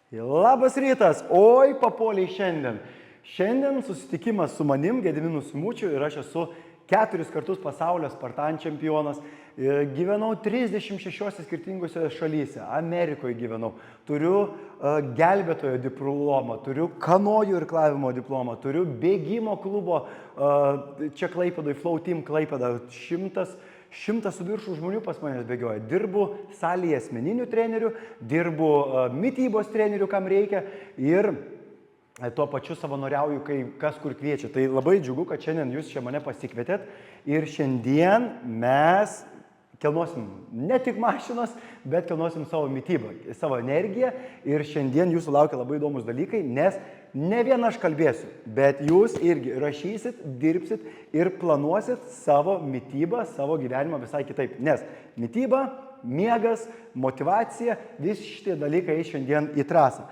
Labas rytas, oi papoliai šiandien. Šiandien susitikimas su manim, Gediminu Smučiu, ir aš esu 4 kartus pasaulio Spartan čempionas. Gyvenau 36 skirtingose šalyse, Amerikoje gyvenau. Turiu gelbėtojo diplomą, turiu kanojų irklavimo diplomą, turiu bėgimo klubo čia Klaipėdoj, Flow Team Klaipėda, 100 su viršų žmonių pas manęs bėgioja. Dirbu salėje asmeniniu treneriu, dirbu mitybos treneriu, kam reikia, ir tuo pačiu savanoriauju, kai kas kur kviečia. Tai labai džiugu, kad šiandien jūs čia mane pasikvietėt ir šiandien mes kelnosim ne tik mašinos, bet kelnosim savo mitybą, savo energiją, ir šiandien jūsų laukia labai įdomus dalykai, nes ne vien aš kalbėsiu, bet jūs irgi rašysit, dirbsit ir planuosit savo mitybą, savo gyvenimą visai kitaip. Nes mityba, miegas, motyvacija, visi šitie dalykai šiandien į trasą.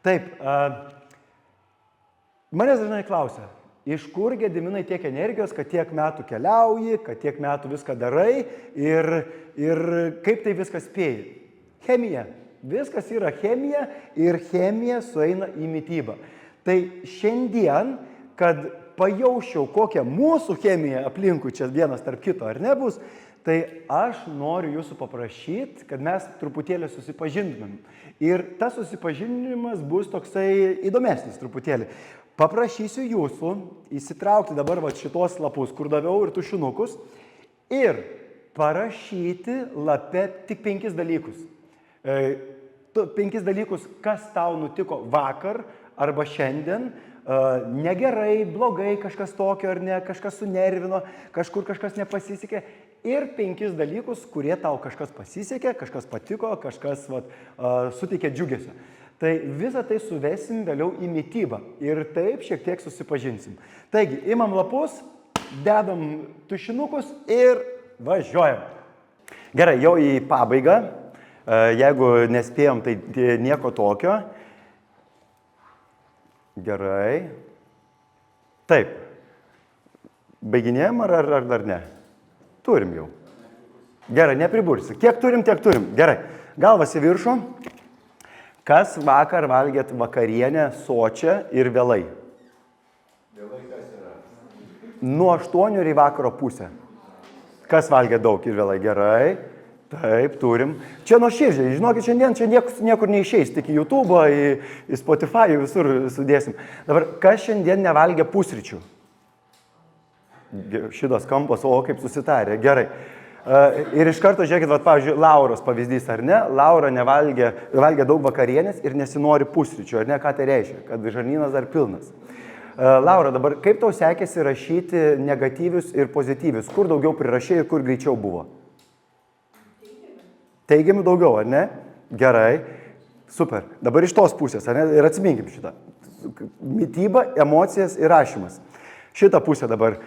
Taip, manęs dažnai klausia, iš kur, Gediminai, tiek energijos, kad tiek metų keliauji, kad tiek metų viską darai ir kaip tai viskas spėji. Chemija. Viskas yra chemija ir chemija sueina į mitybą. Tai šiandien, kad pajaučiau, kokią mūsų chemiją aplinkui čia vienas tarp kito ar nebus, tai aš noriu jūsų paprašyti, kad mes truputėlį susipažintumėm. Ir tas susipažinimas bus toksai įdomesnis truputėlį. Paprašysiu jūsų įsitraukti dabar šitos lapus, kur daviau, ir tušinukus, ir parašyti lape tik 5 dalykus. 5 dalykus, kas tau nutiko vakar arba šiandien, negerai, blogai, kažkas tokio ar ne, kažkas sunervino, kažkur kažkas nepasisekė, ir 5 dalykus, kurie tau kažkas pasisekė, kažkas patiko, kažkas suteikė džiugesio. Tai visą tai suvesim vėliau į mitybą ir taip šiek tiek susipažinsim. Taigi, imam lapus, dedam tušinukus ir važiuojam. Gerai, jau į pabaigą. Jeigu nespėjom, tai nieko tokio. Gerai. Taip. Baiginėjom ar dar ne? Turim jau. Gerai, nepribursi. Kiek turim, tiek turim. Gerai. Galvas į viršų. Kas vakar valgėt vakarienę sočią ir vėlai? Vėlai kas yra? Nuo 8 ir į vakaro pusę. Kas valgė daug ir vėlai? Gerai. Taip, turim. Čia nuoširdžiai, žinokit, šiandien čia niekur neišeis, tik į YouTube, į Spotify, visur sudėsim. Dabar, kas šiandien nevalgė pusryčių? Šitas kampas, o kaip susitarė, gerai. Ir iš karto žiūrėkit, pavyzdžiui, Lauros pavyzdys, ar ne? Laura valgė daug vakarienės ir nesinori pusryčių, ar ne? Ką tai reiškia? Kad žarnynas dar pilnas. Laura, dabar kaip tau sekėsi rašyti negatyvius ir pozityvius? Kur daugiau prirašė ir kur greičiau buvo? Teigiami daugiau, ar ne? Gerai. Super. Dabar iš tos pusės, ar ne? Ir atsiminkim šitą. Mityba, emocijas ir rašymas. Šitą pusę dabar.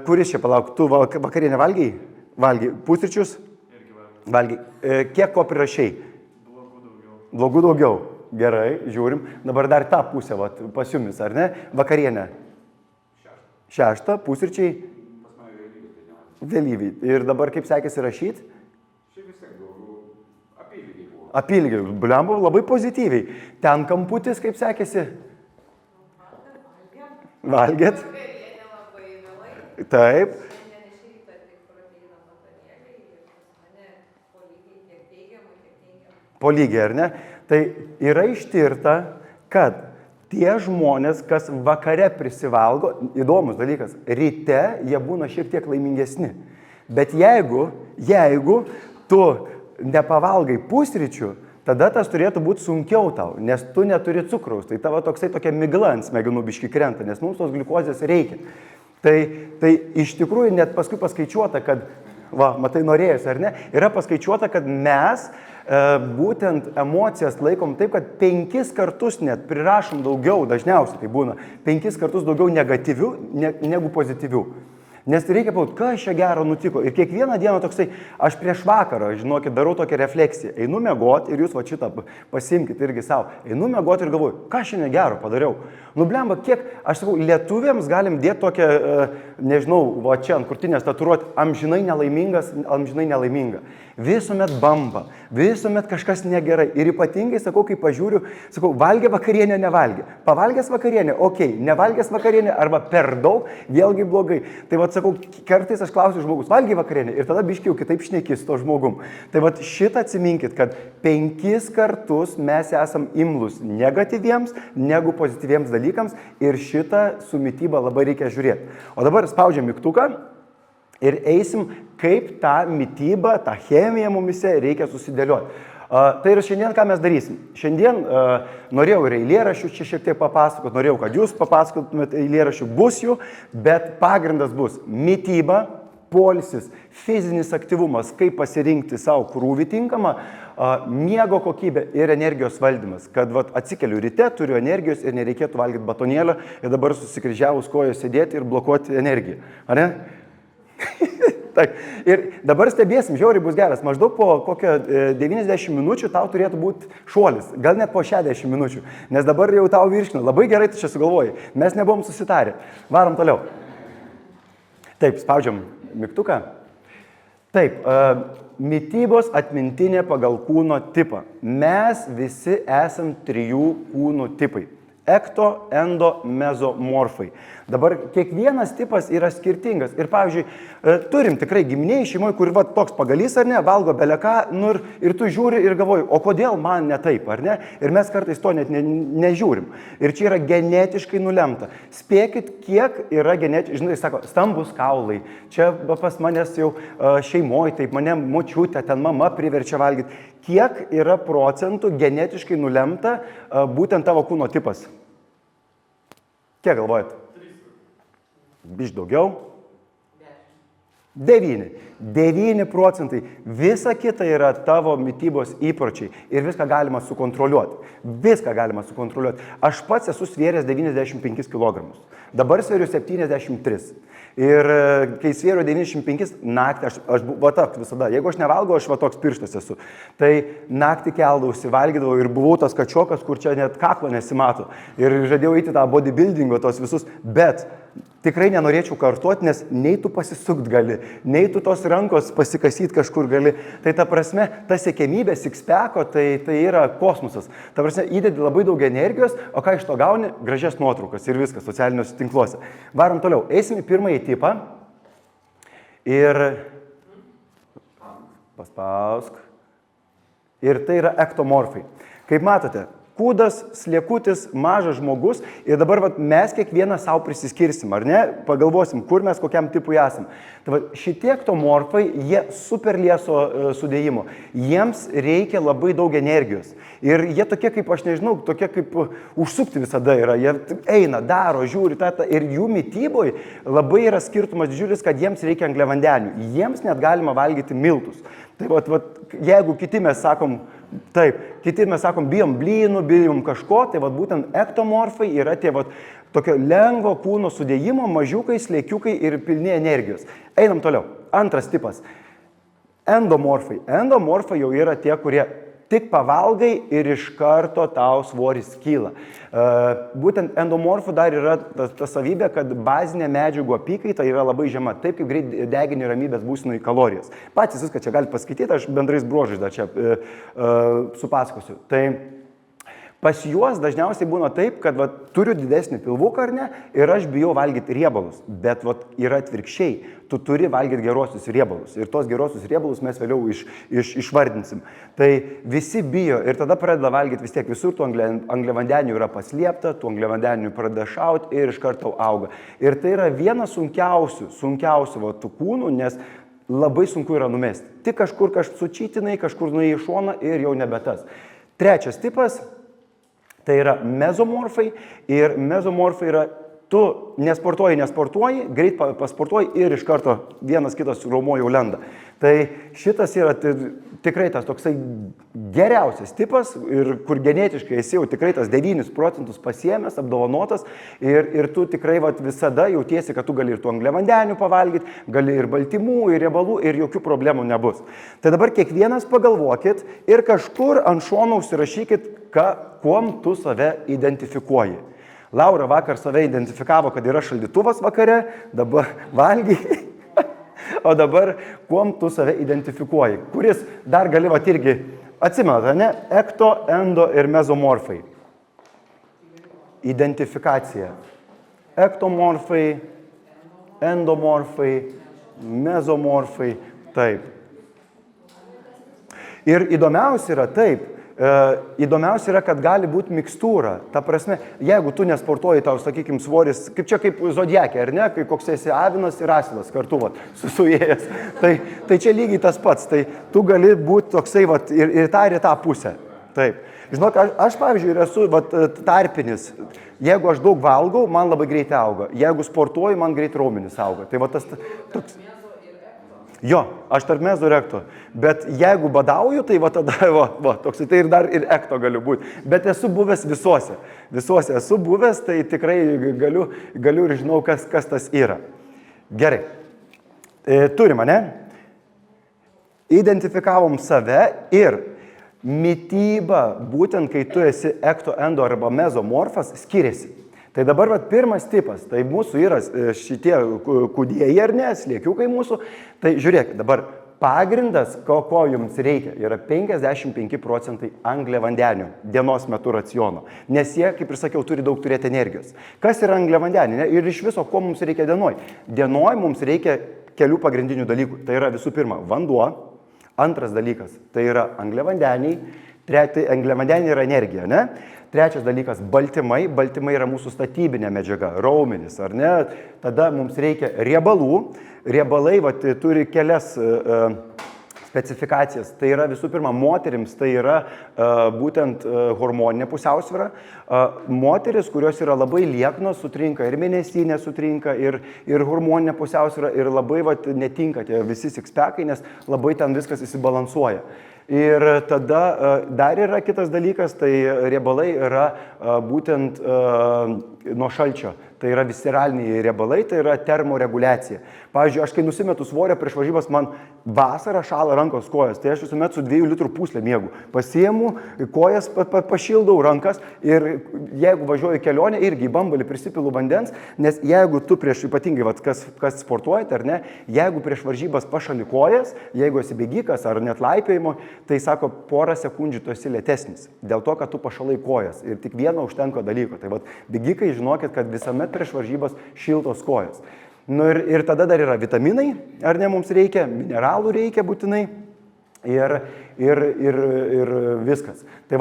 Kuris čia palauk? Tu vakarienę valgiai? Valgy pusryčius? Irgi valgy. Kiek ko prirašei? Blogų daugiau. Blogų daugiau. Gerai, žiūrim. Dabar dar tą pusę, pas jumis, ar ne? Vakarienė? 6. Pusryčiai? Pas mane vėlyviai. Vėlyviai. Ir dabar kaip sekėsi rašyti? Šiaip vis tiek daugiau apylygiai buvo. Apylygiai. Bliambu labai pozityviai. Ten kamputis kaip sekėsi? Valgėt? Taip. Po lygiai, ar ne? Tai yra ištirta, kad tie žmonės, kas vakare prisivalgo, įdomus dalykas, ryte jie būna šiek tiek laimingesni. Bet jeigu tu nepavalgai pusryčių, tada tas turėtų būti sunkiau tau, nes tu neturi cukraus. Tai tavo tokia migla ant smegenų biški krenta, nes mums tos gliukozės reikia. Tai iš tikrųjų net paskui paskaičiuota, kad, matai, norėjus, ar ne, yra paskaičiuota, kad mes būtent emocijas laikom taip, kad 5 kartus net prirašom daugiau, dažniausiai tai būna, 5 kartus daugiau negatyvių negu pozityvių. Nes reikia paut, kas čia gero nutiko. Ir kiekvieną dieną toksai, aš prieš vakarą, žinokit, darau tokią refleksiją. Einu mėgoti ir jūs va šitą pasimkite irgi savo. Einu mėgoti ir galvoju, ką šiandien gero padariau. Nublemba, kiek, aš sakau, lietuviams galim dėti tokią, nežinau, va čia ant krūtinės tatuiruoti, amžinai nelaimingas, amžinai nelaiminga. Visuomet bamba, visuomet kažkas negerai. Ir ypatingai, sakau, kai pažiūriu, sakau, valgė vakarienę, nevalgė. Pavalgęs vakarienę, okei, nevalgęs vakarienę arba per daug, vėlgi blogai. Tai vad, sakau, kartais aš klausiu žmogus, valgė vakarienę ir tada biškiau kitaip šneki su to žmogum. Tai vad šitą atsiminkit, kad 5 kartus mes esam imlus negatyviems negu pozityviems dalykams ir šitą su mityba labai reikia žiūrėti. O dabar spaudžiam mygtuką. Ir eisim, kaip tą mitybą, tą chemiją mumise reikia susidėlioti. Tai ir šiandien ką mes darysim. Šiandien norėjau ir eilėraščių čia šiek tiek papasakoti, norėjau, kad jūs papasakotumėte eilėraščių, bus jų, bet pagrindas bus mityba, poilsis, fizinis aktyvumas, kaip pasirinkti savo krūvį tinkamą, miego kokybė ir energijos valdymas. Kad vat, atsikeliu ryte, turiu energijos ir nereikėtų valgyti batonėlio ir dabar susikryžiavus kojos sėdėti ir blokuoti energiją. Ar ne? Taip. Ir dabar stebėsim, žiauriai bus geras, maždaug po kokio 90 minučių tau turėtų būti šuolis, gal net po 60 minučių, nes dabar jau tau virškina, labai gerai tu čia sugalvoji, mes nebuvom susitarę, varom toliau. Taip, spaudžiam mygtuką. Taip, mitybos atmintinė pagal kūno tipą. Mes visi esam 3 kūnų tipai. Ekto, endo, mezomorfai. Dabar kiekvienas tipas yra skirtingas. Ir pavyzdžiui, turim tikrai giminiai šeimoje, kur va, toks pagalys ar ne, valgo beleką, nu, ir tu žiūri ir galvoji, o kodėl man ne taip, ar ne? Ir mes kartais to net nežiūrim. Ir čia yra genetiškai nulemta. Spėkit, kiek yra genetiškai, žinai, sako, stambus kaulai. Čia pas manęs jau šeimoje, taip mane močiutė, ten mama priverčia valgyti. Kiek yra procentų genetiškai nulemta būtent tavo kūno tipas? Kiek galvojat? 3. Biš daugiau? 9. 9%. Visa kita yra tavo mitybos įpročiai ir viską galima sukontroliuoti. Viską galima sukontroliuoti. Aš pats esu svėręs 95 kg. Dabar svėriu 73. Ir kai svėriu 95 naktį, aš va tak visada, jeigu aš nevalgau, aš va toks pirštas esu. Tai naktį keldavausi, valgydavau ir buvau tas kačiokas, kur čia net kaklo nesimato. Ir žadėjau eiti tą bodybuildingo tos visus, bet tikrai nenorėčiau kartuoti, nes nei tu pasisukt gali, nei tu tos rankos pasikasyti kažkur gali. Tai ta prasme, ta siekiamybė sixpacko, tai yra kosmosas. Ta prasme, įdedi labai daug energijos, o ką iš to gauni? Gražias nuotraukas ir viskas socialiniuose tinkluose. Varom toliau. Eisim į pirmąjį tipą. Ir paspausk. Ir tai yra ektomorfai. Kaip matote, kūdas, sliekutis, mažas žmogus ir dabar vat, mes kiekvieną savo prisiskirsim, ar ne? Pagalvosim, kur mes kokiam tipui esam. Tai vat, šitie ektomorfai, jie super lieso sudėjimo. Jiems reikia labai daug energijos. Ir jie tokie kaip, aš nežinau, tokie kaip užsukti visada yra. Jie eina, daro, žiūri, ir jų mityboje labai yra skirtumas didžiulis, kad jiems reikia angliavandenių. Jiems net galima valgyti miltus. Tai vat, jeigu kiti mes sakom, taip, kiti mes sakom, bijom blynų, bijom kažko, tai vat, būtent ektomorfai yra tie vat, tokio lengvo kūno sudėjimo, mažiukai, slėkiukai ir pilni energijos. Einam toliau. Antras tipas. Endomorfai. Endomorfai jau yra tie, kurie tik pavalgai ir iš karto tau svoris kyla. Būtent endomorfų dar yra ta savybė, kad bazinė medžiagų apykaita yra labai žema, taip kaip greit degini ramybės būsenoj kalorijas. Patys viską čia galite paskaityti, aš bendrais bruožais dar čia supasakosiu. Tai pas juos dažniausiai būna taip, kad vat, turiu didesnį pilvuką ar ne ir aš bijau valgyti riebalus, bet vat, yra atvirkščiai, tu turi valgyti gerosius riebalus ir tos gerosius riebalus mes vėliau išvardinsim. Tai visi bijo ir tada pradeda valgyti vis tiek, visur tų angliavandenių yra paslėpta, tų angliavandenių pradeda šauti ir iš karto auga. Ir tai yra vienas sunkiausių vat, tų kūnų, nes labai sunku yra numesti. Tik kažkur sučytinai, kažkur nuėjai į šoną ir jau nebe tas. Trečias tipas. Tai yra mezomorfai ir mezomorfai yra tu nesportuoji, greit pasportuoji ir iš karto vienas kitas raumo jau lenda. Tai šitas yra tikrai tas toksai geriausias tipas ir kur genetiškai esi jau tikrai tas 9% pasiėmęs, apdovanotas ir tu tikrai visada jautiesi, kad tu gali ir tų angliavandenių pavalgyti, gali ir baltymų, ir riebalų ir jokių problemų nebus. Tai dabar kiekvienas pagalvokit ir kažkur ant šono užsirašykit, kuom tu save identifikuoji. Laura vakar save identifikavo, kad yra šaldytuvas vakare, dabar valgy. O dabar, kuom tu save identifikuoji, kuris dar gali irgi atsimenat, ne? Ekto, endo ir mezomorfai. Identifikacija. Ektomorfai, endomorfai, mezomorfai, taip. Ir įdomiausia yra taip, įdomiausia yra, kad gali būti mikstūra. Ta prasme, jeigu tu nesportuoji, tau, sakykime, svoris, kaip zodiakė, ar ne, kai koks esi avinas ir asilas kartu, suėjęs. Tai čia lygiai tas pats. Tai tu gali būti toksai, ir tą pusę. Taip. Žinok, aš pavyzdžiui, esu tarpinis. Jeigu aš daug valgau, man labai greitai auga. Jeigu sportuoju, man greit raumenis auga. Tai tas toks... Jo, aš tarp mezo ir ekto, bet jeigu badauju, tai tada, toks, tai ir dar ir ekto galiu būti, bet esu buvęs visuose esu buvęs, tai tikrai galiu ir žinau, kas tas yra. Gerai, turime, ne? Identifikavom save ir mityba, būtent kai tu esi ekto, endo arba mezomorfas, skiriasi. Tai dabar pirmas tipas, tai mūsų yra šitie kūdėjai ar ne, sliekiukai mūsų, tai žiūrėk, dabar pagrindas, ko jums reikia, yra 55% angliavandenių dienos metu raciono, nes jie, kaip ir sakiau, turi daug turėti energijos. Kas yra angliavandeniai ir iš viso, ko mums reikia dienoj? Dienoj mums reikia kelių pagrindinių dalykų, tai yra visų pirma vanduo, antras dalykas, tai yra angliavandeniai, angliavandeniai yra energija, ne? Trečias dalykas – baltymai. Baltymai yra mūsų statybinė medžiaga, raumenis, ar ne? Tada mums reikia riebalų. Riebalai turi kelias specifikacijas. Tai yra visų pirma moterims, tai yra būtent hormoninė pusiausvyra. Moteris, kurios yra labai lieknos, sutrinka ir mėnesinė sutrinka, ir hormoninė pusiausvyra, ir labai netinka tie visi sixpackai, nes labai ten viskas įsibalansuoja. Ir tada dar yra kitas dalykas, tai riebalai yra būtent nuo šalčio. Tai yra visceraliniai riebalai, tai yra termoreguliacija. Pavyzdžiui, aš kai nusimetu svorio prieš varžybas, man vasarą šąla rankos kojas, tai aš visuomet su 2 litrų puslę miegu. Pasiimu, kojas pašildau rankas ir jeigu važiuoju kelionę, irgi į bambalį prisipilu vandens, nes jeigu tu prieš, ypatingai, kas sportuojate ar ne, jeigu prieš varžybas pašali kojas, jeigu esi bėgikas ar net laipiojimo, tai sako, porą sekundžių tu esi lėtesnis, dėl to, kad tu pašalai kojas ir tik vieno užtenka dalyko. Tai bėgikai žinokit, kad visame prieš varžybas šiltos kojas. Ir tada dar yra vitaminai, ar ne, mums reikia, mineralų reikia būtinai ir viskas. Tai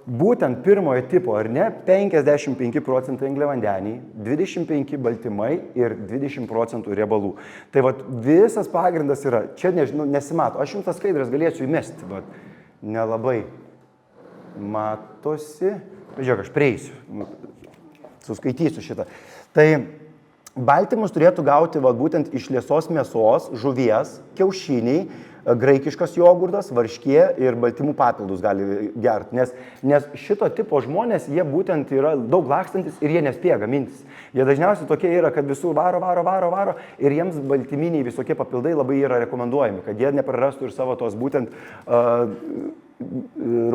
būtent pirmojo tipo, ar ne, 55% angliavandeniai, 25% baltymai ir 20% riebalų. Tai visas pagrindas yra, čia nežinau, nesimato, aš jums tas skaidrės galėčiau įmesti, bet nelabai matosi. Žiūrėk, aš prieisiu, suskaitysiu šitą. Tai baltymus turėtų gauti būtent iš liesios mėsos, žuvies, kiaušiniai, graikiškas jogurtas, varškė ir baltymų papildus gali gerti. Nes šito tipo žmonės, jie būtent yra daug lakstantis ir jie nespėja gamintis. Jie dažniausiai tokie yra, kad visų varo ir jiems baltyminiai visokie papildai labai yra rekomenduojami, kad jie neprarastų ir savo tos būtent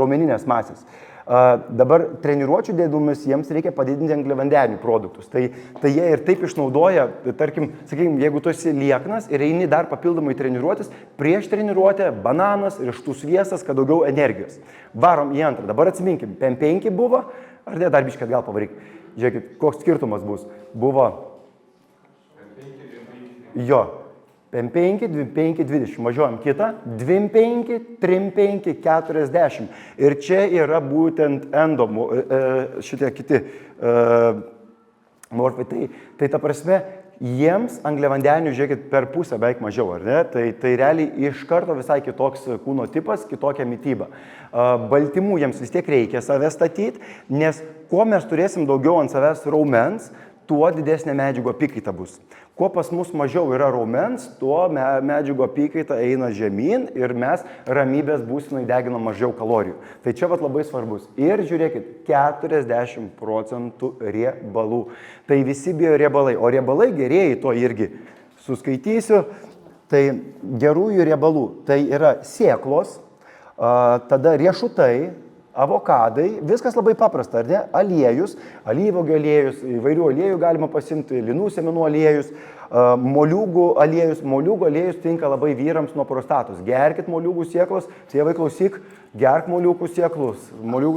raumeninės masės. Dabar treniruočių dėdumis jiems reikia padidinti angliavandenių produktus. Tai jie ir taip išnaudoja, tarkim, sakykime, jeigu tu esi lieknas ir eini dar papildomai treniruotis, prieš treniruotę bananas, riešutų sviestas, kad daugiau energijos. Varom į antrą. Dabar atsiminkim, PM5 buvo, ar ne, dar biškai atgal pavaryk. Žiūrėkit, koks skirtumas bus. Buvo jo. PM5, 25, 20, mažiuojam kitą, 25, 35, 40. Ir čia yra būtent šitie kiti morfai. Tai ta prasme, jiems angliavandenių, žiūrėkit, per pusę beveik mažiau, ar ne? Tai realiai iš karto visai kitoks kūno tipas, kitokia mityba. Baltymų jiems vis tiek reikia save statyti, nes kuo mes turėsim daugiau ant savęs raumens, tuo didesnė medžiagų apykaita bus. Kuo pas mus mažiau yra raumens, tuo medžiagų apykaita eina žemyn ir mes ramybės būsenai deginam mažiau kalorijų. Tai čia vat labai svarbus. Ir žiūrėkit, 40% riebalų. Tai visi bioriebalai, o riebalai gerieji, to irgi suskaitysiu. Tai gerųjų riebalų, tai yra sėklos, tada riešutai, avokadai, viskas labai paprasta, ar ne? Aliejus, alyvuogių aliejus, įvairių aliejų galima pasimti, linų sėmenų aliejus, moliūgų aliejus tinka labai vyrams nuo prostatos. Gerkit moliūgų sėklos, tėvai klausyk, gerk moliūgų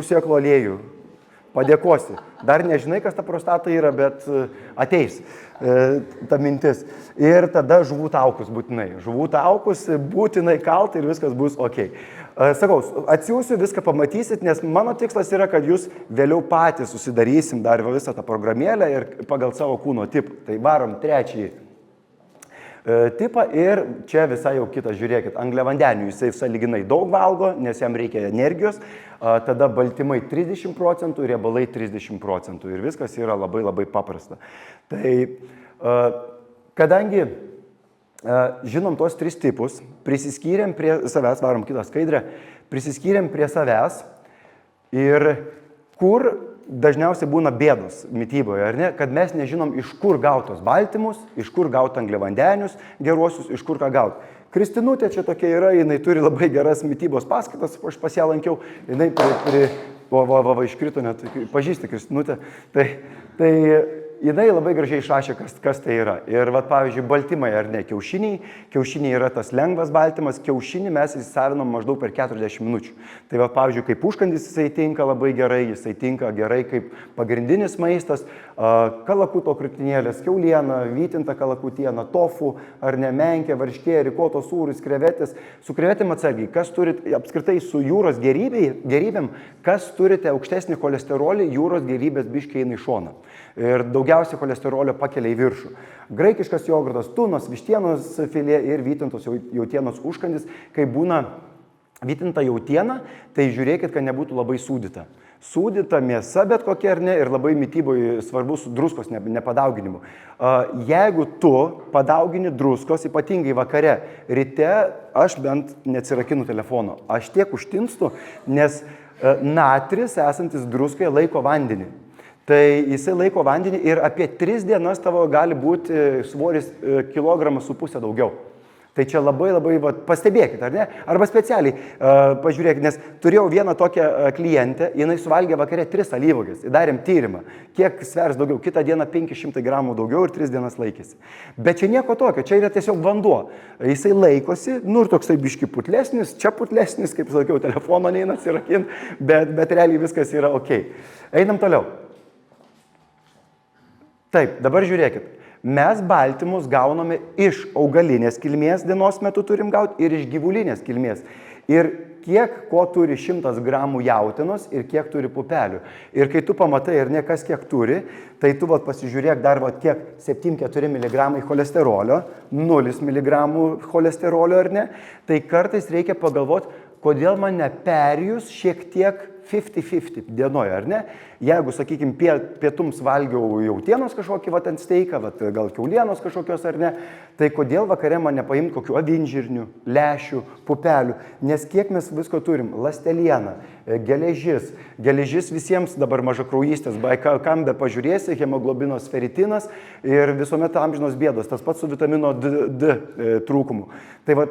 sėklų aliejų. Padėkosi. Dar nežinai, kas ta prostata yra, bet ateis ta mintis. Ir tada žuvų taukus būtinai. Žuvų taukus būtinai kalt ir viskas bus ok. Sakau, atsiųsiu, viską pamatysit, nes mano tikslas yra, kad jūs vėliau patys susidarysim dar visą tą programėlę ir pagal savo kūno tipą. Tai varom trečiąjį tipą ir čia visai jau kitas, žiūrėkit, angliavandenių jisai sąlyginai daug valgo, nes jam reikia energijos, tada baltymai 30%, riebalai 30% ir viskas yra labai labai paprasta. Tai kadangi žinom tos tris tipus, prisiskyrėm prie savęs, varom kitą skaidrę, prisiskyrėm prie savęs ir kur dažniausiai būna bėdos mityboje, ar ne, kad mes nežinom, iš kur gautos baltymus, iš kur gaut angliavandenius geruosius, iš kur ką gaut. Kristinutė čia tokia yra, jinai turi labai geras mitybos paskaitas, aš pas ją lankiau, jinai iškrito net, pažįsti Kristinutę, tai jinai labai gražiai išrašė, kas tai yra. Ir vat, pavyzdžiui, baltymai ar ne, kiaušiniai yra tas lengvas baltymas, kiaušinį mes įsisavinom maždaug per 40 minučių. Tai vat, pavyzdžiui, kaip užkandis jisai tinka labai gerai, jisai tinka gerai kaip pagrindinis maistas, kalakuto krūtinėlės, kiauliena, vytinta kalakutiena, tofu, ar ne, menkė, varškė, rikotos sūris, krevetės. Su krevetėm atsargiai, kas turit apskritai su jūros gerybėm, kas turite aukštesnį cholesterolį, jūros gerybės biškiai eina į šoną. Ir daugiausiai cholesterolio pakelia į viršų. Graikiškas jogurtas, tunos, vištienos filė ir vytintos jautienos užkandis. Kai būna vytinta jautiena, tai žiūrėkit, kad nebūtų labai sūdyta. Sūdyta mėsa bet kokia ar ne ir labai mityboje svarbus druskos nepadauginimu. Jeigu tu padaugini druskos, ypatingai vakare, ryte aš bent neatsirakinu telefono. Aš tiek užtinstu, nes natris esantis druskoje laiko vandenį. Tai jisai laiko vandenį ir apie 3 dienas tavo gali būti svoris 1,5 kg daugiau. Tai čia labai pastebėkit, ar ne? Arba specialiai pažiūrėkit, nes turėjau vieną tokią klientę, jinai suvalgė vakare 3 alyvuogės, darėm tyrimą, kiek svers daugiau, kitą dieną 500 gramų daugiau ir 3 dienas laikėsi. Bet čia nieko tokio, čia yra tiesiog vanduo. Jisai laikosi, ir toksai biški putlesnis, čia putlesnis, kaip sakiau, telefono neina atsirakint, bet realiai viskas yra ok. Einam toliau. Taip, dabar žiūrėkit, mes baltymus gauname iš augalinės kilmės dienos metu turim gauti ir iš gyvulinės kilmės. Ir kiek ko turi 100 gramų jautienos ir kiek turi pupelių. Ir kai tu pamatai ir ne kas kiek turi, tai tu pasižiūrėk dar kiek 7,4 mg cholesterolio, 0 mg cholesterolio ar ne, tai kartais reikia pagalvoti, kodėl man neperjus šiek tiek 50-50 dienoje, ar ne? Jeigu, sakykime, pietums valgiau jautienos kažkokį ant steiką, gal kiaulienos kažkokios ar ne, tai kodėl vakare man nepaimti kokių avinžirnių, lęšių, pupelių, nes kiek mes visko turim, ląsteliena, geležis. Geležis visiems dabar mažakraujystės, kam be pažiūrėsi, hemoglobinos feritinas ir visuomet amžinos bėdos, tas pats su vitamino D trūkumu. Tai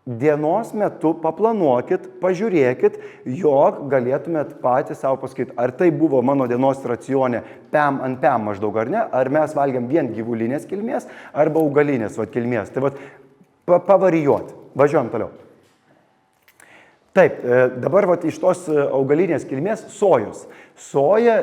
dienos metu paplanuokit, pažiūrėkit, jog galėtumėt patys savo pasakyti, ar tai buvo mano dienos racione pem ant pem maždaug ar ne, ar mes valgiam vien gyvulinės kilmės arba augalinės kilmės. Tai pavarijuoti. Važiuojam toliau. Taip, dabar iš tos augalinės kilmės sojos. Soja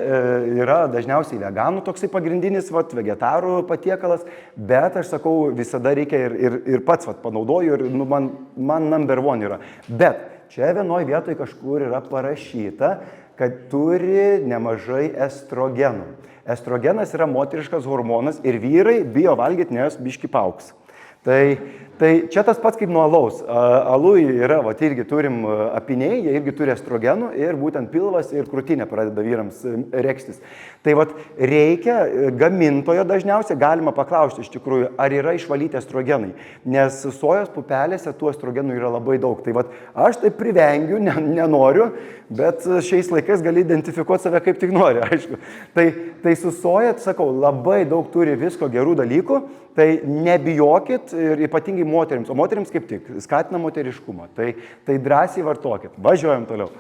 yra dažniausiai veganų toksai pagrindinis vegetarų patiekalas, bet aš sakau, visada reikia ir pats panaudoju ir man number one yra. Bet čia vienoje vietoje kažkur yra parašyta, kad turi nemažai estrogenų. Estrogenas yra moteriškas hormonas ir vyrai bijo valgyti, nes biški paaugs. Tai Tai čia tas pats kaip nuo alaus. Alui yra, va, irgi turim apiniai, jie irgi turi estrogenų ir būtent pilvas ir krūtinė pradeda vyrams rekstis. Tai va, reikia gamintojo dažniausiai, galima paklausti iš tikrųjų, ar yra išvalyti estrogenai, nes sojos pupelėse tų estrogenų yra labai daug. Tai va, aš tai privengiu, nenoriu, bet šiais laikais gali identifikuoti save kaip tik nori, aišku. Tai su soja, sakau, labai daug turi visko gerų dalykų, tai nebijokit ir ypatingai moterims, o moterims kaip tik skatina moteriškumą. Tai drąsiai vartokit. Važiuojam toliau.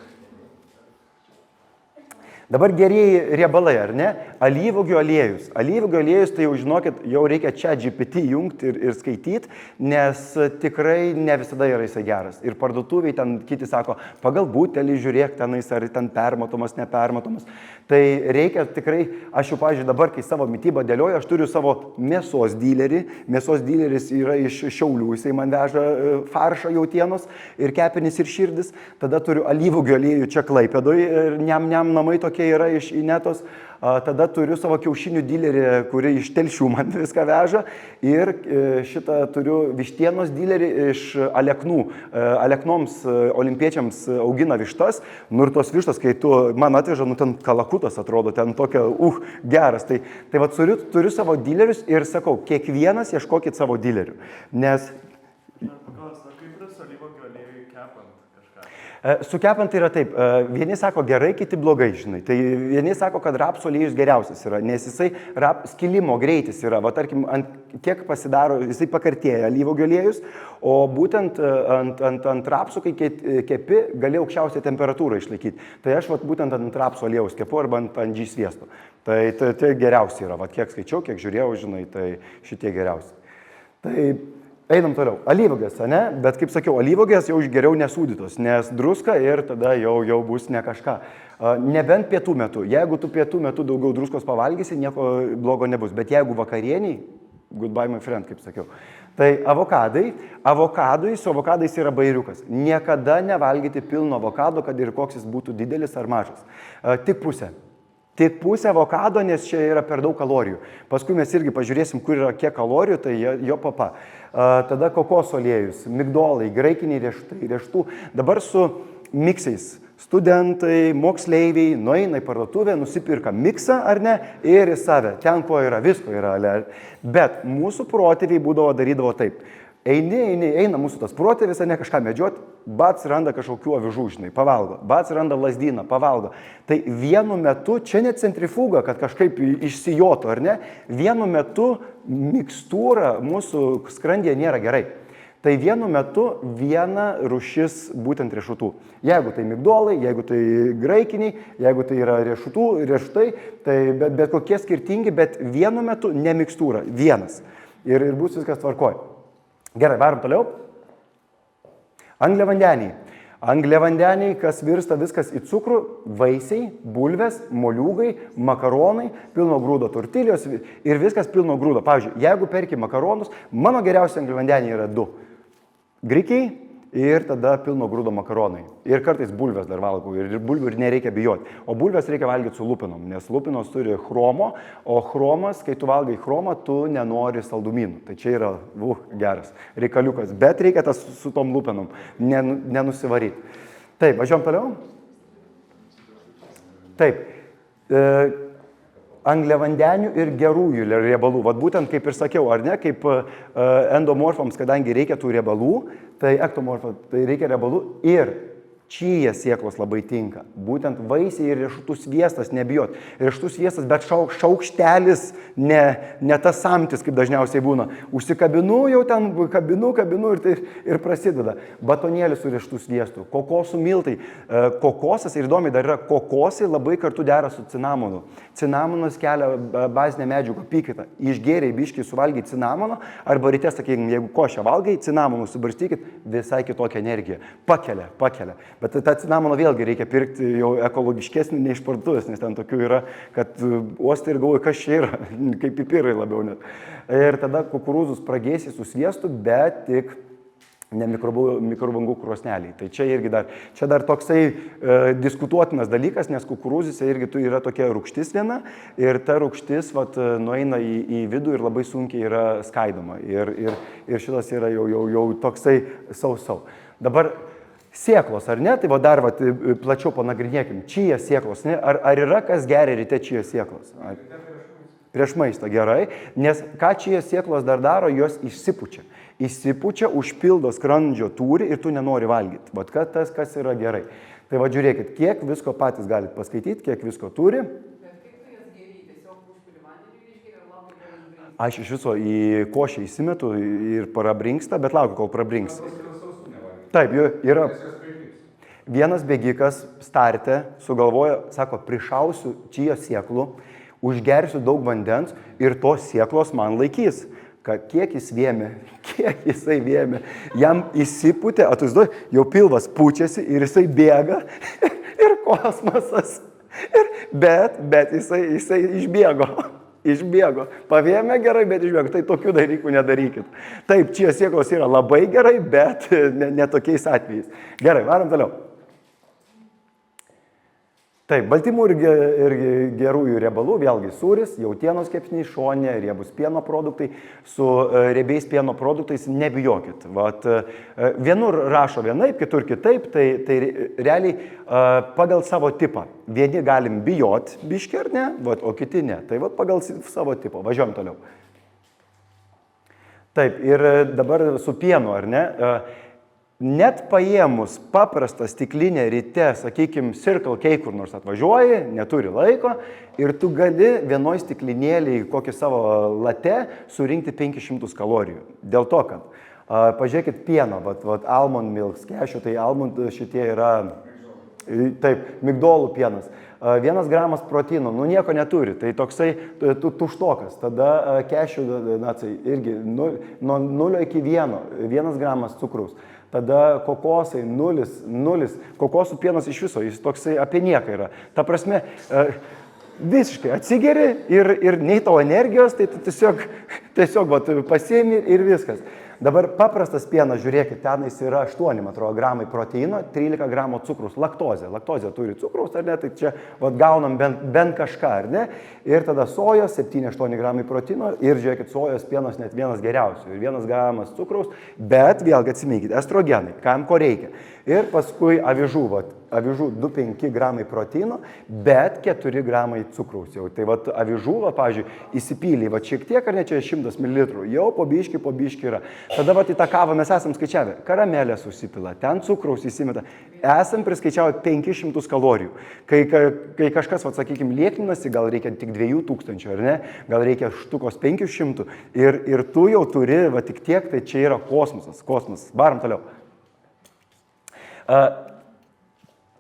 Dabar gerieji riebalai, ar ne? Alyvuogių aliejus. Alyvuogių aliejus, tai jau žinokit, jau reikia čia GPT jungti ir skaityti, nes tikrai ne visada yra jisai geras. Ir parduotuviai ten kiti sako, pagal butelį žiūrėk tenais, ar ten permatomas, nepermatomas. Tai reikia tikrai, aš jau, pavyzdžiui, dabar, kai savo mitybą dėlioju, aš turiu savo mėsos dilerį. Mėsos dileris yra iš Šiaulių, jisai man veža faršą jautienos ir kepenis ir širdis. Tada turiu alyvuogių aliejų čia Klaipėdoj ir niam namai tokie yra iš Inetos. Tada turiu savo kiaušinių dilerį, kuri iš Telšių man viską veža. Ir šitą turiu vištienos dilerį iš Aleknų. Aleknoms olimpiečiams augina vištas. Nu ir tos vištas, kai tu man atveža, nu ten kalakutas atrodo, ten tokia, geras. Tai va, turiu savo dilerius ir sakau, kiekvienas ieškokit savo dilerių. Nes... Sukepant yra taip, vieni sako gerai, kiti blogai, žinai. Tai vieni sako, kad rapsų aliejus geriausias yra, nes jisai skilimo greitis yra, va tarkim, kiek pasidaro, jisai pakartėja alyvuogių aliejus, o būtent ant rapsų, kai kepi, gali aukščiausią temperatūrą išlaikyti. Tai aš va, būtent ant rapsų aliejus kepu arba ant G sviesto. Tai geriausiai yra, va kiek skaičiau, kiek žiūrėjau, žinai, tai šitie geriausiai. Tai... Einam toliau. Alyvuogės, ne? Bet kaip sakiau, alyvuogės jau geriau nesūdytos, nes druska ir tada jau bus ne kažką. Nebent pietų metu. Jeigu tu pietų metu daugiau druskos pavalgysi, nieko blogo nebus. Bet jeigu vakarieniai, goodbye my friend, kaip sakiau. Tai avokadui, su avokadais yra bairiukas. Niekada nevalgyti pilno avokado, kad ir koks jis būtų didelis ar mažas. Tik pusę. Tik pusę avokado, nes čia yra per daug kalorijų. Paskui mes irgi pažiūrėsim, kur yra kiek kalorijų, tai jo papa. Tada kokoso aliejus, migdolai, graikiniai riešutų. Dabar su miksais. Studentai, moksleiviai nueina į parduotuvę, nusipirka miksą ar ne ir į save. Ten ko yra, visko yra. Bet mūsų protėviai darydavo taip. Eina mūsų tas protėvis, ne kažką medžiot, bats randa kažkokių avižų, žinai, pavalgo, bats randa lazdyną, pavalgo. Tai vienu metu, čia ne centrifuga, kad kažkaip išsijotų, ar ne, vienu metu mikstūra mūsų skrandyje nėra gerai. Tai vienu metu viena rūšis būtent riešutų. Jeigu tai migdolai, jeigu tai graikiniai, jeigu tai yra riešutai, tai bet kokie skirtingi, bet vienu metu ne mikstūra, vienas. Ir bus viskas tvarkoj. Gerai, varom toliau. Angliavandeniai. Angliavandeniai, kas virsta viskas į cukrų, vaisiai, bulvės, moliūgai, makaronai, pilno grūdo tortilijos ir viskas pilno grūdo. Pavyzdžiui, jeigu perki makaronus, mano geriausi angliavandeniai yra 2. Grikiai ir tada pilno grūdo makaronai. Ir kartais bulvės dar valgau, ir bulvių ir nereikia bijoti. O bulvės reikia valgyti su lupinom, nes lupinos turi chromo, o chromas, kai tu valgai chromą, tu nenori saldumynų. Tai čia yra geras reikaliukas, bet reikia tas su tom lupinom nenusivaryti. Taip, važiuojam toliau? Taip. Angliavandenių ir gerųjų riebalų. Vat būtent kaip ir sakiau, ar ne, kaip endomorfams, kadangi reikia tų riebalų, tai ektomorfams, tai reikia riebalų ir čija sėklos labai tinka. Būtent vaisiai ir riešutų sviestas, nebijot. Riešutų sviestas, bet šaukštelis, ne tas samtis, kaip dažniausiai būna. Užsikabinu jau ten, kabinu ir prasideda. Batonėlis su riešutų sviestu, kokosų miltai. Kokosas, ir įdomiai dar yra, kokosai labai kartu dera su cinamonu. Cinamonas kelia bazinę medžiagų apykaitą. Išgėriai biškiai suvalgiai cinamono, arba ryte, sakykime, jeigu košę valgai, cinamonų subarstykit, visai kitokią energiją. Pakelia. Bet tą cinamoną vėlgi reikia pirkti jau ekologiškesnį nei iš parduotuvės, nes ten tokių yra, kad uostai ir galvoju, kas čia yra, kaip pipirai labiau net. Ir tada kukurūzus pragėsi su sviestu, bet tik ne mikrobangų krosneliai. Tai čia dar toksai diskutuotinas dalykas, nes kukurūzise irgi yra tokia rūgštis viena ir ta rūgštis nueina į vidų ir labai sunkiai yra skaidoma. Ir šitas yra jau toksai sau. Dabar sėklos, ar ne? Tai dar plačiau panagrinėkim. Čija sėklos, ne? Ar yra kas geria ryte čija sėklos? Prieš maistą, gerai. Nes ką čija sėklos dar daro, jos išsipučia, užpildo skrandžio tūrį ir tu nenori valgyti. Vat kas yra gerai. Tai žiūrėkit, kiek visko patys galite paskaityti, kiek visko turi. Bet kaip tu jas geri? Tiesiog užpili vandenį ir išgeri ar labai prabrinksta? Aš iš viso į košę įsimetu ir prabrinksta, bet laukiu, kol prabrinksta. Taip, yra. Vienas bėgikas starte sugalvojo, sako, prišausiu čijos sėklų, užgersiu daug vandens ir tos sėklos man laikys. Kiek jisai vėmė, jam įsipūtė, atvaizduoju, jau pilvas pučiasi ir jisai bėga ir kosmosas. Bet jisai išbėgo. Pavėmė gerai, bet išbėgo. Tai tokių dalykų nedarykit. Taip, čia sėklos yra labai gerai, bet ne tokiais atvejais. Gerai, varom toliau. Taip, baltymų ir gerųjų riebalų, vėlgi sūris, jautienos kepsniai, šonė, riebus pieno produktai. Su riebiais pieno produktais nebijokit. Vienur rašo vienaip, kitur kitaip, tai realiai pagal savo tipą. Vieni galim bijot biškį ar ne, o kiti ne. Tai pagal savo tipą. Važiuojam toliau. Taip, ir dabar su pienu, ar ne? Net paėmus paprastą stiklinę ryte, sakykime, Circle K kur nors atvažiuoji, neturi laiko ir tu gali vienoj stiklinėlį kokį savo late surinkti 500 kalorijų. Dėl to, kad, pažiūrėkit pieną, almond milk, kešių, tai almond šitie yra, taip, migdolų pienas. 1 gramas proteino, nieko neturi, tai toksai tuštokas. Tada kešių, irgi nuo 0 iki 1 gramas cukraus. Tada kokosai 0. Kokosų pienas iš viso, jis toksai apie nieką yra. Ta prasme, visiškai atsigeri ir nei tavo energijos, tai tiesiog pasiemi ir viskas. Dabar paprastas pienas, žiūrėkit, tenais yra 8 gramai proteino, 13 gramų cukrus, laktozė. Laktozė turi cukraus, ar ne, tai čia gaunam bent kažką, ar ne. Ir tada sojos, 7-8 gramai proteino ir žiūrėkit, sojos pienas net vienas geriausių. Ir 1 gramas cukraus, bet vėlgi atsiminkit, estrogenai, kam ko reikia. Ir paskui avižų 2-5 gramai proteino, bet 4 gramai cukraus jau. Tai avižų, pavyzdžiui, įsipylį, šiek tiek, ar ne, čia 100 ml, jau po biškį yra. Tada į tą kavą mes esam skaičiavę, karamelės užsipila, ten cukraus įsimeta, esam priskaičiavę 500 kalorijų. Kai kažkas, sakykime, liekninasi, gal reikia tik 2000, ar ne, gal reikia štukos 500 ir tu jau turi, tik tiek, tai čia yra kosmosas. Varom toliau.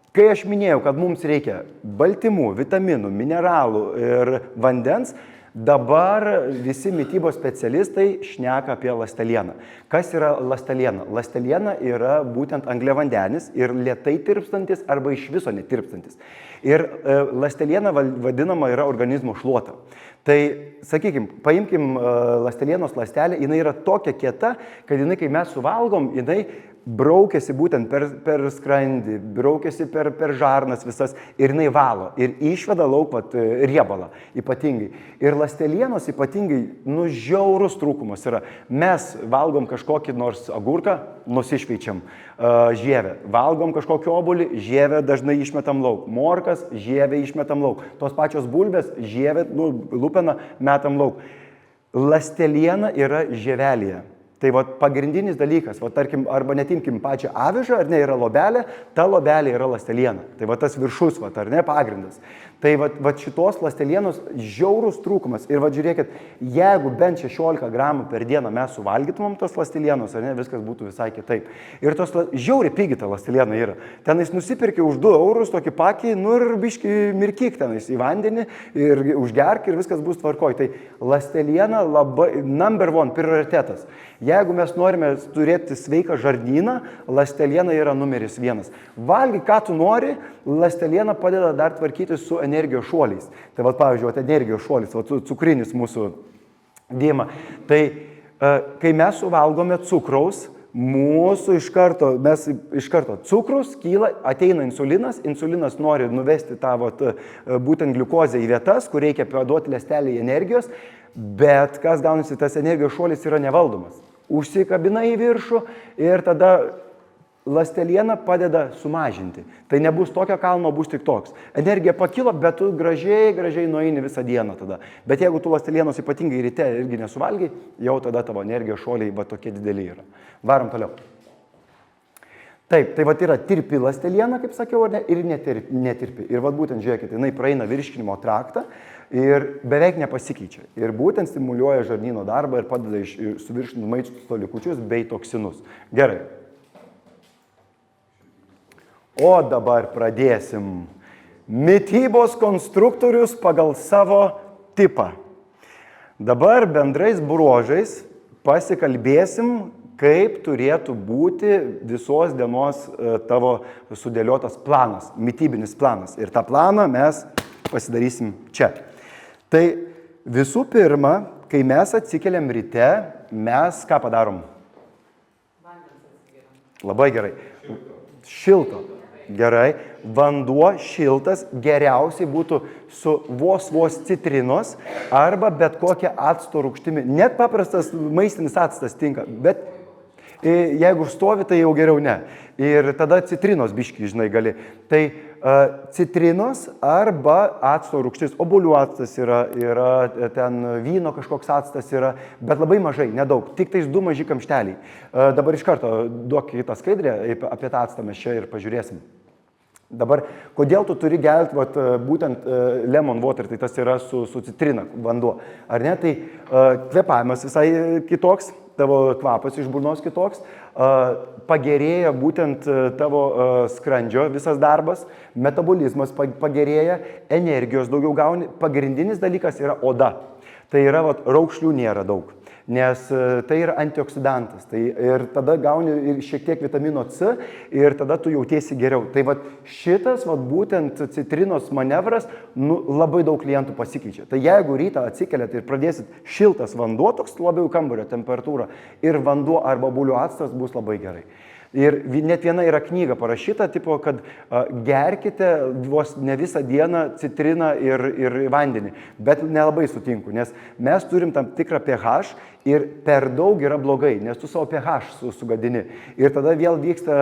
Kai aš minėjau, kad mums reikia baltymų, vitaminų, mineralų ir vandens, dabar visi mitybos specialistai šneka apie ląstelieną. Kas yra ląsteliena? Ląsteliena yra būtent angliavandenis ir lėtai tirpstantis arba iš viso netirpstantis. Ir ląsteliena vadinama yra organizmo šluota. Tai, sakykime, paimkim ląstelienos ląstelę, jinai yra tokia kieta, kad jinai, kai mes suvalgom, jinai braukiasi būtent per skrandį, braukiasi per žarnas visas ir jinai valo ir išveda lauk riebalą ypatingai. Ir ląstelienos ypatingai žiaurus trūkumas yra. Mes valgom kažkokį nors agurką, nusišveičiam žievę. Valgom kažkokį obuolį, žievę dažnai išmetam lauk. Morkas, žievę išmetam lauk. Tos pačios bulvės, žievę, lupeną metam lauk. Ląsteliena yra žievelėje. Tai pagrindinis dalykas, tarkim, arba netimkim pačią avižą, ar ne, yra lobelė, ta lobelė yra ląsteliena. Tai tas viršus, ar ne, pagrindas. Tai šitos ląstelienos žiaurus trūkumas. Ir žiūrėkit, jeigu bent 16 gramų per dieną mes suvalgytumėm tos ląstelienos, ar ne, viskas būtų visai kitaip. Ir tos žiauriai pigi ta ląsteliena yra. Tenais nusipirki už 2 eurus tokį pakį, ir biškį mirkyk tenais į vandenį ir užgerk ir viskas bus tvarkoj. Tai ląsteliena labai number 1 prioritetas. Jeigu mes norime turėti sveiką žarnyną, ląsteliena yra numeris 1. Valgy, ką tu nori, ląsteliena padeda dar tvarkyti su energijos šuoliais. Tai pavyzdžiui, energijos šuolis, cukrinis mūsų dėma. Tai kai mes suvalgome cukraus, mūsų mes iš karto cukrus kyla, ateina insulinas nori nuvesti tą būtent gliukozę į vietas, kur reikia paduoti ląstelei energijos, bet kas gaunasi, tas energijos šuolis yra nevaldomas. Užsikabina į viršų ir tada ląsteliena padeda sumažinti. Tai nebus tokio kalno, bus tik toks. Energija pakilo, bet tu gražiai nueini visą dieną tada. Bet jeigu tu ląstelienos ypatingai ryte irgi nesuvalgai, jau tada tavo energijos šuoliai tokie dideli yra. Varom toliau. Taip, tai yra tirpi ląsteliena, kaip sakiau, ir netirpi. Ir būtent žiūrėkit, jinai praeina virškinimo traktą ir beveik nepasikeičia. Ir būtent stimuliuoja žarnyno darbą ir padeda suvirškinti maisto likučius bei toksinus. Gerai. O dabar pradėsim. Mitybos konstruktorius pagal savo tipą. Dabar bendrais bruožais pasikalbėsim, kaip turėtų būti visos dienos tavo sudėliotas planas, mitybinis planas. Ir tą planą mes pasidarysim čia. Tai visų pirma, kai mes atsikeliam ryte, mes ką padarom? Vandens atsigeriam. Labai gerai. Šilto. Gerai. Vanduo šiltas geriausiai būtų su vos citrinos arba bet kokia acto rūgštimi. Net paprastas maistinis actas tinka, bet jeigu stovi, tai jau geriau ne. Ir tada citrinos biški, žinai, gali. Tai citrinos arba acto rūgštis, obuolių actas yra ten vyno kažkoks actas yra, bet labai mažai, nedaug, tik tais 2 maži kamšteliai. Dabar iš karto duok kitą skaidrę, apie tą actą mes čia ir pažiūrėsim. Dabar, kodėl tu turi gerti būtent lemon water, tai tas yra su citrina vanduo, ar ne? Tai kvėpavimas visai kitoks, tavo kvapas iš burnos kitoks, pagerėja būtent tavo skrandžio visas darbas, metabolizmas pagerėja, energijos daugiau gauni, pagrindinis dalykas yra oda. Tai yra raukšlių nėra daug, nes tai yra antioksidantas. Tai ir tada gauni ir šiek tiek vitamino C ir tada tu jautiesi geriau. Tai šitas būtent citrinos manevras labai daug klientų pasikeičia. Tai jeigu rytą atsikeliat ir pradėsit šiltas vanduo, toks labiau kambario temperatūra, ir vanduo arba obuolių actas bus labai gerai. Ir net viena yra knyga parašyta, tipo, kad gerkite vos ne visą dieną citriną ir vandenį, bet nelabai sutinku, nes mes turim tam tikrą pH ir per daug yra blogai, nes tu savo pH sugadini ir tada vėl vyksta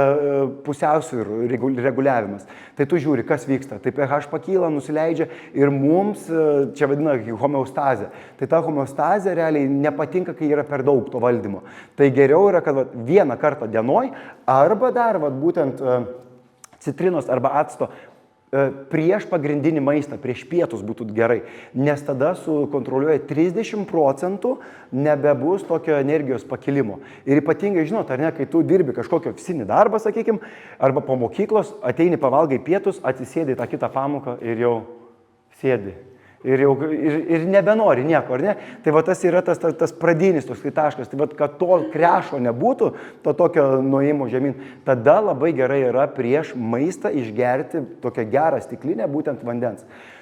pusiausvyrų reguliavimas. Tai tu žiūri, kas vyksta, tai pH pakyla, nusileidžia ir mums čia vadina homeostazė. Tai ta homeostazė realiai nepatinka, kai yra per daug to valdymo. Tai geriau yra, kad vieną kartą dienoj arba dar būtent citrinos arba acto prieš pagrindinį maistą, prieš pietus būtų gerai, nes tada sukontroliuoja 30% nebebus tokio energijos pakilimo. Ir ypatingai, žinot, ar ne, kai tu dirbi kažkokio fizinį darbą, sakykim, arba po mokyklos, ateini pavalgai pietus, atsisėdi tą kitą pamoką ir jau sėdi. Ir nebenori nieko, ar ne? Tai tas yra tas pradinis toks taškas. Tai kad to krešo nebūtų, to tokio nuėjimo žemyn, tada labai gerai yra prieš maistą išgerti tokią gerą stiklinę, būtent vandens.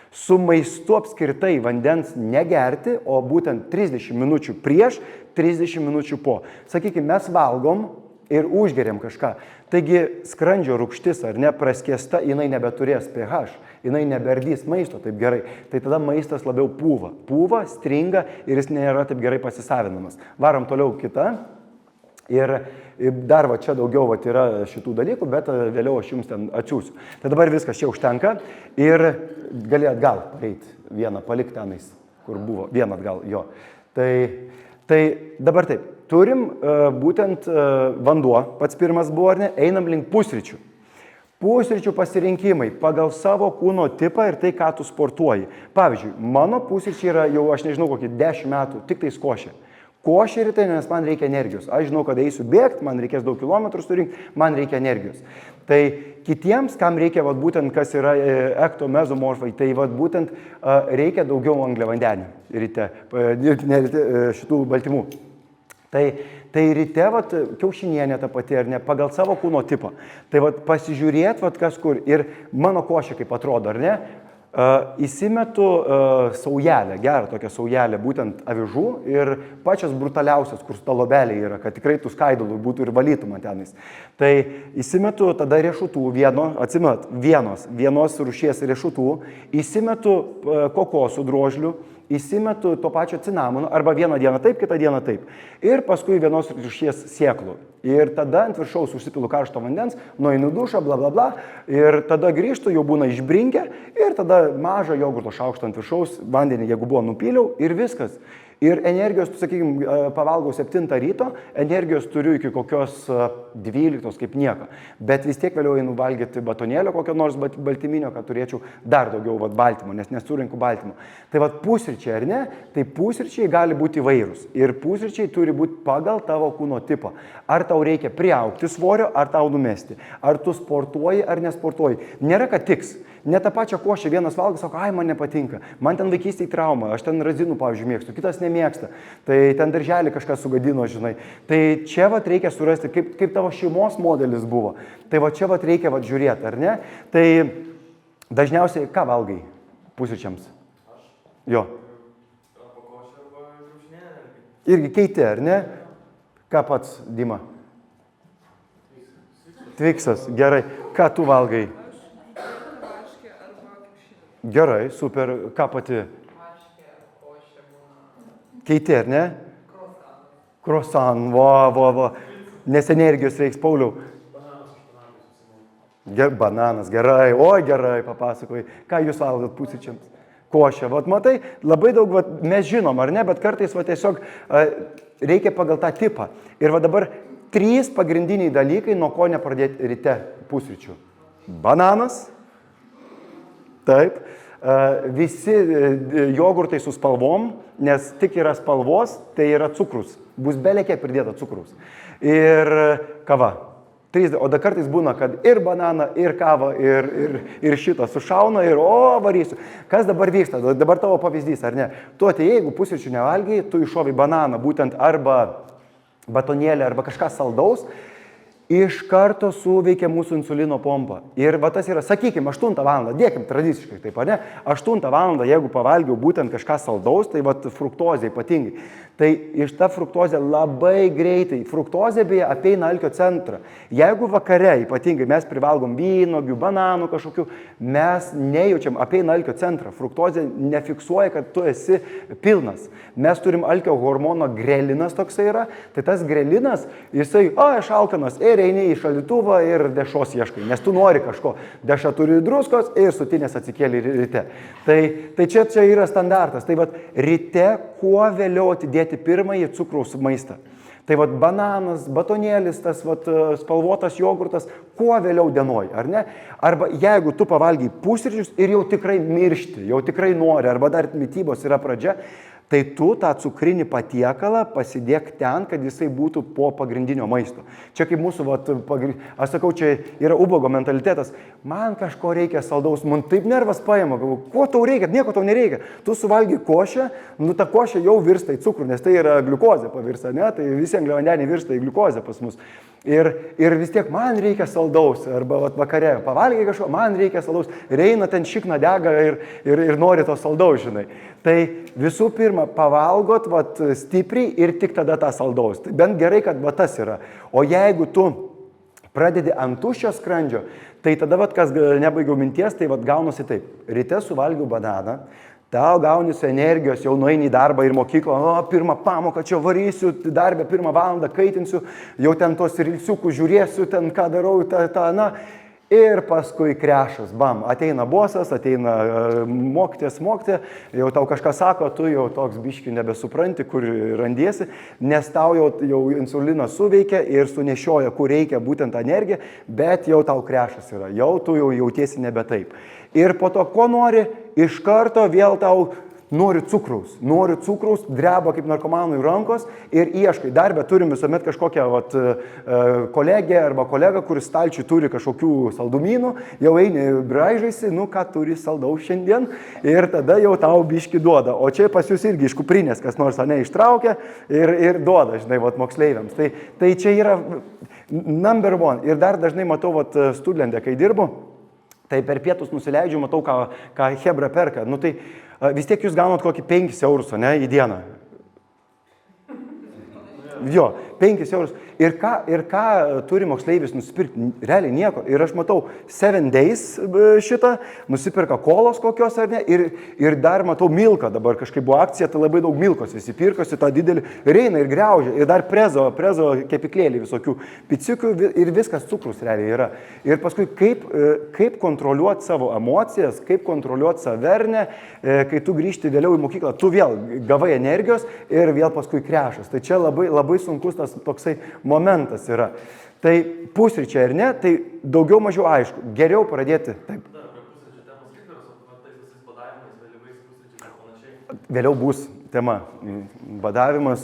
Su maistu apskritai vandens negerti, o būtent 30 minučių prieš, 30 minučių po. Sakykime, mes valgom ir užgeriam kažką. Taigi skrandžio rūgštis ar ne praskiesta, jinai nebeturės pH, jinai neberdys maisto taip gerai. Tai tada maistas labiau pūva, stringa ir jis nėra taip gerai pasisavinamas. Varom toliau kitą. Ir dar čia daugiau yra šitų dalykų, bet vėliau aš jums ten atsiųsiu. Tai dabar viskas čia užtenka ir gali atgal eiti vieną, palik tenais, kur buvo, vieną atgal, jo. Tai dabar taip. Turim būtent vanduo, pats pirmas buvo, ar ne, einam link pusryčių. Pusryčių pasirinkimai pagal savo kūno tipą ir tai, ką tu sportuoji. Pavyzdžiui, mano pusryčiai yra jau, aš nežinau, kokį 10 metų, tik tais košė. Košė rytai, nes man reikia energijos. Aš žinau, kad eisiu bėgti, man reikės daug kilometrų surinkti, man reikia energijos. Tai kitiems, kam reikia, būtent, kas yra ektomezomorfai, tai būtent reikia daugiau angliavandenių ryte, šitų baltymų. Tai ryte kiaušinienė ta pati, ar ne, pagal savo kūno tipą. Tai pasižiūrėt, kas kur. Ir mano košė kaip atrodo, ar ne? Įsimetu saujelę, gerą tokią saujelę, būtent avižų ir pačios brutaliausios, kur ta lobelė yra, kad tikrai tų skaidulų būtų ir valytų man tenais. Tai įsimetu tada riešutų, vienos rūšies riešutų, įsimetu kokosų drožlių, įsimetu to pačio cinamono, arba vieną dieną taip, kitą dieną taip. Ir paskui vienos rūšies sėklų. Ir tada ant viršaus užsipilu karšto vandens, nueinu dušą, bla bla bla. Ir tada grįžtu, jau būna išbrinkę. Ir tada mažą jogurto šaukštą ant viršaus, vandenį, jeigu buvo, nupyliau ir viskas. Ir energijos, sakykime, pavalgau 7 ryto, energijos turiu iki kokios 12 kaip nieko. Bet vis tiek vėliau einu valgyti batonėlio kokio nors baltyminio, kad turėčiau dar daugiau baltymo, nes nesurinku baltymo. Tai pusryčiai, ar ne? Tai pusryčiai gali būti įvairūs. Ir pusryčiai turi būti pagal tavo kūno tipą. Ar tau reikia priaugti svorio, ar tau numesti. Ar tu sportuoji, ar nesportuoji. Nėra, kad tiks. Ne tą pačią košę vienas valgo, sako, ai, man nepatinka. Man ten vaikystėje trauma, aš ten razinų, pavyzdžiui, mėgstu, kitas nemėgsta. Tai ten darželį kažkas sugadino, žinai. Tai čia reikia surasti, kaip tavo šeimos modelis buvo. Tai čia reikia žiūrėti, ar ne? Tai dažniausiai ką valgai pusryčiams? Aš? Jo. Arba košę, arba grūžinėlę. Irgi keiti, ar ne? Ką pats, Dima? Tviksas, gerai. Ką tu valgai? Gerai, super. Ką pati? Vaškė, košė būna. Keiti, ar ne? Krosan. Krosan, Nes energijos reiks, Pauliau. Bananas, gerai, gerai, papasakoj. Ką jūs valgot pusryčiams? Košę, matai, labai daug, mes žinom, ar ne, bet kartais tiesiog reikia pagal tą tipą. Ir dabar 3 pagrindiniai dalykai, nuo ko nepradėti ryte pusryčių. Bananas. Taip. Visi jogurtai su spalvom, nes tik yra spalvos, tai yra cukrus. Bus belėkiek pridėta cukrus. Ir kava. O da kartais būna, kad ir bananą, ir kavą, ir šitą sušauna, ir varysiu. Kas dabar vyksta? Dabar tavo pavyzdys, ar ne? Tu atėjai, jeigu pusryčių nevalgiai, tu iššovai bananą, būtent arba batonėlį, arba kažką saldaus, iš karto suveikia mūsų insulino pompa. Ir tas yra, sakykime, 8 valandą, dėkim tradiciškai, taip, ne? 8 valandą, jeigu pavalgiau būtent kažką saldaus, tai fruktozė ypatingai. Tai iš ta fruktozė labai greitai, fruktozė beje apeina alkio centrą. Jeigu vakare ypatingai mes privalgom vynogių, bananų kažkokių, mes nejaučiam apeina alkio centrą. Fruktozė nefiksuoja, kad tu esi pilnas. Mes turim alkio hormono grelinas toksai yra, tai tas grelinas, jisai, aš alkanas, ir eini į šaldytuvą ir dešos ieškai, nes tu nori kažko. Deša turi druskos ir sutinės atsikėlė ryte. Tai čia yra standartas. Tai ryte kuo vėliau atidėti pirmąjį cukraus maistą. Tai bananas, batonėlis, tas spalvotas jogurtas, kuo vėliau dienoj, ar ne? Arba jeigu tu pavalgai pusryčius ir jau tikrai miršti, jau tikrai nori, arba dar mitybos yra pradžia, tai tu tą cukrinį patiekalą pasidėk ten, kad jisai būtų po pagrindinio maisto. Čia kaip mūsų, aš sakau, čia yra ubago mentalitetas, man kažko reikia saldaus, man taip nervas paima, ko tau reikia, nieko tau nereikia. Tu suvalgy košę, ta košė jau virsta į cukrų, nes tai yra gliukozė pavirsta, ne? Tai visi angliavandeniai virsta į gliukozę pas mus. Ir vis tiek man reikia saldaus, arba vakare pavalgiai kažko, man reikia saldaus, ir eina ten šikna dega ir nori to saldaus, žinai. Tai visų pirma, pavalgot stipriai ir tik tada tą saldaus. Tai bent gerai, kad tas yra. O jeigu tu pradedi ant tuščio skrandžio, tai tada, kas nebaigiau minties, tai gaunasi taip. Ryte suvalgiau bananą, tau gaunasi energijos, jau nueini į darbą ir mokyklą, pirmą pamoką čia varysiu, darbę 1 valandą kaitinsiu, jau ten tos rilsiukų žiūrėsiu, ten ką darau, ir paskui krešas, bam, ateina bosas, ateina mokytis, jau tau kažką sako, tu jau toks biški nebesupranti, kur randiesi, nes tau jau insulinas suveikia ir sunešioja, kur reikia būtent energiją, bet jau tau krešas yra, jau tu jau jautiesi nebe taip. Ir po to, ko nori, iš karto vėl tau nori cukraus, dreba kaip narkomanui rankos ir ieškai. Darbę turim visuomet kažkokią kolegę arba kolegą, kuris stalčiui turi kažkokių saldumynų, jau eini braižaisi, ką turi saldaus šiandien ir tada jau tau biški duoda. O čia pas jūs irgi iš kuprinės, kas nors ištraukia ir duoda, žinai, moksleiviams. Tai čia yra number one. Ir dar dažnai matau Studlende, kai dirbu, Tai per pietus nusileidžiu, matau, ką Hebra perka. Nu tai vis tiek jūs gaunat kokį 5 eurus, ne, į dieną. Jo, 5 eurus. Ir ką turi moksleivis nusipirkti? Realiai nieko. Ir aš matau 7 days šitą, nusipirka kolos kokios ar ne, ir dar matau milką, dabar kažkaip buvo akcija, tai labai daug milkos visi pirkosi, tą didelį, ir eina ir griaužia, ir dar prezo kepiklėlį visokių piciukų ir viskas cukrus realiai yra. Ir paskui kaip kontroliuoti savo emocijas, kaip kontroliuoti savernę, kai tu grįžti vėliau į mokyklą, tu vėl gavai energijos ir vėl paskui krešas. Tai čia labai sunkus tas toksai momentas yra. Tai pusryčiai ar ne, tai daugiau mažiau aišku. Geriau pradėti. Taip. Dar apie pusryčių temos kaip yra su tais visais badavimais, vėlyvais pusryčiais ir panašiai. Vėliau bus tema. Badavimas.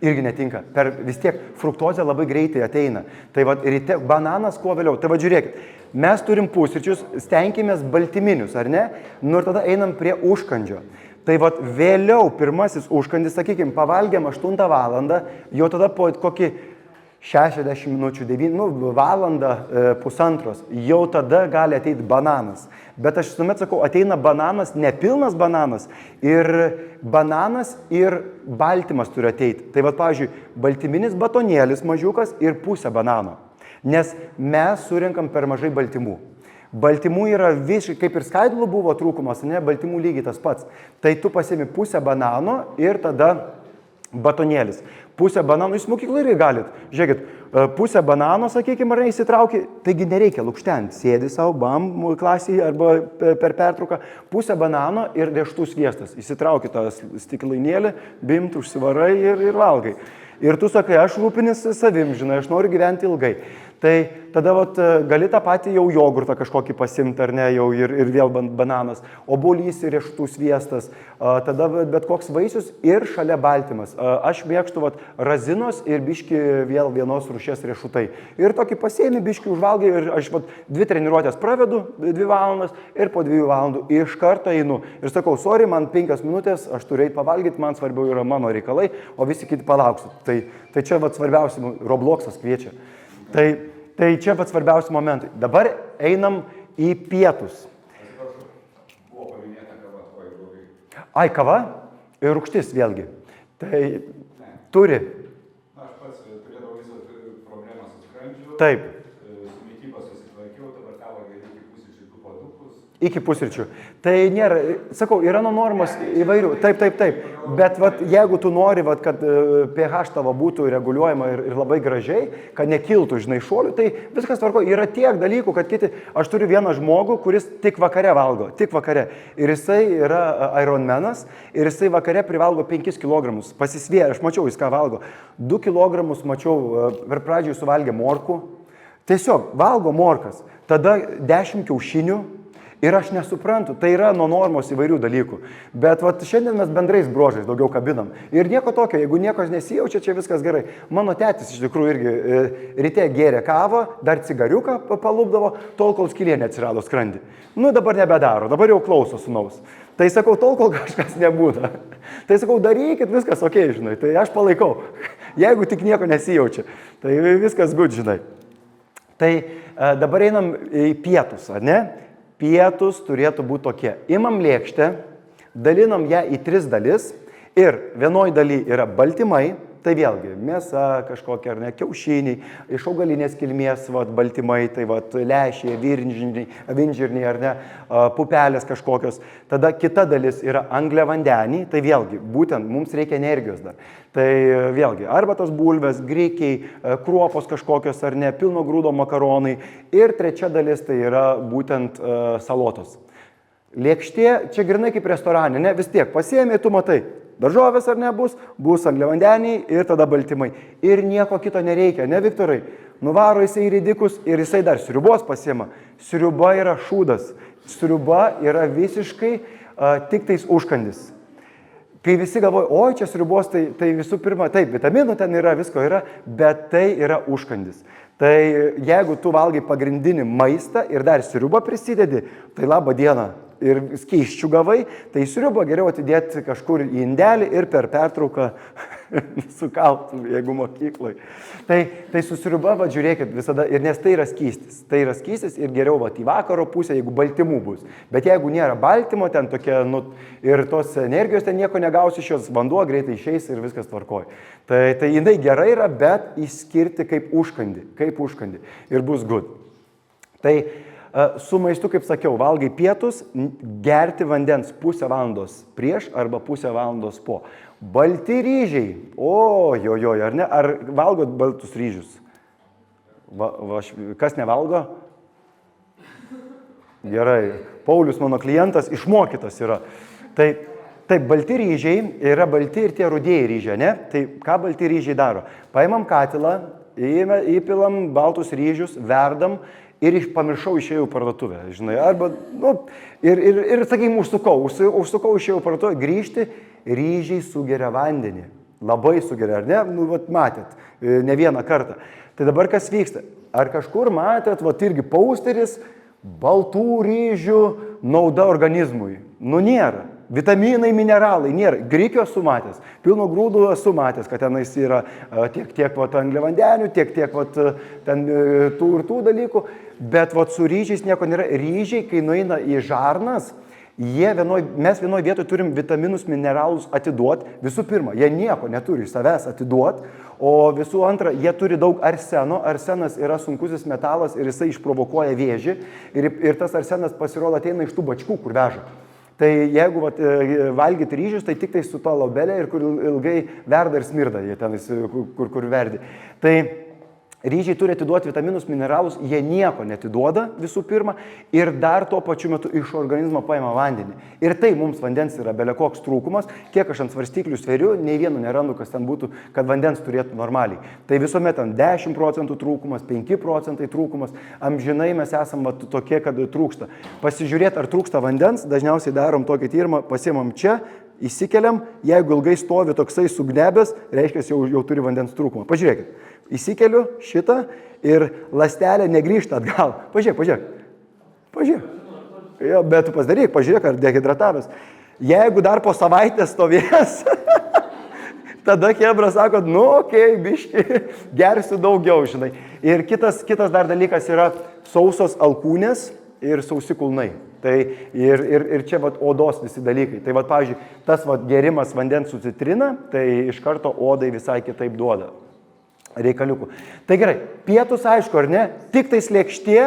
Irgi netinka. Vis tiek fruktozė labai greitai ateina. Tai va, ryte bananas kuo vėliau. Tai va, žiūrėkit, mes turim pusryčius, stenkimės baltyminius, ar ne? Nu ir tada einam prie užkandžio. Tai vat vėliau pirmasis užkandis, sakykime, pavalgėm 8 valandą, jau tada po kokį 60 minučių, 9 valandą, pusantros, jau tada gali ateiti bananas. Bet aš visuomet sakau, ateina bananas, nepilnas bananas ir baltymas turi ateiti. Tai vat, pavyzdžiui, baltyminis batonėlis mažiukas ir pusę banano. Nes mes surinkam per mažai baltymų. Baltymų yra visiškai, kaip ir skaidulų buvo trūkumas, ne, baltymų lygiai tas pats. Tai tu pasiemi pusę banano ir tada batonėlis. Pusę banano, jūs mokyklai irgi galit. Žiūrėkit, pusę banano, sakykime, ar neįsitrauki, taigi nereikia lukštenti. Sėdi savo, bam, klasėje arba per pertrauką, pusę banano ir riešutų sviestas. Įsitrauki tą stiklainėlį, bimt, užsivarai ir valgai. Ir tu sakai, aš rūpinis savim, žinai, aš noriu gyventi ilgai. Tai tada vat, gali tą patį jau jogurtą kažkokį pasimti, ar ne, jau ir vėl bananas, obuolys ir riešutų sviestas, tada bet koks vaisius ir šalia baltymas. Aš mėgstu vat, razinos ir biški vėl vienos rūšies riešutai. Ir tokį pasiemi biški užvalgai ir aš vat, 2 treniruotės pravedu, 2 valandas ir po 2 valandų iš karto einu. Ir sakau, sorry, man 5 minutės, aš turiu eiti pavalgyti, man svarbiau yra mano reikalai, o visi kiti palauksit. Tai čia vat, svarbiausia, Robloxas kviečia. Tai čia pats svarbiausi momentai. Dabar einam į pietus. Atsiprašau, buvo paminėta kava, oi blogai. Ai, kava ir rūgštis vėlgi. Tai turi. Aš pats turėdavau visą problemą su skrandžiu. Taip. Su mityba susitvarkiau, dabar kavą geriu iki pusryčių 2 puodukus. Iki pusryčių. Tai nėra, sakau, yra nuo normos įvairių. Taip. Bet vat, jeigu tu nori, vat, kad pH tavo būtų reguliuojama ir labai gražiai, kad nekiltų, žinai, šuolių, tai viskas tvarko. Yra tiek dalykų, kad kiti, aš turiu vieną žmogų, kuris tik vakare valgo, tik vakare. Ir jisai yra Ironmanas ir jisai vakare privalgo 5 kg. Pasisvėrė, aš mačiau, jis ką valgo. 2 kg mačiau, per pradžių suvalgė morkų. Tiesiog valgo morkas, tada 10 kiaušinių. Ir aš nesuprantu, tai yra nuo normos įvairių dalykų. Bet vat, šiandien mes bendrais bruožais daugiau kabinam. Ir nieko tokio, jeigu nieko nesijaučia, čia viskas gerai. Mano tėtis iš tikrųjų irgi ryte gėrė kavą, dar cigariuką palūpdavo, tol kol skylė neatsirado skrandį. Nu dabar nebedaro, dabar jau klauso sūnaus. Tai sakau, tol kol kažkas nebūna. Tai sakau, darykit, viskas ok, žinai, tai aš palaikau. Jeigu tik nieko nesijaučia, tai viskas good, žinai. Tai dabar einam į pietus, ar ne? Pietus turėtų būti tokie. Imam lėkštę, dalinam ją į 3 dalis ir vienoj daly yra baltymai, tai vėlgi mėsa kažkokia ar ne, kiaušiniai, iš augalinės kilmės baltymai, tai lęšiai, avinžirniai ar ne, pupelės kažkokios. Tada kita dalis yra angliavandeniai, tai vėlgi būtent mums reikia energijos dar. Tai vėlgi arba tos bulvės, grikiai, kruopos kažkokios ar ne, pilno grūdo makaronai. Ir trečia dalis tai yra būtent salotos. Lėkštė, čia grinai kaip restorane, ne, vis tiek pasiėmė, tu matai. Daržovės ar nebus, bus angliavandeniai ir tada baltymai. Ir nieko kito nereikia, ne, Viktorai? Nuvaro jisai į ridikus ir jisai dar sriubos pasiema. Sriuba yra šūdas. Sriuba yra visiškai tik tais užkandis. Kai visi galvoja, oi, čia sriubos, tai visų pirma, taip, vitaminų ten yra, visko yra, bet tai yra užkandis. Tai jeigu tu valgai pagrindinį maistą ir dar sriubą prisidedi, tai laba diena. ir skysčių gavai, tai sriubą geriau atidėti kažkur į indelį ir per pertrauką sukaltum, jeigu mokyklai. Tai su sriuba, va, žiūrėkit, visada, ir nes tai yra skystis ir geriau va, į vakaro pusę, jeigu baltymų bus. Bet jeigu nėra baltymo, ten tokia, ir tos energijos ten nieko negausi, šios vanduo greitai išeis ir viskas tvarkoja. Tai jinai gerai yra, bet išskirti kaip užkandį ir bus good. Tai su maistu, kaip sakiau, valgai pietus, gerti vandens pusę valandos prieš arba pusę valandos po. Balti ryžiai, ar ne? Ar valgot baltus ryžius? Kas nevalgo? Gerai, Paulius mano klientas išmokytas yra. Taip, balti ryžiai yra balti ir tie rudieji ryžiai, ne? Tai ką balti ryžiai daro? Paimam katilą, įpilam baltus ryžius, verdam ir pamiršau išėjau parduotuvę, žinai, arba, ir sakykim, užsukau išėjau parduotuvę, grįžti, ryžiai sugeria vandenį, labai sugeria, ar ne, matėt, ne vieną kartą. Tai dabar kas vyksta? Ar kažkur matėt, irgi pausteris, baltų ryžių nauda organizmui? Nėra. Vitaminai, mineralai nėra. Grikio esu matęs, pilno grūdų esu matęs, kad tenais yra tiek angliavandenių, tiek ten tų ir tų dalykų, bet su ryžiais nieko nėra. Ryžiai, kai nueina į žarnas, mes vienoj vietoje turim vitaminus, mineralus atiduoti. Visų pirma, jie nieko neturi iš savęs atiduoti, o visų antra, jie turi daug arseno. Arsenas yra sunkusis metalas ir jisai išprovokuoja vėžį ir tas arsenas pasirodo ateina iš tų bačkų, kur veža. Tai jeigu valgyti ryžius, tai tik tai su to lobelė ir kur ilgai verda ir smirda, jie tenais, kur verdi. Tai ryžiai turi atiduoti vitaminus, mineralus, jie nieko netiduoda visų pirma ir dar tuo pačiu metu iš organizmo paima vandenį. Ir tai mums vandens yra belekoks trūkumas, kiek aš ant svarstyklių sveriu, nei vieno nerandu, kas ten būtų, kad vandens turėtų normaliai. Tai visuomet ten 10% trūkumas, 5% trūkumas, amžinai mes esame tokie, kad trūksta. Pasižiūrėti, ar trūksta vandens, dažniausiai darom tokį tyrimą, pasiimam čia, įsikeliam, jeigu ilgai stovi toksai sugnebęs, reiškia, jau turi vandens trūkumą. Pažiūrėkit. Įsikeliu šitą ir ląstelė negrįžta atgal. Pažiūrėk. Jo, bet tu pasidaryk, pažiūrėk, ar dehidratavęs. Jeigu dar po savaitės stovės, tada chebra sako, biški, gersiu daugiau, žinai. Ir kitas dar dalykas yra sausos alkūnės ir sausi kulnai. Tai ir čia odos visi dalykai. Tai pavyzdžiui, tas gerimas vandens su citrina, tai iš karto odai visai kitaip duoda reikaliukų. Tai gerai, pietus aišku, ar ne? Tik tai lėkštė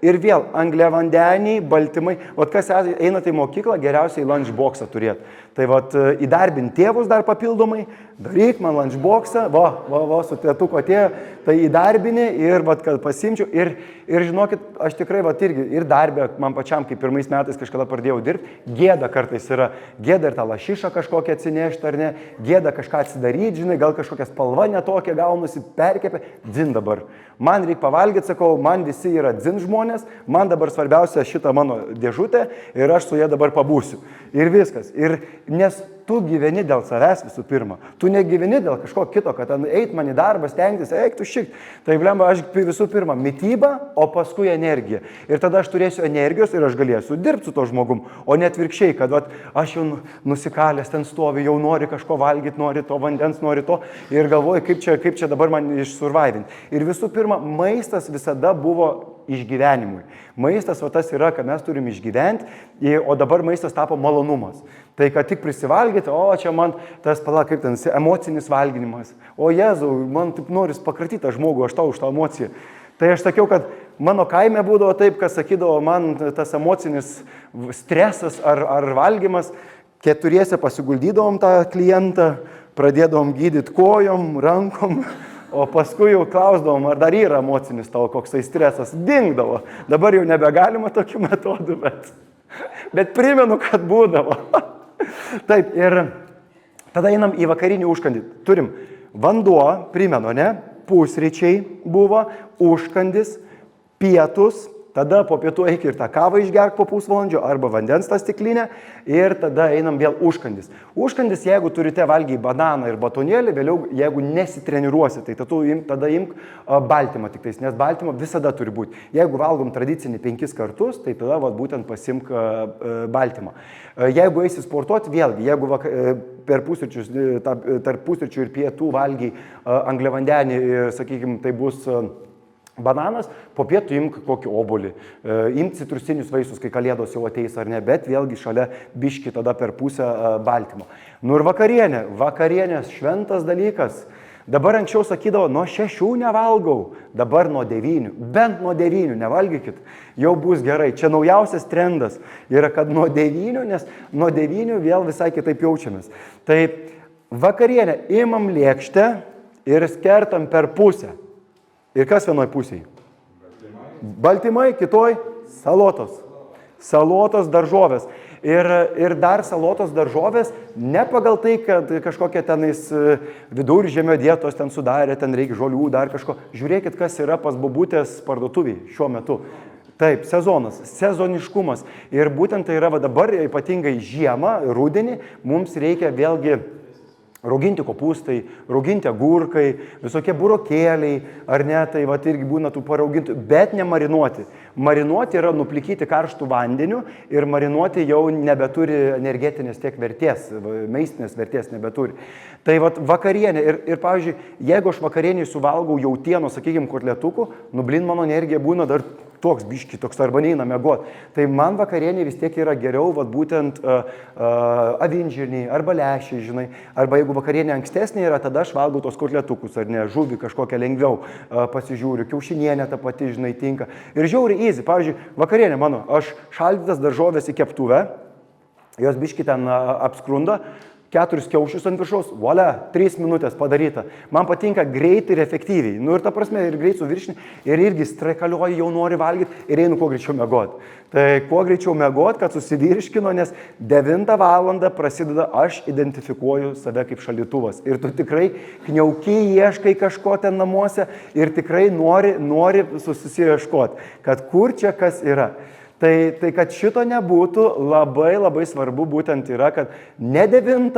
ir vėl angliavandeniai, baltymai. Kas einate į mokyklą, geriausiai lunchboxą turėti. Tai įdarbinti tėvus dar papildomai, daryk man lunchboxą, su tėtuko atėjo, tai įdarbinį ir kad pasimčiau. Ir žinokit, aš tikrai irgi ir darbę, man pačiam, kai pirmais metais kažkada pradėjau dirbti, gėda kartais yra, gėda ir tą lašišą kažkokią atsinešti, ar ne, gėda kažką atsidaryti, žinai, gal kažkokia spalva netokia gaunasi, perkepė, dzin dabar. Man reikia pavalgyti, sakau, man visi yra dzin žmonės, man dabar svarbiausia šita mano dėžutė ir aš su ja dabar pabūsiu. Ir viskas. Ir nes tu gyveni dėl savęs visų pirma. Tu negyveni dėl kažko kito, kad eit man į darbą, stengtis, eik tu šik. Tai blemba, aš visų pirma mytyba, o paskui energija. Ir tada aš turėsiu energijos ir aš galėsiu dirbti su to žmogum. O net virkščiai, kad aš jau nusikalęs ten stovi, jau nori kažko valgyti, nori to vandens, nori to. Ir galvoju, kaip čia dabar man išsurvivinti. Ir visų pirma, maistas visada buvo išgyvenimui. Maistas tas yra, kad mes turim išgyventi, o dabar maistas tapo malonumas. Tai kad tik prisivalgyti, čia man tas, kaip ten, emocinis valginimas. O Jėzau, man taip noris pakratyti tą žmogų, aš tau už tą emociją. Tai aš sakiau, kad mano kaime būdavo taip, kas sakydavo, man tas emocinis stresas ar valgymas, keturiese pasiguldydavom tą klientą, pradėdavom gydyti kojom, rankom. O paskui jau klausdavom, ar dar yra emocinis tavo koksai stresas, dingdavo. Dabar jau nebegalima tokių metodų, bet primenu, kad būdavo. Taip, ir tada einam į vakarinį užkandį. Turim vanduo, primenu, ne? Pusryčiai buvo, užkandis, pietus, tada po pietų eik ir tą kavą išgerk po pusvalandžio arba vandens tą stiklinę ir tada einam vėl užkandis. Užkandis, jeigu turite valgyti bananą ir batonėlį, vėliau jeigu nesitreniruosi, tai tada imk baltymą tik tais, nes baltymo visada turi būti. Jeigu valgom tradicinį 5 kartus, tai tada būtent pasimk baltymą. Jeigu eisi sportuoti, vėlgi, jeigu per pusryčius, tarp pusryčių ir pietų valgiai angliavandenį, sakykime, tai bus bananas, po pietų imk kokį obuolį, imk citrusinius vaisius, kai kalėdos jau ateis ar ne, bet vėlgi šalia biški tada per pusę baltymo. Nu ir vakarienės šventas dalykas. Dabar anksčiau sakydavo, nuo 6 nevalgau, dabar nuo 9, bent nuo 9 nevalgykit, jau bus gerai. Čia naujausias trendas yra, kad nuo 9, nes nuo 9 vėl visai kitaip jaučiamės. Tai vakarienę imam lėkštę ir skertam per pusę. Ir kas vienoj pusėje? Baltymai, kitoj salotos. Salotos daržovės. Ir dar salotos daržovės ne pagal tai, kad kažkokie tenais viduržemio dietos ten sudarė, ten reikia žolių, dar kažko. Žiūrėkit, kas yra pas bobutės parduotuviai šiuo metu. Taip, sezonas, sezoniškumas. Ir būtent tai yra dabar, ypatingai žiemą, rudenį, mums reikia vėlgi rauginti kopūstai, rauginti agurkai, visokie burokėliai, ar ne, tai irgi būna tų paraugintų, bet nemarinuoti. Marinuoti yra nuplikyti karštų vandeniu ir marinuoti jau nebeturi energetinės tiek vertės, maistinės vertės nebeturi. Tai vakarienė ir pavyzdžiui, jeigu aš vakarienį suvalgau jautieno, sakykime, kotletukų, nublin mano energija būna dar toks biški, toks arba neina miegot. Tai man vakarienė vis tiek yra geriau, būtent avinžirniai arba lęšiai, žinai, arba jeigu vakarienė ankstesnė yra, tada aš valgau tos kotletukus, ar ne, žuvį kažkokią lengviau pasižiūriu, kiaušinienė ta pati, žinai, tinka. Ir žiauri easy, pavyzdžiui, vakarienė mano, aš šaldytas daržovės į keptuvę, jos biški ten apskrunda, 4 kiaušius ant viršaus, volia, 3 minutės padaryta. Man patinka greitai ir efektyviai. Nu ir ta prasme, ir greit suviršini, ir irgi streikalioji, jau nori valgyti ir einu kuo greičiau miegot. Tai kuo greičiau miegot, kad susivirškino, nes 9 valandą prasideda, aš identifikuoju save kaip šaldytuvas. Ir tu tikrai kniauki, ieškai kažko ten namuose ir tikrai nori susisieškoti, kad kur čia kas yra. Tai kad šito nebūtų, labai svarbu būtent yra, kad ne 9,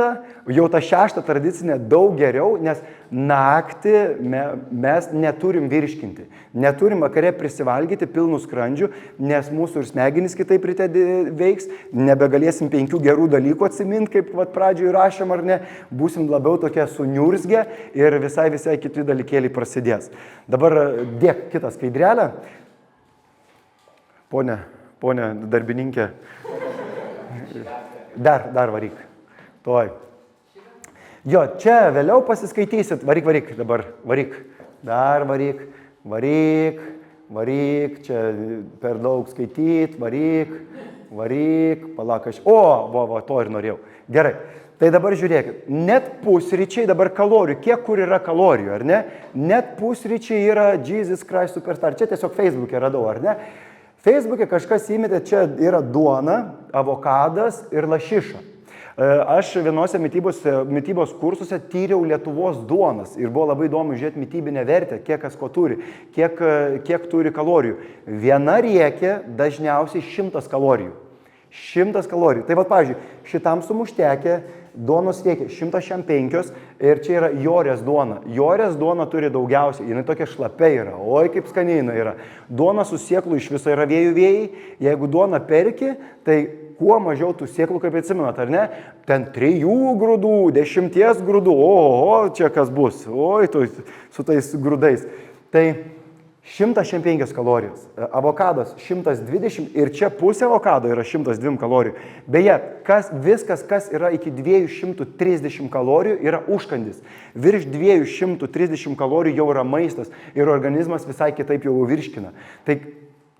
jau ta 6 tradicinė daug geriau, nes naktį mes neturim virškinti. Neturim vakare prisivalgyti pilnų skrandžių, nes mūsų ir smegenys kitaip ryte veiks, nebegalėsim 5 gerų dalykų atsiminti, kaip pradžioje rašėm ar ne, būsim labiau tokie suniurzgę ir visai kiti dalykėliai prasidės. Dabar dėk kitą skaidrelę. Pone darbininkė, dar varyk. Tuoj. Jo, čia vėliau pasiskaitysit. Varyk dabar, varyk. Dar varyk, čia per daug skaityt, varyk, palauk aš. To ir norėjau. Gerai. Tai dabar žiūrėkit, net pusryčiai dabar kalorijų, kiek kur yra kalorijų, ar ne? Net pusryčiai yra Jesus Christ Superstar. Čia tiesiog Facebook'e radau, ar ne? Facebook'e kažkas įmetė, čia yra duona, avokadas ir lašiša. Aš vienose mitybos kursuose tyriau Lietuvos duonas ir buvo labai įdomu žiūrėti mitybinę vertę, kiek kas ko turi, kiek turi kalorijų. Viena riekė dažniausiai 100 kalorijų. 100 kalorijų. Tai pavyzdžiui, šitam sumuštekė duonos reikia 105 ir čia yra jorės duona. Jorės duona turi daugiausiai, jinai tokia šlapia yra, oi kaip skaniai jinai yra. Duona su sėklų iš viso yra vėjai, jeigu duona perki, tai kuo mažiau tų sėklų, kaip atsimenat, ar ne? Ten 3 grūdų, 10 grūdų, čia kas bus, su tais grūdais. Tai 105 kalorijos, avokadas 120 ir čia pusė avokado yra 102 kalorijų. Beje, viskas, kas yra iki 230 kalorijų, yra užkandis. Virš 230 kalorijų jau yra maistas ir organizmas visai kitaip jau virškina. Tai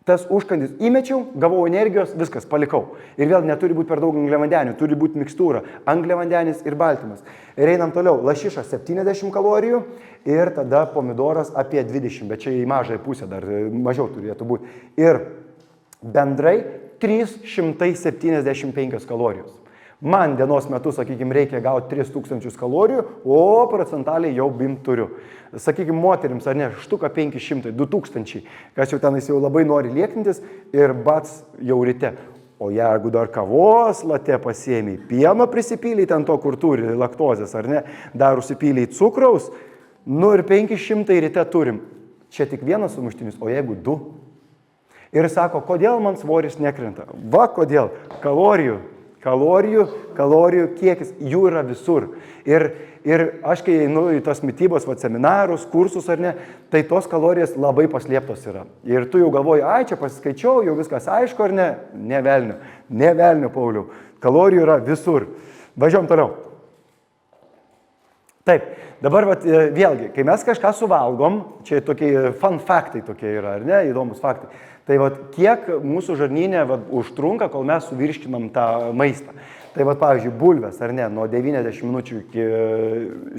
tas užkandis įmečiau, gavau energijos, viskas, palikau. Ir vėl neturi būti per daug angliavandenių, turi būti mikstūra, angliavandenis ir baltymas. Ir einam toliau, lašiša 70 kalorijų ir tada pomidoras apie 20, bet čia į mažąją pusę dar mažiau turėtų būti. Ir bendrai 375 kalorijos. Man dienos metu, sakykime, reikia gauti 3000 kalorijų, o procentaliai jau bim turiu. Sakykime, moterims, ar ne, štuka 500, 2000, kas jau tenais jau labai nori lieknintis ir bats jau ryte. O jeigu dar kavos late pasiėmė, pieno prisipylė ten to, kur turi laktozės, ar ne, dar užsipylė cukraus, nu ir 500 ryte turim. Čia tik vienas sumuštinis, o jeigu 2. Ir sako, kodėl man svoris nekrenta? Va, kodėl? Kalorijų kiekis, jų yra visur. Ir aš, kai einu į tas mitybos seminarus, kursus ar ne, tai tos kalorijos labai paslėptos yra. Ir tu jau galvoji, ai, čia pasiskaičiau, jau viskas aišku ar ne? Ne velnio, Pauliau. Kalorijų yra visur. Važiuom toliau. Taip, dabar vėlgi, kai mes kažką suvalgom, čia tokie fun faktai tokie yra, ar ne, įdomus faktai. Tai kiek mūsų žarnyne užtrunka, kol mes suvirškinam tą maistą. Tai pavyzdžiui, bulvės, ar ne, nuo 90 minučių iki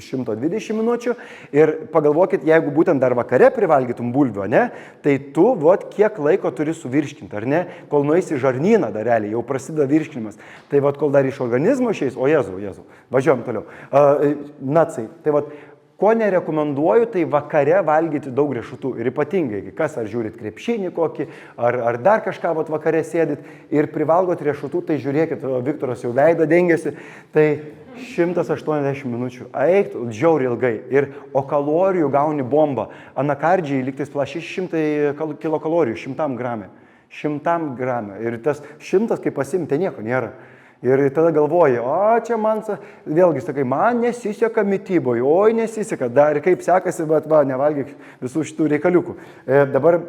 120 minučių. Ir pagalvokit, jeigu būtent dar vakare privalgytum bulvių, ne, tai tu, kiek laiko turi suvirškinti, ar ne, kol nueisi žarnyną dar realiai, jau prasideda virškinimas. Tai kol dar iš organizmo išeis, o Jėzau, važiuojam toliau. Nacai, tai ko nerekomenduoju, tai vakare valgyti daug riešutų. Ir ypatingai, kas ar žiūrit krepšinį kokį, ar dar kažką vakare sėdit ir privalgot riešutų, tai žiūrėkit, Viktoras jau veidą dengiasi, tai 180 minučių. Eik, žiauriai ilgai. O kalorijų gauni bombą. Anakardžiai lygtais 600 kilokalorijų, 100 gramė. 100 gramė. Ir tas 100, kai pasimti, nieko nėra. Ir tada galvoji, o čia man, vėlgi sakai, man nesiseka mityboje, oi nesiseka, dar kaip sekasi, bet nevalgyk visų šitų reikaliukų. Dabar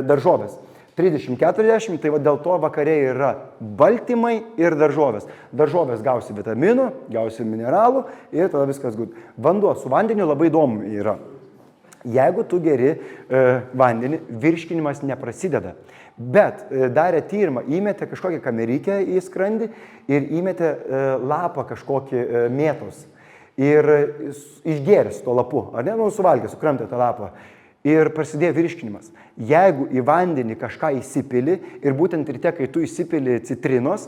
daržovės. 30-40, tai dėl to vakare yra baltymai ir daržovės. Daržovės gausi vitaminų, gausi mineralų ir tada viskas gut. Vanduo, su vandeniu labai įdomu yra. Jeigu tu geri vandenį, virškinimas neprasideda. Bet darė tyrimą, įmetė kažkokią kamerykę į skrandį ir įmetė lapą kažkokį mėtos. Ir išgėrė tuo lapu, ar ne, suvalgė, sukramtė tą lapą. Ir prasidėjo virškinimas. Jeigu į vandenį kažką įsipili ir būtent ryte, kai tu įsipili citrinos,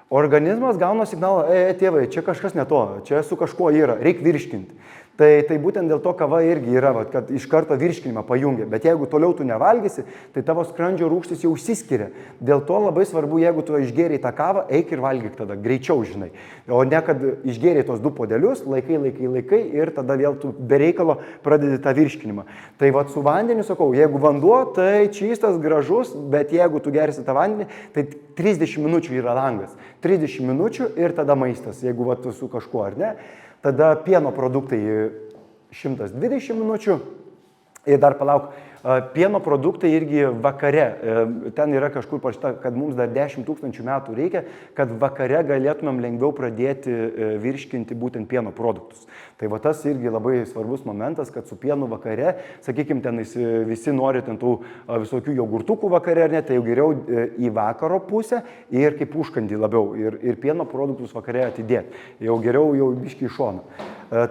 organizmas gauna signalą, tėvai, čia kažkas ne to, čia su kažkuo yra, reikia virškinti. Tai būtent dėl to kava irgi yra, kad iš karto virškinimą pajungia. Bet jeigu toliau tu nevalgysi, tai tavo skrandžio rūgštis jau išsiskiria. Dėl to labai svarbu, jeigu tu išgėrei tą kavą, eik ir valgyk tada, greičiau, žinai. O ne, kad išgėrei tos 2 puodelius, laikai ir tada vėl tu bereikalo pradedi tą virškinimą. Tai su vandeniu sakau, jeigu vanduo, tai čystas, gražus, bet jeigu tu gersi tą vandenį, tai 30 minučių yra langas. 30 minučių ir tada maistas, jeigu su kažkuo, ar ne. Tada pieno produktai 120 minučių ir dar palauk, pieno produktai irgi vakare. Ten yra kažkur parašyta, kad mums dar 10 000 metų reikia, kad vakare galėtumėm lengviau pradėti virškinti būtent pieno produktus. Tai tas irgi labai svarbus momentas, kad su pienu vakare, sakykime, ten visi nori ten tų visokių jogurtukų vakare, ar ne, tai jau geriau į vakaro pusę ir kaip užkandį labiau ir pieno produktus vakare atidėti. Jau geriau jau biškį į šoną.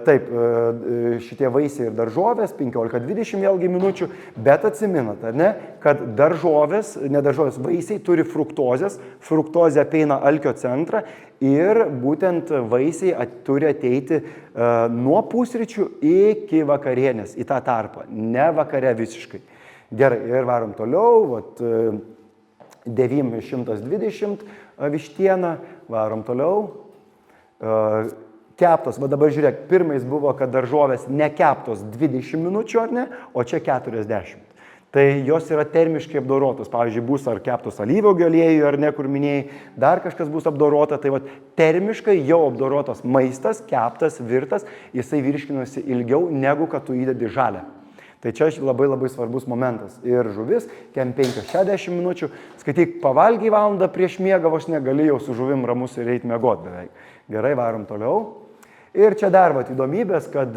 Taip, šitie vaisiai ir daržovės, 15-20 vėlgi minučių, bet atsiminat, ar ne, kad daržovės, vaisiai turi fruktozės, fruktozė apeina alkio centrą ir būtent vaisiai turi ateiti nuo pusryčių iki vakarienės, į tą tarpą, ne vakare visiškai. Gerai, ir varom toliau, 920 vištieną, varom toliau. Keptos, dabar žiūrėk, pirmais buvo, kad daržovės nekeptos 20 minučių, ar ne, o čia 40. Tai jos yra termiškai apdorotos. Pavyzdžiui, bus ar keptos alyvuogių aliejų, ar ne, kur minėjai, dar kažkas bus apdorota. Tai termiškai jau apdorotas maistas, keptas, virtas, jisai virškinasi ilgiau, negu kad tu įdedi žalę. Tai čia labai labai svarbus momentas. Ir žuvis, kem 5-60 minučių, skaityk, pavalgiai valandą prieš miegą, vos negali jau su žuvim ramus ir eiti miegot beveik. Gerai, varom toliau. Ir čia dar įdomybės, kad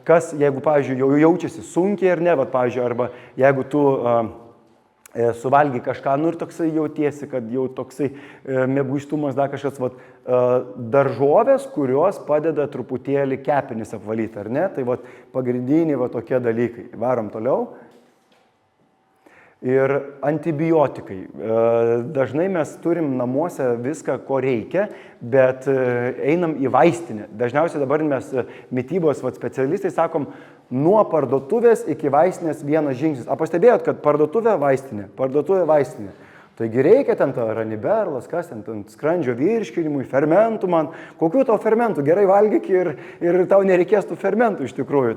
kas, jeigu, pavyzdžiui, jau jaučiasi sunkiai ar ne, pavyzdžiui, arba jeigu tu suvalgy kažką, ir toksai jautiesi, kad jau toksai mieguistumas, dar kažkas, daržovės, kurios padeda truputėlį kepenis apvalyti, ar ne, tai pagrindiniai tokie dalykai. Varom toliau. ir antibiotikai. Dažnai mes turim namuose viską, ko reikia, bet einam į vaistinę. Dažniausiai dabar mes mitybos specialistai sakom, nuo parduotuvės iki vaistinės vienas žingsnis. A pastebėjot, kad parduotuvė vaistinė. Taigi reikia ten to raniberlas, kas ten skrandžio virškinimui, fermentų man. Kokių tau fermentų? Gerai valgyk ir tau nereikės tų fermentų iš tikrųjų.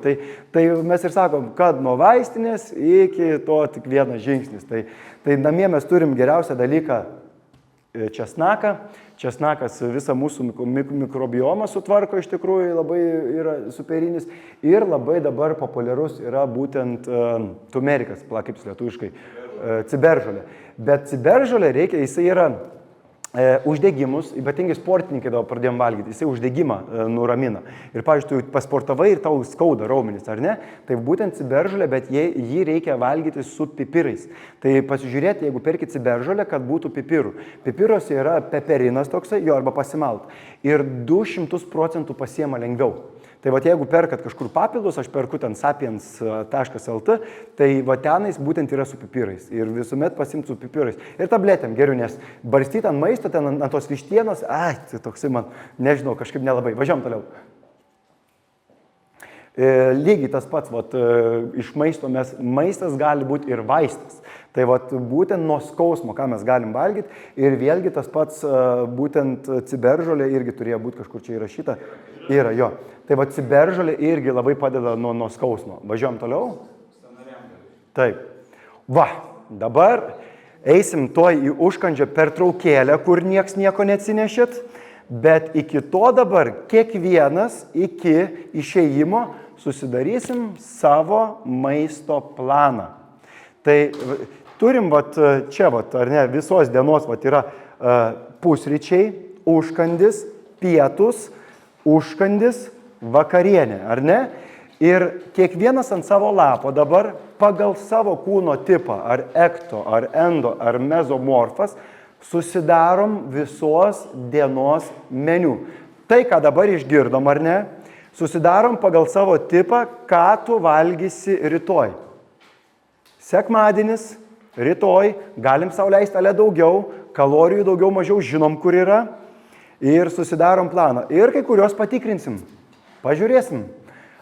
Tai mes ir sakom, kad nuo vaistinės iki to tik vienas žingsnis. Tai namie mes turim geriausią dalyką česnaką. Česnakas visą mūsų mikrobiomą sutvarko, iš tikrųjų labai yra superinis. Ir labai dabar populiarus yra būtent tumerikas, kaip lietuviškai, ciberžolė. Bet ciberžolė reikia, jisai yra uždegimus, ypatingai sportininkai dabar pradėjom valgyti, jisai uždegimą nuramina. Ir, pavyzdžiui, tu pasportavai ir tau skauda raumenis, ar ne? Tai būtent ciberžolė, bet jį reikia valgyti su pipirais. Tai pasižiūrėti, jeigu perki ciberžolę, kad būtų pipirų. Pipiruose yra peperinas toksai, jo arba pasimalt. Ir 200% pasiema lengviau. Tai va, jeigu perkat kažkur papildus, aš perku ten sapiens.lt, tai va tenais būtent yra su pipirais. Ir visuomet pasimt su pipirais. Ir tabletėm geriau, nes barstyti ant maisto, ten ant tos vištienos, tai toksai man, nežinau, kažkaip nelabai. Važiuom toliau. Lygiai tas pats, iš maisto maistas gali būti ir vaistas. Tai būtent nuo skausmo, ką mes galim valgyti. Ir vėlgi tas pats, būtent ciberžolė irgi turėjo būti kažkur čia įrašyta. Yra, jo. Tai ciberžolė irgi labai padeda nuo skausmo. Važiuojam toliau? Taip. Va, dabar eisim toj į užkandžio pertraukėlę, kur nieks nieko neatsinešit. Bet iki to dabar kiekvienas iki išėjimo susidarysim savo maisto planą. Tai turim čia, ar ne, visos dienos yra pusryčiai, užkandis, pietus, užkandis, vakarienė, ar ne? Ir kiekvienas ant savo lapo dabar pagal savo kūno tipą, ar ekto, ar endo, ar mezomorfas, susidarom visos dienos meniu. Tai, ką dabar išgirdom, ar ne, susidarom pagal savo tipą, ką tu valgysi rytoj. Sekmadienis, rytoj, galim sau leisti ale daugiau, kalorijų daugiau mažiau, žinom, kur yra. Ir susidarom planą. Ir kai kurios patikrinsim. Pažiūrėsim,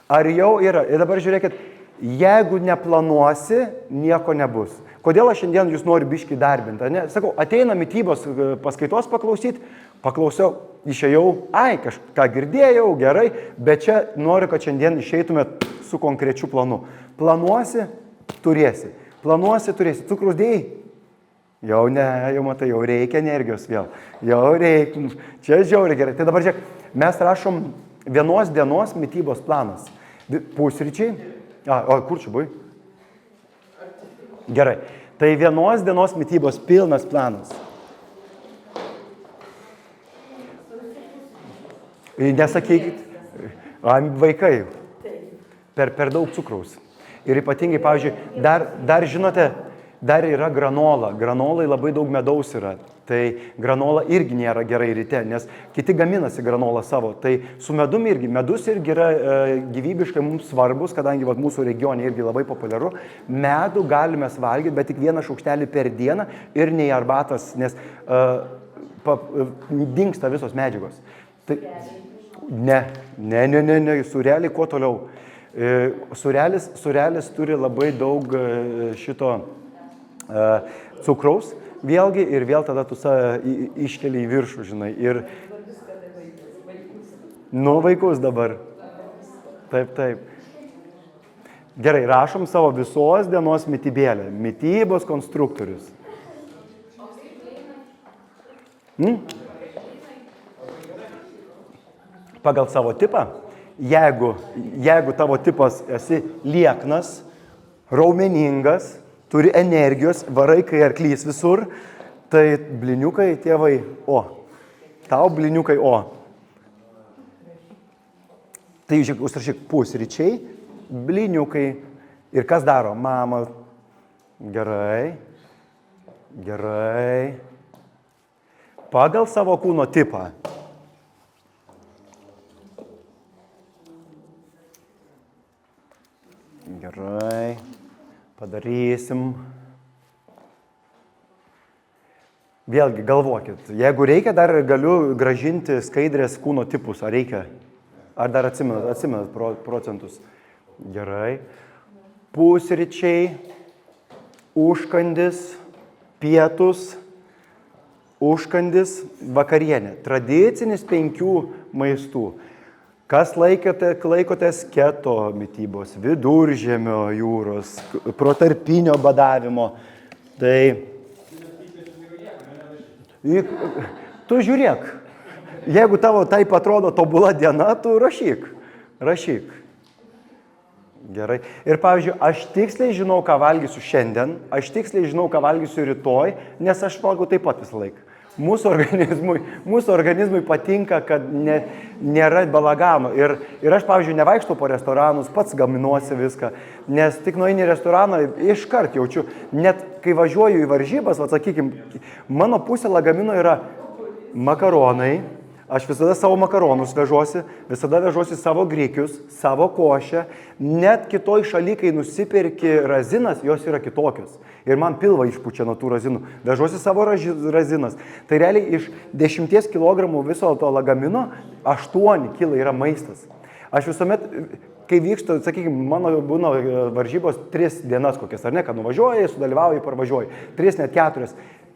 ar jau yra. Ir dabar žiūrėkit, jeigu neplanuosi, nieko nebus. Kodėl aš šiandien jūs noriu biškį darbinti? Ne? Sakau, ateina mitybos paskaitos paklausyti, paklausiau, išėjau, kažką girdėjau, gerai, bet čia noriu, kad šiandien išeitumėt su konkrečiu planu. Planuosi, turėsi. Planuosi, turėsi. Cukrus dėjai? Jau ne, jau matai, jau reikia energijos vėl. Jau reikia. Čia žiauriai gerai. Tai dabar žiūrėk, mes rašom vienos dienos mitybos planas. Pusryčiai. Kur čia buvai? Gerai. Tai vienos dienos mitybos pilnas planas. Nesakykit. Vaikai. Per daug cukraus. Ir ypatingai, pavyzdžiui, dar žinote, dar yra granola. Granolai labai daug medaus yra. Tai granola irgi nėra gerai ryte, nes kiti gaminasi granolą savo. Tai su medum irgi. Medus irgi yra gyvybiškai mums svarbus, kadangi mūsų regione irgi labai populiaru. Medų galime valgyti, bet tik vieną šaukštelį per dieną ir nei arbatas, nes dingsta visos medžiagos. Tai, ne, sūreliai kuo toliau. Sūrelis turi labai daug šito cukraus, vėlgi, ir vėl tada tu iškeli į viršų, žinai. Ir vaikus dabar. Taip. Gerai, rašom savo visos dienos mitybėlę. Mitybos konstruktorius. Pagal savo tipą, jeigu tavo tipas esi lieknas, raumeningas, turi energijos, varai, kai arklys visur, tai bliniukai tėvai, tau bliniukai, Tai užrašyk pusryčiai, bliniukai. Ir kas daro? Mama, gerai. Pagal savo kūno tipą. Gerai. Padarysim. Vėlgi, galvokit, jeigu reikia, dar galiu gražinti skaidrės kūno tipus, ar reikia? Ar dar atsimenat procentus? Gerai. Pusryčiai, užkandis, pietus, užkandis, vakarienė. Tradicinis 5 maistų. Kas laikotės keto mitybos, viduržemio jūros, protarpinio badavimo. Tai tu žiūrėk, jeigu tavo taip atrodo tobula diena, tu rašyk. Gerai. Ir pavyzdžiui, aš tiksliai žinau, ką valgysiu šiandien, aš tiksliai žinau, ką valgysiu rytoj, nes aš valgau taip pat visą laiką. Mūsų organizmui patinka, kad nėra balagano. Ir aš, pavyzdžiui, nevaikštau po restoranus, pats gaminuosi viską, nes tik nueini į restoraną, iškart jaučiu, net kai važiuoju į varžybas, sakykime, mano pusė lagamino yra makaronai. Aš visada savo makaronus vežuosi, visada vežuosi savo grikius, savo košę. Net kitoj šaly, kai nusipirki razinas, jos yra kitokios. Ir man pilvą išpučia nuo tų razinų. Vežuosi savo razinas. Tai realiai iš 10 kg viso to lagamino 8 kg yra maistas. Aš visuomet, kai vyksta, sakykime, mano būna varžybos 3 dienas kokias, ar ne, kad nuvažiuoji, sudalyvauji, parvažiuoji. 3, net 4.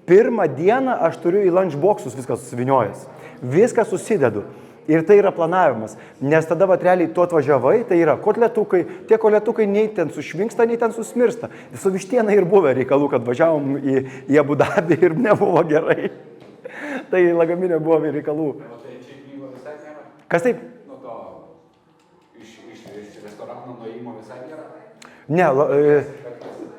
Pirmą dieną aš turiu į lunchboxus viską susiviniojęs. Viską susidedu. Ir tai yra planavimas. Nes tada realiai tu atvažiavai, tai yra kotletukai. Tie kotletukai nei ten sušvinksta, nei ten susmirsta. Su vištiena ir buvę reikalų, kad važiavom į Abu Dabį ir nebuvo gerai. Tai lagaminė buvo reikalų. O tai čia knygo visai nėra? Kas taip? Nu to, iš restorano nuėjimo visai nėra? Ne,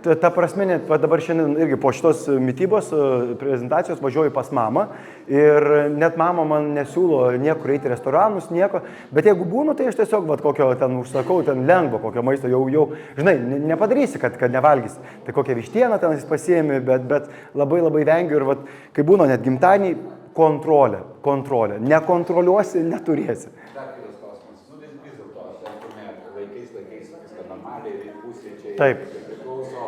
ta prasme, dabar šiandien irgi po šitos mitybos prezentacijos važiuoju pas mamą ir net mama man nesiūlo niekur eiti į restoranus, nieko, bet jeigu būnu, tai aš tiesiog kokio ten užsakau, ten lengvo kokio maisto, jau žinai, nepadarysi, kad nevalgysi. Tai kokią vištieną ten jis pasiėmė, bet labai vengiu ir kai būna net gimtadieniai, kontrolė. Nekontroliuosi, neturėsi. Dar kitas klausimas. Nu, vis dėlto, tarkime, laikais viską normaliai, pusryčiai. Taip. Priklauso,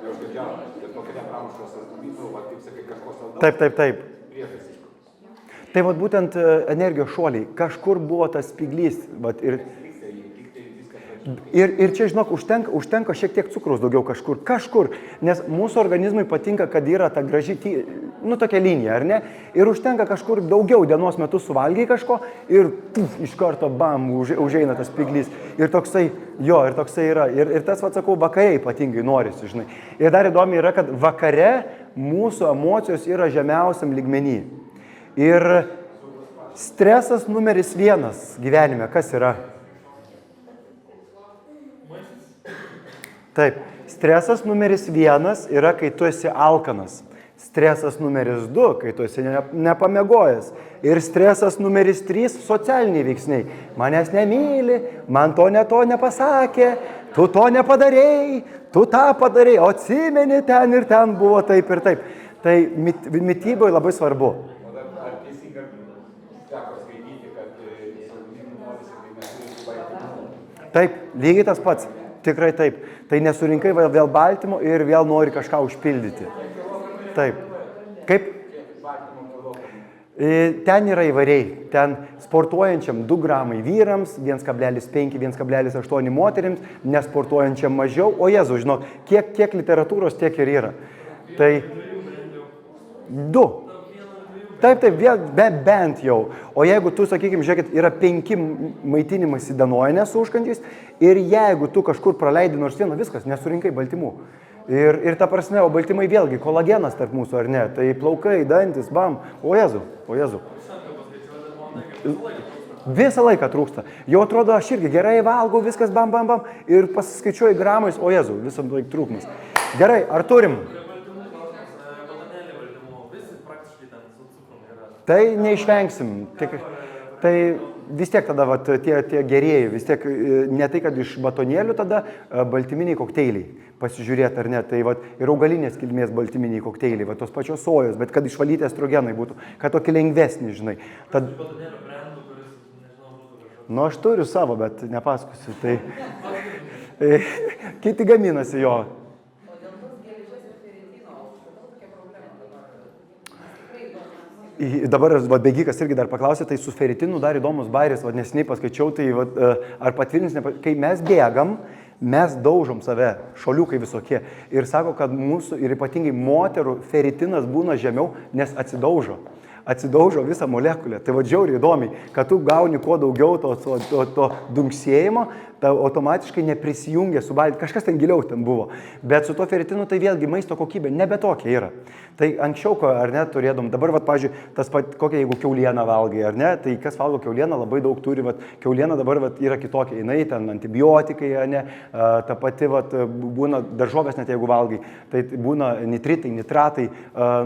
neužgadžiavo, bet kokia nepramuštos asmenybė, kaip sakai, kažko saldaus. Taip. Priežastis. Tai būtent energijos šuoliai. Kažkur buvo tas spyglys. Ir čia, žinok, užtenka šiek tiek cukraus daugiau kažkur. Nes mūsų organizmui patinka, kad yra ta graži, tokia linija, ar ne? Ir užtenka kažkur daugiau dienos metu suvalgiai kažko ir iš karto bam, užeina tas spyglys. Ir toksai yra. Ir tas, sakau, vakare ypatingai norisi, žinai. Ir dar įdomi yra, kad vakare mūsų emocijos yra žemiausiam lygmenį. Ir stresas numeris 1 gyvenime, kas yra? Taip, stresas numeris 1 yra, kai tu esi alkanas. Stresas numeris 2, kai tu esi nepamiegojęs. Ir stresas numeris 3, socialiniai veiksniai. Manęs nemyli, man to nepasakė, tu to nepadarėjai, tu tą padarėjai, o atsimeni ten ir ten buvo taip ir taip. Tai mityboje labai svarbu. Ar teisinga teko skaityti, kad saldumynų norisi, kai mes turime baltymų? Taip, lygiai tas pats. Tikrai taip. Tai nesurinkai vėl baltymo ir vėl nori kažką užpildyti. Taip. Kaip? Ten yra įvairiai. Ten sportuojančiam 2 gramai vyrams, 1,5-1,8 moterims, nesportuojančiam mažiau. O Jėzau, žinok, kiek literatūros tiek ir yra. Tai 2. Taip, bent jau. O jeigu tu, sakykime, žiūrėkit, yra 5 maitinimas įdanojanės su užkandžiais ir jeigu tu kažkur praleidi nors vieną, viskas, nesurinkai baltymų. Ir ta prasme, o baltymai vėlgi, kolagenas tarp mūsų, ar ne? Tai plaukai, dantis, bam, o Jėzau. Visą laiką trūksta. Jau atrodo, aš irgi gerai valgau, viskas bam, ir pasiskaičiuoju gramais, o Jėzau, visą laiką trūkumas. Gerai, ar turim? Tai neišvengsim. Tai vis tiek tada tie gerieji, vis tiek ne tai, kad iš batonėlių tada baltyminiai kokteiliai pasižiūrėti ar ne. Tai ir augalinės kilmės baltyminiai kokteiliai, tos pačios sojos, bet kad išvalyti estrogenai būtų, kad tokį lengvesnį, žinai. Nu, aš turiu savo, bet nepasakosiu. Tai kiti gaminasi jo. O dėl tos geležies ir feritino, kodėl tokia problema dabar? Dabar va, bėgikas irgi dar paklausė, tai su feritinu dar įdomus bairis, va, nesiniai paskaičiau, tai va, ar patvirtins, kai mes bėgam, mes daužom save, šoliukai visokie. Ir sako, kad mūsų ir ypatingai moterų feritinas būna žemiau, nes atsidaužo visą molekulę. Tai va džiauriai įdomiai, kad tu gauni kuo daugiau to dunksėjimo, ta automatiškai neprisijungia su baltymu. Kažkas ten giliau ten buvo. Bet su to feritinu tai vėlgi maisto kokybė nebe tokia yra. Tai anksčiau, ar ne, turėdom, dabar, pavyzdžiui, kokia jeigu kiaulieną valgai, ar ne, tai kas valgo kiaulieną labai daug turi, kiauliena dabar yra kitokia, jinai ten antibiotikai, ar ne, ta pati, būna daržovės net jeigu valgai, tai būna nitritai, nitratai,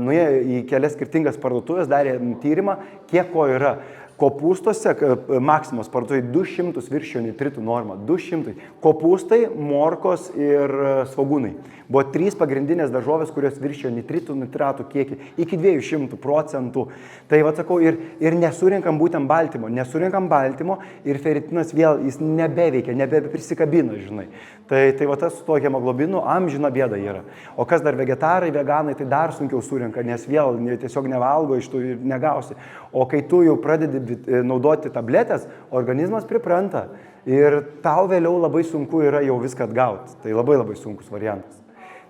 nuėję į kelias skirtingas parduotuvės, darė tyrimą, kiek ko yra. Kopūstuose maksimos parduotuvėje 200 viršijo nitritų normą. 200. Kopūstai, morkos ir svogūnai. Buvo 3 pagrindinės daržovės, kurios viršijo nitritų, nitratų kiekį iki 200%. Tai atsakau, ir nesurinkam būtent baltymo. Nesurinkam baltymo ir feritinas vėl jis nebeveikia, nebeprisikabina, žinai. Tai tas su to hemoglobinu amžina bėda yra. O kas dar vegetarai, veganai, tai dar sunkiau surinka, nes vėl tiesiog nevalgo iš tų ir negausi. O kai tu jau pradedi naudoti tabletės, organizmas pripranta ir tau vėliau labai sunku yra jau viską atgauti. Tai labai sunkus variantas.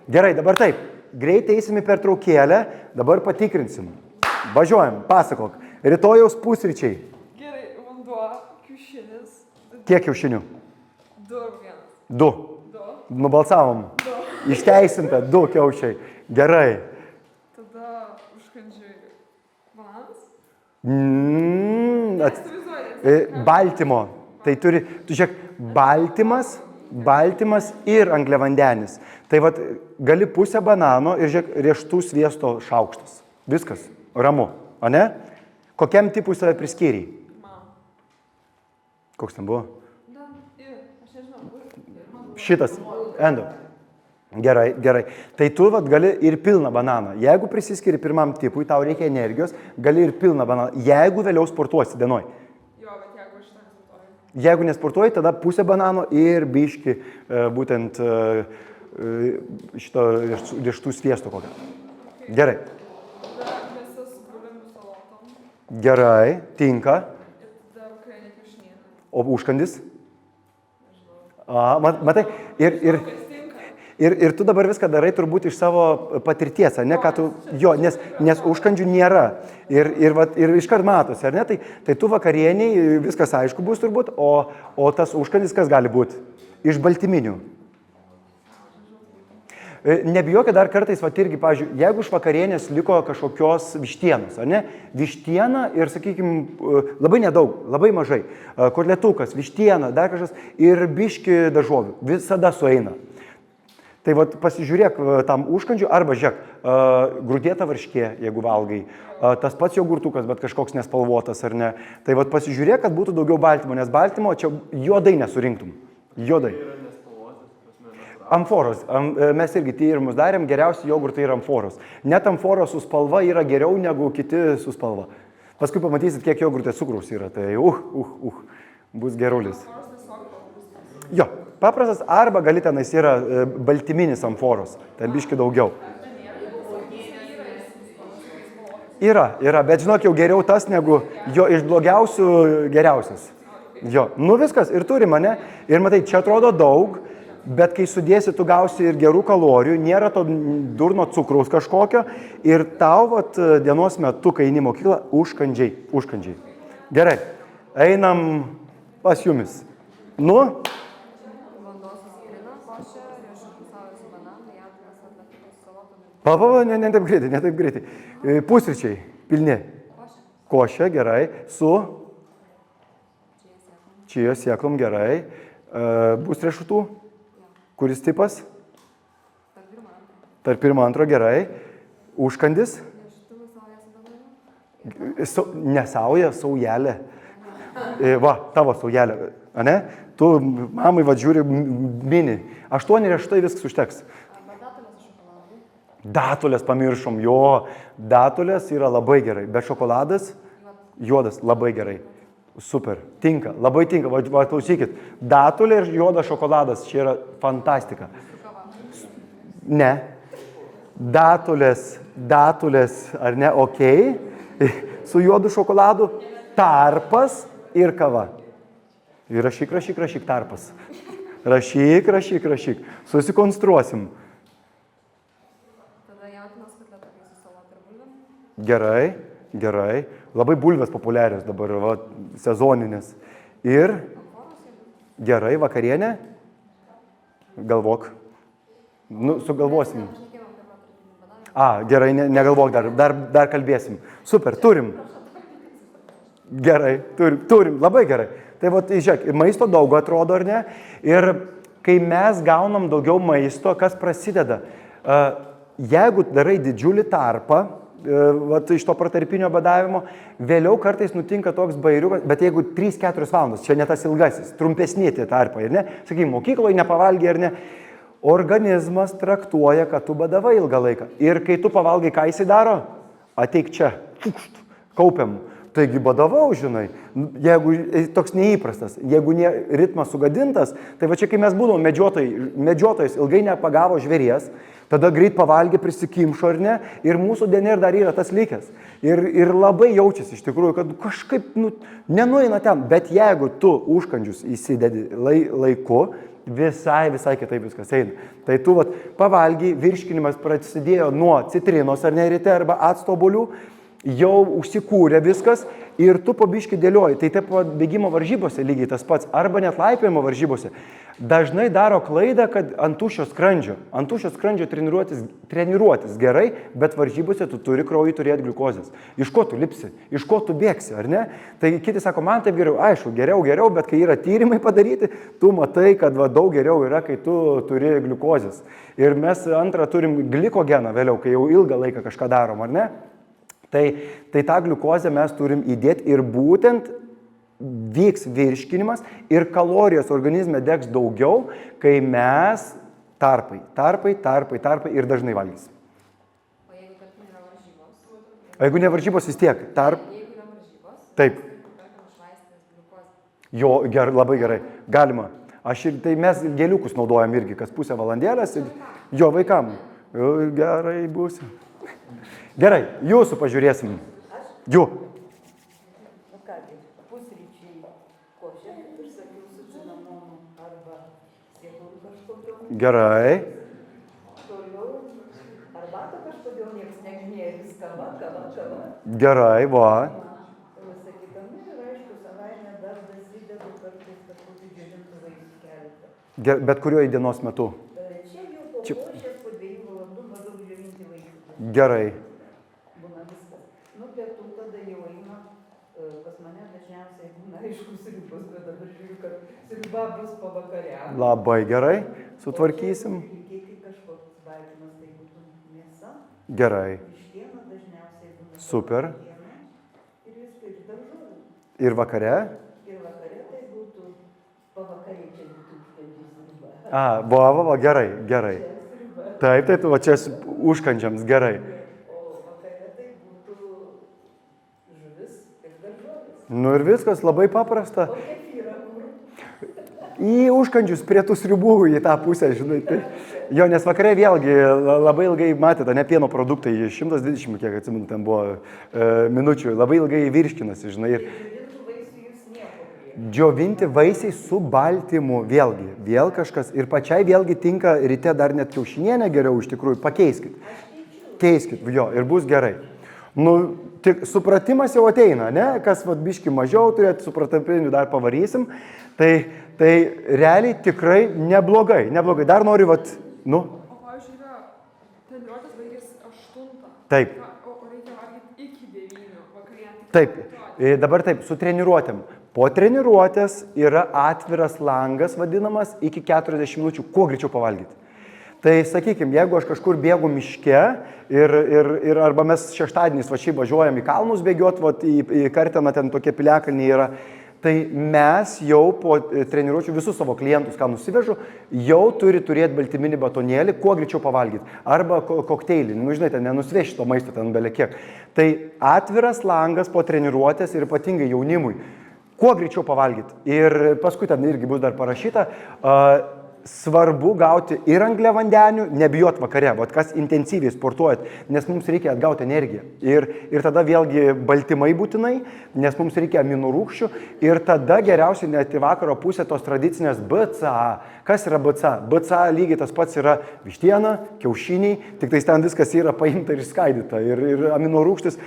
Gerai, dabar taip, greitai eisim į pertraukėlę, dabar patikrinsim. Važiuojam, pasakok. Rytojaus pusryčiai. Gerai, vanduo, kiaušinis. Kiek kiaušinių? 2. 2. Nubalsavom. 2. Išteisinta, 2 kiaušiai. Gerai. Tada užkandžiai bananas. Baltymo. Tai turi, tu žiūrėk, baltymas ir angliavandenis. Tai gali pusę banano ir žiūrėk, riešutų sviesto šaukštas. Viskas, ramu, o ne? Kokiam tipui save priskyrei? Koks ten buvo? Aš nežinau. Šitas, endo. Gerai. Tai tu gali ir pilną bananą. Jeigu prisiskiri pirmam tipui, tau reikia energijos, gali ir pilną bananą. Jeigu vėliau sportuosi dienoj. Jeigu nesportuoji, tada pusę banano ir biški būtent šito riešutų sviesto kokią. Gerai. Gerai, tinka. O užkandis? Matai, ir tu dabar viską darai turbūt iš savo patirties, ne, ką tu, jo, nes užkandžių nėra ir iškart matosi, ar ne, tai tu vakarieniai, viskas aišku bus turbūt, o tas užkandis kas gali būti? Iš baltyminių. Nebijokit dar kartais, irgi, pavyzdžiui, jeigu iš vakarienės liko kažkokios vištienos, ar ne, vištiena ir, sakykime, labai nedaug, labai mažai, kotletukas, vištiena, dar kažkas ir biški daržovių, visada sueina. Tai pasižiūrėk tam užkandžiu arba žiūrėk, grūdėta varškė, jeigu valgai, tas pats jogurtukas, bet kažkoks nespalvotas ar ne. Tai pasižiūrėk, kad būtų daugiau baltymo, nes baltymo čia juodai nesurinktum. Juodai. Amforos. Mes irgi tyrimus darėm, geriausi jogurtai yra amforos. Net amforos su spalva yra geriau negu kiti su spalva. Paskui pamatysit, kiek jogurtė cukraus yra. Tai bus gerulis. Jo. Paprastas arba gali tenais yra baltyminis amforos, ten biški daugiau. Yra, bet žinok, jau geriau tas negu jo iš blogiausių geriausias. Jo, viskas ir turi mane. Ir matai, čia atrodo daug, bet kai sudėsi, tu gausi ir gerų kalorijų, nėra to durno cukraus kažkokio ir tau dienos metu, kai eini į mokyklą, užkandžiai. Gerai, einam pas jumis. Ne taip greitai. Pusryčiai pilni. Košė, gerai. Su? Čijos sėklom, gerai. Bus riešutų? Kuris tipas? Tarp pirmo, antro, gerai. Užkandis? Ne sauja, saujelė. Tavo saujelė. Ne? Tu mamai žiūri mini. 8 riešutai viskas užteks. Datulės pamiršom, jo, datulės yra labai gerai, bet šokoladas, juodas, labai gerai, super, tinka, labai tinka, klausykit, datulė ir juodas šokoladas, čia yra fantastika. Ne, datulės, ar ne, okei, su juodu šokoladu, tarpas ir kava. Ir rašyk tarpas. Rašyk. Susikonstruosim. Tada jautinos kotletai su salata ir bulvėm. Gerai. Labai bulvės populiarios dabar, va, sezoninės. Ir gerai, vakarienė. Galvok. Nu, sugalvosim. Gerai, negalvok dar kalbėsim. Super, turim. Gerai, turim, labai gerai. Tai va, žiūrėk, maisto daug atrodo, ar ne? Ir kai mes gaunam daugiau maisto, kas prasideda? Jeigu darai didžiulį tarpą, iš to protarpinio badavimo, vėliau kartais nutinka toks bairiukas, bet jeigu 3-4 valandos, čia ne tas ilgasis, trumpesni tie tarpai, ar ne? Sakykime, mokykloje nepavalgiai, ar ne? Organizmas traktuoja, kad tu badavai ilgą laiką. Ir kai tu pavalgai, ką jisai daro? Ateik čia, kaupiam. Taigi badavau, žinai, jeigu toks neįprastas, jeigu ritmas sugadintas, tai va čia kai mes būdom medžiotojas ilgai nepagavo žvėries, tada greit pavalgė, prisikimšo ar ne, ir mūsų DNR dar yra tas likęs. Ir labai jaučiasi iš tikrųjų, kad kažkaip nenueina ten, bet jeigu tu užkandžius įsidedi laiku, visai kitaip viskas eina. Tai tu pavalgy, virškinimas prasidėjo nuo citrinos ar ne ryte arba acto obuolių, jau užsikūrė viskas ir tu po biškį dėlioji. Tai taip bėgimo varžybose lygiai tas pats, arba net laipiojimo varžybose. Dažnai daro klaidą, kad ant tuščio skrandžio treniruotis gerai, bet varžybose tu turi kraujui turėti gliukozės. Iš ko tu lipsi, iš ko tu bėgsi, ar ne? Tai kiti sako, man taip geriau, aišku, geriau, bet kai yra tyrimai padaryti, tu matai, kad daug geriau yra, kai tu turi gliukozės. Ir mes antrą turim glikogeną vėliau, kai jau ilgą laiką kažką darom, ar ne? Tai tą gliukozę mes turim įdėti ir būtent vyks virškinimas ir kalorijos organizme degs daugiau, kai mes tarpai ir dažnai valgysim. O jeigu tarkim yra varžybos? O jeigu ne varžybos vis tiek, Jeigu yra varžybos, Taip. švaistės gliukozę. Jo, labai gerai, galima. Tai mes gėliukus naudojam irgi, kas pusę valandėlės. Jo, vaikam. Gerai būsi. Gerai, jūsų pažiūrėsim. Jų. Nu kągi, pusryčiai košė, kaip ir sakiau, su cinamonu arba sėklų kažkokio. Gerai. Toliau arbatą kažkodėl niekas neminėjo, vis kava. Gerai, va. Visa kita, ir aišku, savaime dar dasidedu kartais kažkokį džiovintų vaisių keletą. Bet kuriuo dienos metu? Čia jau po košės, po 2 valandų maždaug džiovinti vaisių. Gerai. Būna viskas. Nu, pietų tada jau eina, pas mane dažniausiai būna aišku sriubos, bet dabar žiūriu, kad sriuba bus pavakare. Labai gerai, sutvarkysim. Lygiai kažkoks baltymas, tai būtų mėsa. Gerai. Vištiena dažniausiai būna. Super. Ir viską iš daržovių. Ir vakare? Ir vakare tai būtų pavakarė, čia būtų užkandžiai sriuba. Va, gerai. Taip, va čia užkandžiams, gerai. O vakare tai būtų žuvis ir daržovės. Nu ir viskas labai paprasta. O kefyrą kur? Į užkandžius prie tų sriubų į tą pusę, žinai. Tai. Jo, nes vakare vėlgi labai ilgai matėte, ne pieno produktai, 120, kiek atsimenu, ten buvo minučių, labai ilgai virškinasi, žinai. Ir Džiovintų vaisių jūs nieko prie. džiovinti vaisiai su baltymu, vėl kažkas. Ir pačiai vėlgi tinka ryte dar net kiaušinienę geriau iš tikrųjų, pakeiskit. Keiskit, jo, ir bus gerai. Nu, tik supratimas jau ateina, ne? Kas biški mažiau turėtų, supratapinių dar pavarysim. Tai realiai tikrai neblogai. Dar noriu, O pavyzdžiui, yra treniruotės baigės 8. Taip. O reikia valgyti iki 9 vakarienę. Taip, dabar taip, su treniruotėm. Po treniruotės yra atviras langas vadinamas iki 40 minučių, kuo greičiau pavalgyti. Tai sakykime, jeigu aš kažkur bėgu miške ir arba mes šeštadieniais važiuojam į kalnus bėgiot, į Karteną ten tokie piliakalniai yra, tai mes jau po treniruočių visus savo klientus, ką nusivežu, jau turi turėti baltyminį batonėlį, kuo greičiau pavalgyti. Arba kokteilį, žinai, ten nenusiveši to maisto ten belekiek. Tai atviras langas po treniruotės ir ypatingai jaunimui. Kuo greičiau pavalgyti. Ir paskui ten irgi bus dar parašyta, svarbu gauti ir angliavandenių, nebijot vakare, bet kas intensyviai sportuojat, nes mums reikia atgauti energiją. Ir tada vėlgi baltymai būtinai, nes mums reikia aminorūgščių ir tada geriausiai net į vakaro pusę tos tradicinės BCA. Kas yra BCA? BCA lygiai tas pats yra vištiena, kiaušiniai, tik tai ten viskas yra paimta ir išskaidyta ir aminorūgštis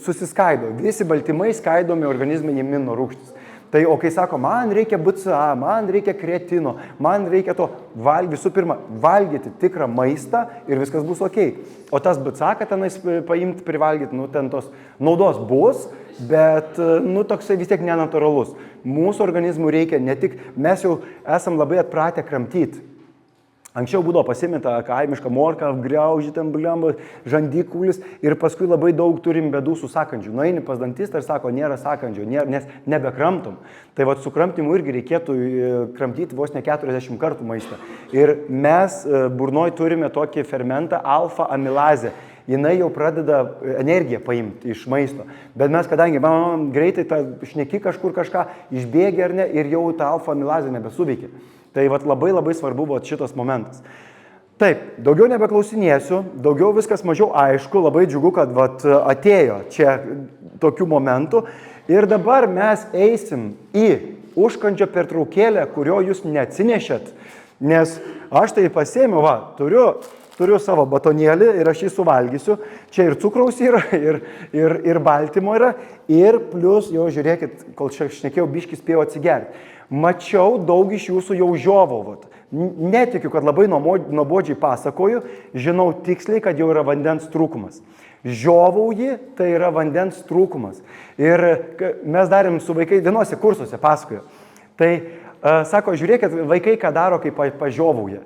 susiskaido. Visi baltymai skaidomi organizme į aminorūgštis. Tai, o kai sako, man reikia BCA, man reikia kreatino, man reikia to, visų pirma, valgyti tikrą maistą ir viskas bus ok. O tas BCA, kad tenais paimti, privalgyti, ten tos naudos bus, bet, toksai vis tiek nenatūralus. Mūsų organizmų reikia ne tik, mes jau esam labai atpratę kramtyti. Anksčiau būdavo pasimeta kaimiška morka, griauži ten blemba, žandikaulis ir paskui labai daug turim bėdų su sakandžiu. Nueini pas dantistą ir sako, nėra sakandžio, nes nebekramtom. Tai vat su kramtimu irgi reikėtų kramtyti vos ne 40 kartų maistą. Ir mes burnoj turime tokį fermentą alfa-amilazę. Jinai jau pradeda energiją paimti iš maisto. Bet mes, kadangi greitai šneki kažkur kažką, išbėgi ar ne ir jau ta alfa-amilazė nebesuveikia. Tai vat labai svarbu vat šitas momentas. Taip, daugiau nebeklausinėsiu, daugiau viskas mažiau aišku, labai džiugu, kad vat atėjo čia tokių momentų. Ir dabar mes eisim į užkandžio pertraukėlę, kurio jūs neatsinešėt, nes aš tai pasėmiau, turiu savo batonėlį ir aš jį suvalgysiu. Čia ir cukraus yra, ir baltymo yra, ir plus, jau žiūrėkit, kol čia šnekėjau, biškį spėjau atsigerti. Mačiau daug iš jūsų jau žiovavot. Netikiu, kad labai nuobodžiai pasakoju, žinau tiksliai, kad jau yra vandens trūkumas. Žiovauji, tai yra vandens trūkumas. Ir mes darėm su vaikai vienose kursuose pasakoju. Tai sako, žiūrėkit, vaikai ką daro, kai pažiovauja.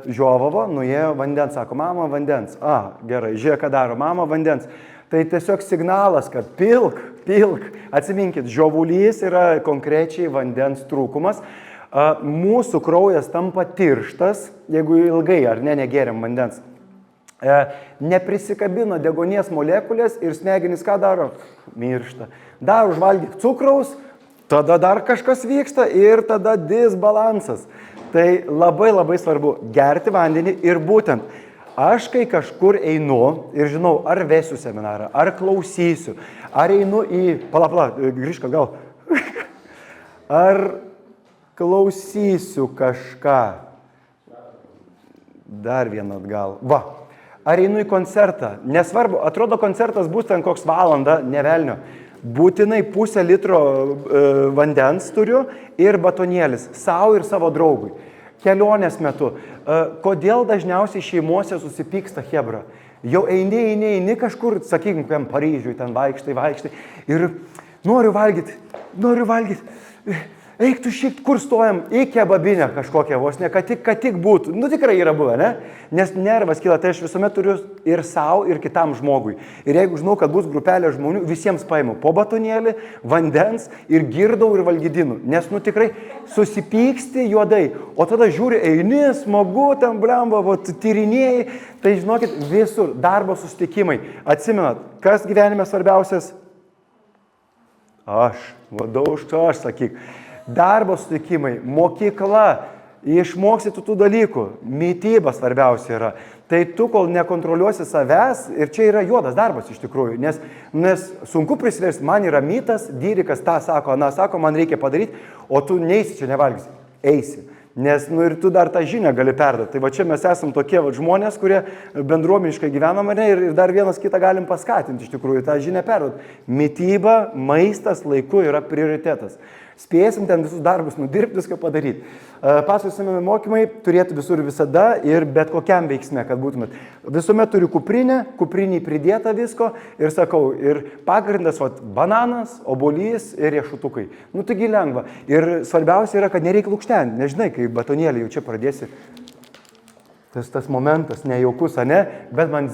Žiovavo, nuėjo vandens, sako, mama vandens. Gerai, žiūrėk, ką daro, mama vandens. Tai tiesiog signalas, kad pilk. Atsiminkit, žiovulys yra konkrečiai vandens trūkumas. Mūsų kraujas tampa tirštas, jeigu ilgai ar negeriam vandens. Neprisikabino deguonies molekulės ir smegenys ką daro? Miršta. Dar užvalgyk cukraus, tada dar kažkas vyksta ir tada disbalansas. Tai labai svarbu gerti vandenį ir būtent aš kai kažkur einu ir žinau, ar vesiu seminarą, ar klausysiu, ar einu į... grįžk gal. Ar klausysiu kažką. Dar vieną atgal. Ar einu į koncertą. Nesvarbu, atrodo koncertas bus ten koks valandą, nevelnio. Būtinai pusę litro vandens turiu ir batonėlis sau ir savo draugui. Kelionės metu. Kodėl dažniausiai šeimose susipyksta chebra? Jau eini kažkur, sakykim, kokiam Paryžiui, ten vaikštai ir noriu valgyti. Eik tu šiek, kur stojam, į kebabinę kažkokią vos, ne, kad tik būtų. Tikrai yra buvę, ne? Nes nervas kyla, tai aš visuomet turiu ir savo, ir kitam žmogui. Ir jeigu žinau, kad bus grupelė žmonių, visiems paimu po batonėlį, vandens ir girdau ir valgydinu. Nes, tikrai susipyksti juodai. O tada žiūri, eini, smagu, ten blemba, tyrinėjai. Tai žinokit, visur darbo susitikimai. Atsimenat, kas gyvenime svarbiausias? Aš sakyk. Darbo sutikimai, mokykla, išmoksi tų dalykų, mityba svarbiausia yra. Tai tu, kol nekontroliuosi savęs, ir čia yra juodas darbas iš tikrųjų, nes sunku prisiversti, man yra mitas, dyrikas tą sako, sako, man reikia padaryti, o tu neisi čia nevalgysi, eisi. Nes ir tu dar tą žinią gali perduoti. Tai čia mes esam tokie žmonės, kurie bendruomeniškai gyvenam ir dar vienas kitą galim paskatinti iš tikrųjų tą žinią perduoti. Mityba, maistas laiku yra prioritetas. Spėsim ten visus darbus nudirbti, viską padaryti. Pasakosime mokymai turėtų visur visada ir bet kokiam veiksme, kad būtumėt. Visuomet turiu kuprinį pridėta visko ir sakau, ir pagrindas bananas, obuolys ir riešutukai. Taigi lengva. Ir svarbiausia yra, kad nereikia lukštenti. Nežinai, kai batonėlį jau čia pradėsi. tas momentas nejaukus, ne, bet man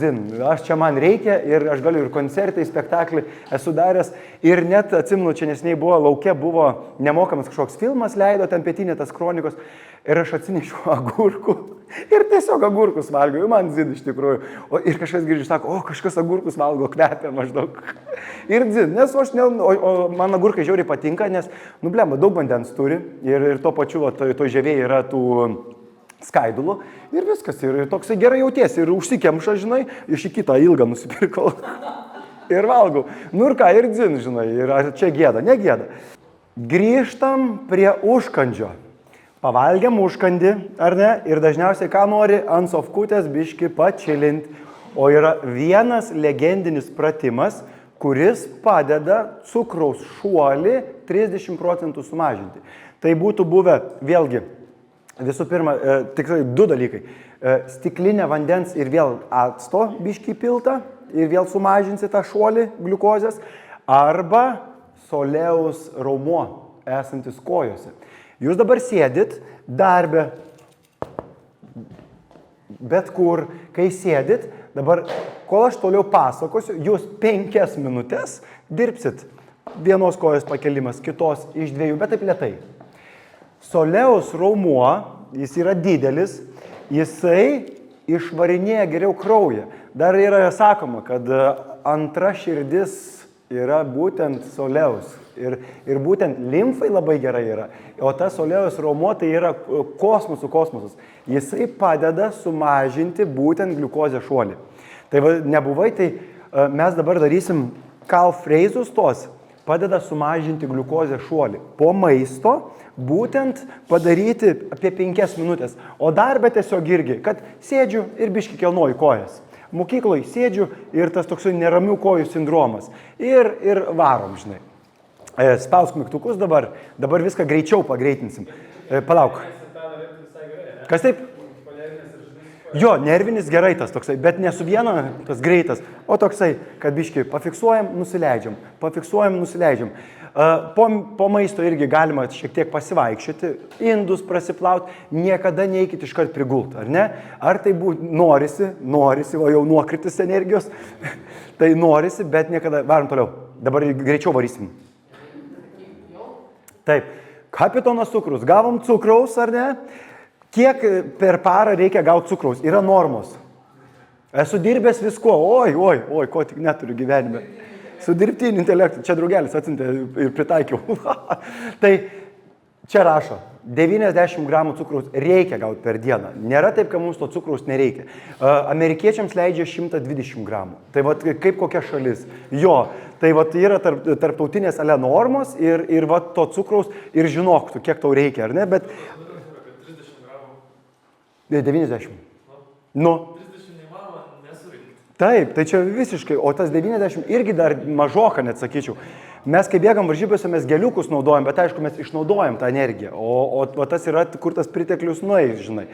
man reikia ir aš galiu ir koncertai, spektaklį esu daręs ir net atsimenu, čia nesiniai buvo, lauke buvo nemokamas kažkoks filmas, leido ten Pietinė tas kronikos ir aš atsinešiau agurkų ir tiesiog agurkus valgiau, man iš tikrųjų. Ir kažkas girdžiu, sako, kažkas agurkus valgo, kvepia maždaug. Ir nes o man agurkai žiauriai patinka, nes, blemba, daug vandens turi ir tuo pačiu to ževėjai yra tų skaidulų ir viskas, ir toksai gerai jautiesi, ir užsikemša, žinai, iš į kitą ilgą nusipirkau ir valgau. Ir ką, ir žinai, ir ar čia gėda, negėda. Grįžtam prie užkandžio. Pavalgiam užkandį, ar ne, ir dažniausiai ką nori, ant sofkutės biški pačilint, o yra vienas legendinis pratimas, kuris padeda cukraus šuolį 30% sumažinti. Tai būtų buvę, vėlgi, visų pirma, tikrai du dalykai. Stiklinė vandens ir vėl acto biškį pilta ir vėl sumažinsi tą šuolį gliukozės. Arba soleus raumuo esantis kojose. Jūs dabar sėdit darbę, bet kur, kai sėdit, dabar, kol aš toliau pasakosiu, jūs 5 minutės dirbsit. Vienos kojos pakelimas, kitos iš 2, bet taip lėtai. Soleus raumuo, jis yra didelis, jisai išvarinėja geriau kraują. Dar yra sakoma, kad antra širdis yra būtent soleus. Ir būtent limfai labai gerai yra. O tas soleus raumuo tai yra kosmosas. Jisai padeda sumažinti būtent gliukozės šuolį. Tai nebuvai, tai mes dabar darysim kalfreizus tos, padeda sumažinti gliukozės šuolį. Po maisto būtent padaryti apie 5 minutės. O darbę tiesiog irgi, kad sėdžiu ir biški kelnoju kojas. Mokykloje sėdžiu ir tas toksai neramių kojų sindromas. Ir varom, žinai. Spausk mygtukus dabar viską greičiau pagreitinsim. Palauk. Kas taip? Jo, nervinis gerai tas toksai, bet ne su viena tas greitas, o toksai, kad biški pafiksuojam, nusileidžiam. Po maisto irgi galima šiek tiek pasivaikščioti, indus prasiplauti, niekada neikit iškart prigult, ar ne? Ar tai norisi, o jau nuokritis energijos, tai norisi, bet niekada, varom toliau, dabar greičiau varysim. Taip, kapitonas cukrus, gavom cukraus, ar ne? Kiek per parą reikia gauti cukraus? Yra normos. Esu dirbęs visko, oi, ko tik neturiu gyvenime. Su dirbtiniu intelektu, čia draugelis atsintė ir pritaikiau. Tai čia rašo, 90 gramų cukraus reikia gauti per dieną. Nėra taip, kad mums to cukraus nereikia. Amerikiečiams leidžia 120 gramų. Tai vat kaip kokia šalis. Jo, tai vat yra tarptautinės normos ir vat to cukraus ir žinok, kiek tau reikia, ar ne? Bet 90. Nu. 30 neįmanoma nesurinkti. Taip, tai čia visiškai, o tas 90 irgi dar mažoka, net sakyčiau. Mes, kai bėgam varžybose, mes geliukus naudojam, bet aišku, mes išnaudojam tą energiją, o tas yra, kur tas priteklius nueis, žinai.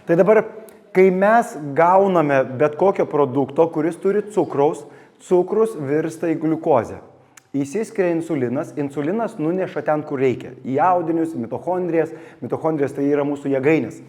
Tai dabar, kai mes gauname bet kokio produkto, kuris turi cukraus, cukrus virsta į gliukozę. Įsiskiria insulinas nuneša ten, kur reikia. Į audinius, mitochondrijas tai yra mūsų jėgainės.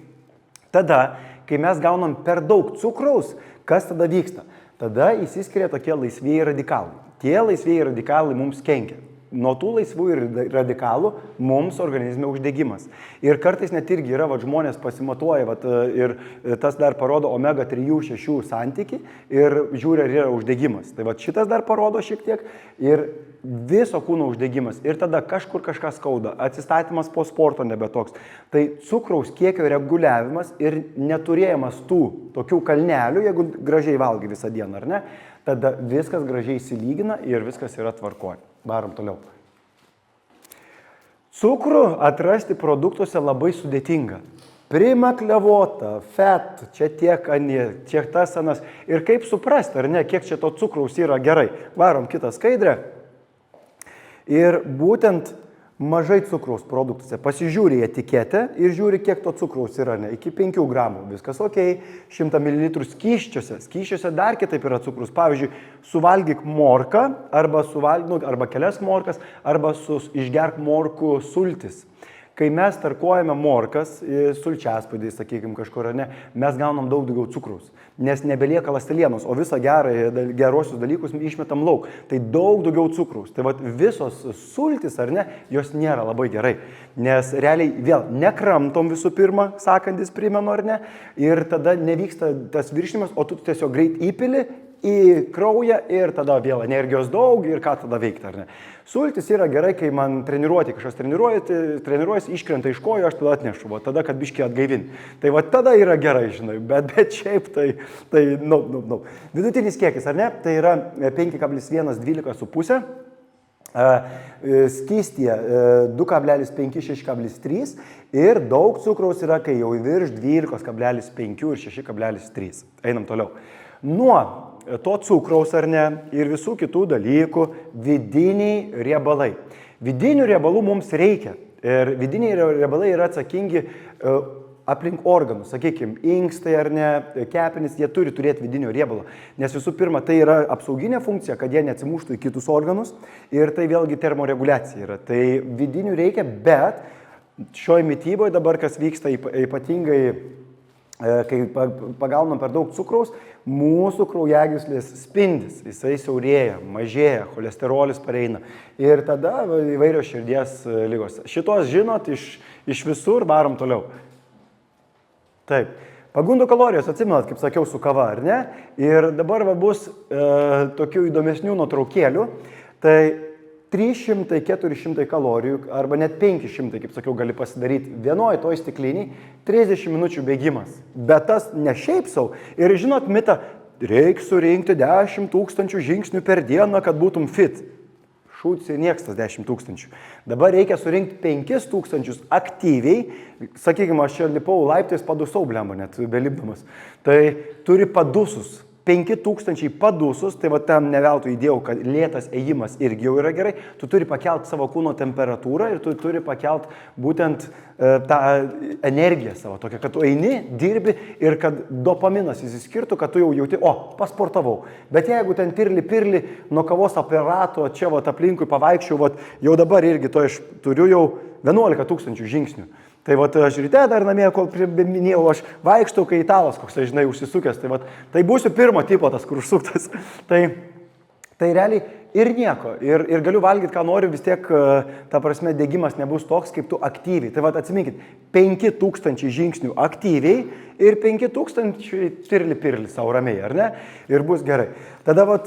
Tada, kai mes gaunam per daug cukraus, kas tada vyksta? Tada įsiskiria tokie laisvieji radikalai. Tie laisvieji radikalai mums kenkia. Nuo tų laisvųjų radikalų mums organizme uždegimas. Ir kartais net irgi yra, žmonės pasimatuoja, ir tas dar parodo omega 3-6 santykį ir žiūri, ar yra uždegimas. Tai šitas dar parodo šiek tiek ir viso kūno uždegimas. Ir tada kažkur kažką skauda, atsistatymas po sporto nebe toks. Tai cukraus kiekio reguliavimas ir neturėjimas tų tokių kalnelių, jeigu gražiai valgai visą dieną, ar ne, tada viskas gražiai įsilygina ir viskas yra tvarkoj. Varom toliau. Cukrų atrasti produktuose labai sudėtinga. Primaklevota, fet, čia tiek anie, tiek tas anas. Ir kaip suprasti, ar ne, kiek čia to cukraus yra gerai. Varom kitą skaidrę. Ir būtent mažai cukraus produktuose. Pasižiūri etiketę ir žiūri, kiek to cukraus yra, ne, iki 5 gramų. Viskas ok, 100 ml skysčiuose. Skysčiuose dar kitaip yra cukrus. Pavyzdžiui, suvalgyk morką, arba kelias morkas, arba išgerk morkų sultis. Kai mes tarkuojame morkas, sulčiaspaudį, sakykime, kažkur, ne, mes gaunam daug daugiau cukraus, nes nebelieka ląstelienos, o visą gerosius dalykus išmetam lauk. Tai daug daugiau cukraus. Tai vat visos sultis, ar ne, jos nėra labai gerai, nes realiai vėl nekramtom visų pirma, sakantis primenu, ar ne, ir tada nevyksta tas viršinimas, o tu tiesiog greit įpili į kraują ir tada vėl energijos daug ir ką tada veikti, ar ne. Sultis yra gerai, kai man treniruoti, kažkas treniruojasi, iškrenta iš kojų, aš tada atnešu, va, tada, kad biškį atgaivinti. Tai va tada yra gerai, žinai, bet šiaip tai no. Vidutinis kiekis, ar ne, tai yra 5,1-12,5. Skystyje 2,5-6,3 ir daug cukraus yra, kai jau virš 12,5 ir 6,3. Einam toliau. Nuo to cukraus, ar ne, ir visų kitų dalykų vidiniai riebalai. Vidinių riebalų mums reikia. Ir vidiniai riebalai yra atsakingi aplink organus, sakykime, inkstai ar ne, kepenys, jie turi turėti vidinio riebalo. Nes visų pirma, tai yra apsauginė funkcija, kad jie neatsimuštų į kitus organus ir tai vėlgi termoreguliacija yra. Tai vidinių reikia, bet šioje mityboje dabar, kas vyksta ypatingai, kai pagaunam per daug cukraus, mūsų kraujagyslės spindis, jisai siaurėja, mažėja, cholesterolis pareina ir tada įvairios širdies ligos. Šitos žinot iš visur, varom toliau. Taip, pagundų kalorijos, atsimenat, kaip sakiau, su kava, ar ne? Ir dabar bus tokių įdomesnių nuotraukėlių, tai 300-400 kalorijų arba net 500, kaip sakiau, gali pasidaryti vienoje toj stikliniai 30 minučių bėgimas. Bet tas ne šiaip sau. Ir žinot mitą, reikia surinkti 10 000 žingsnių per dieną, kad būtum fit. Šūdsi nieks tas 10 000. Dabar reikia surinkti 5 000 aktyviai. Sakykime, aš čia lipau laiptais, padusau, blemba, net belipdamas. Tai turi padusus. 5 000 padusus, tai va tam neveltui įdėjau, kad lėtas ėjimas irgi jau yra gerai. Tu turi pakelt savo kūno temperatūrą ir tu turi pakelt būtent tą energiją savo, tokią, kad tu eini, dirbi ir kad dopaminas įsiskirtų, kad tu jau jauti, pasportavau. Bet jeigu ten pirli nuo kavos aparato, čia va aplinkui pavaikščiau, va, jau dabar irgi to aš turiu jau 11 000 žingsnių. Tai vat aš ryte dar namie, kol minėjau, aš vaikštau, kai italas koks, žinai, užsisukęs. Tai būsiu pirmo tipo tas, kur užsuktas. Tai realiai ir nieko. Ir galiu valgyti, ką noriu, vis tiek, ta prasme, degimas nebus toks, kaip tu aktyviai. Tai vat atsiminkit, 5 000 žingsnių aktyviai ir 5 000 pirli savo ramiai, ar ne? Ir bus gerai. Tada vat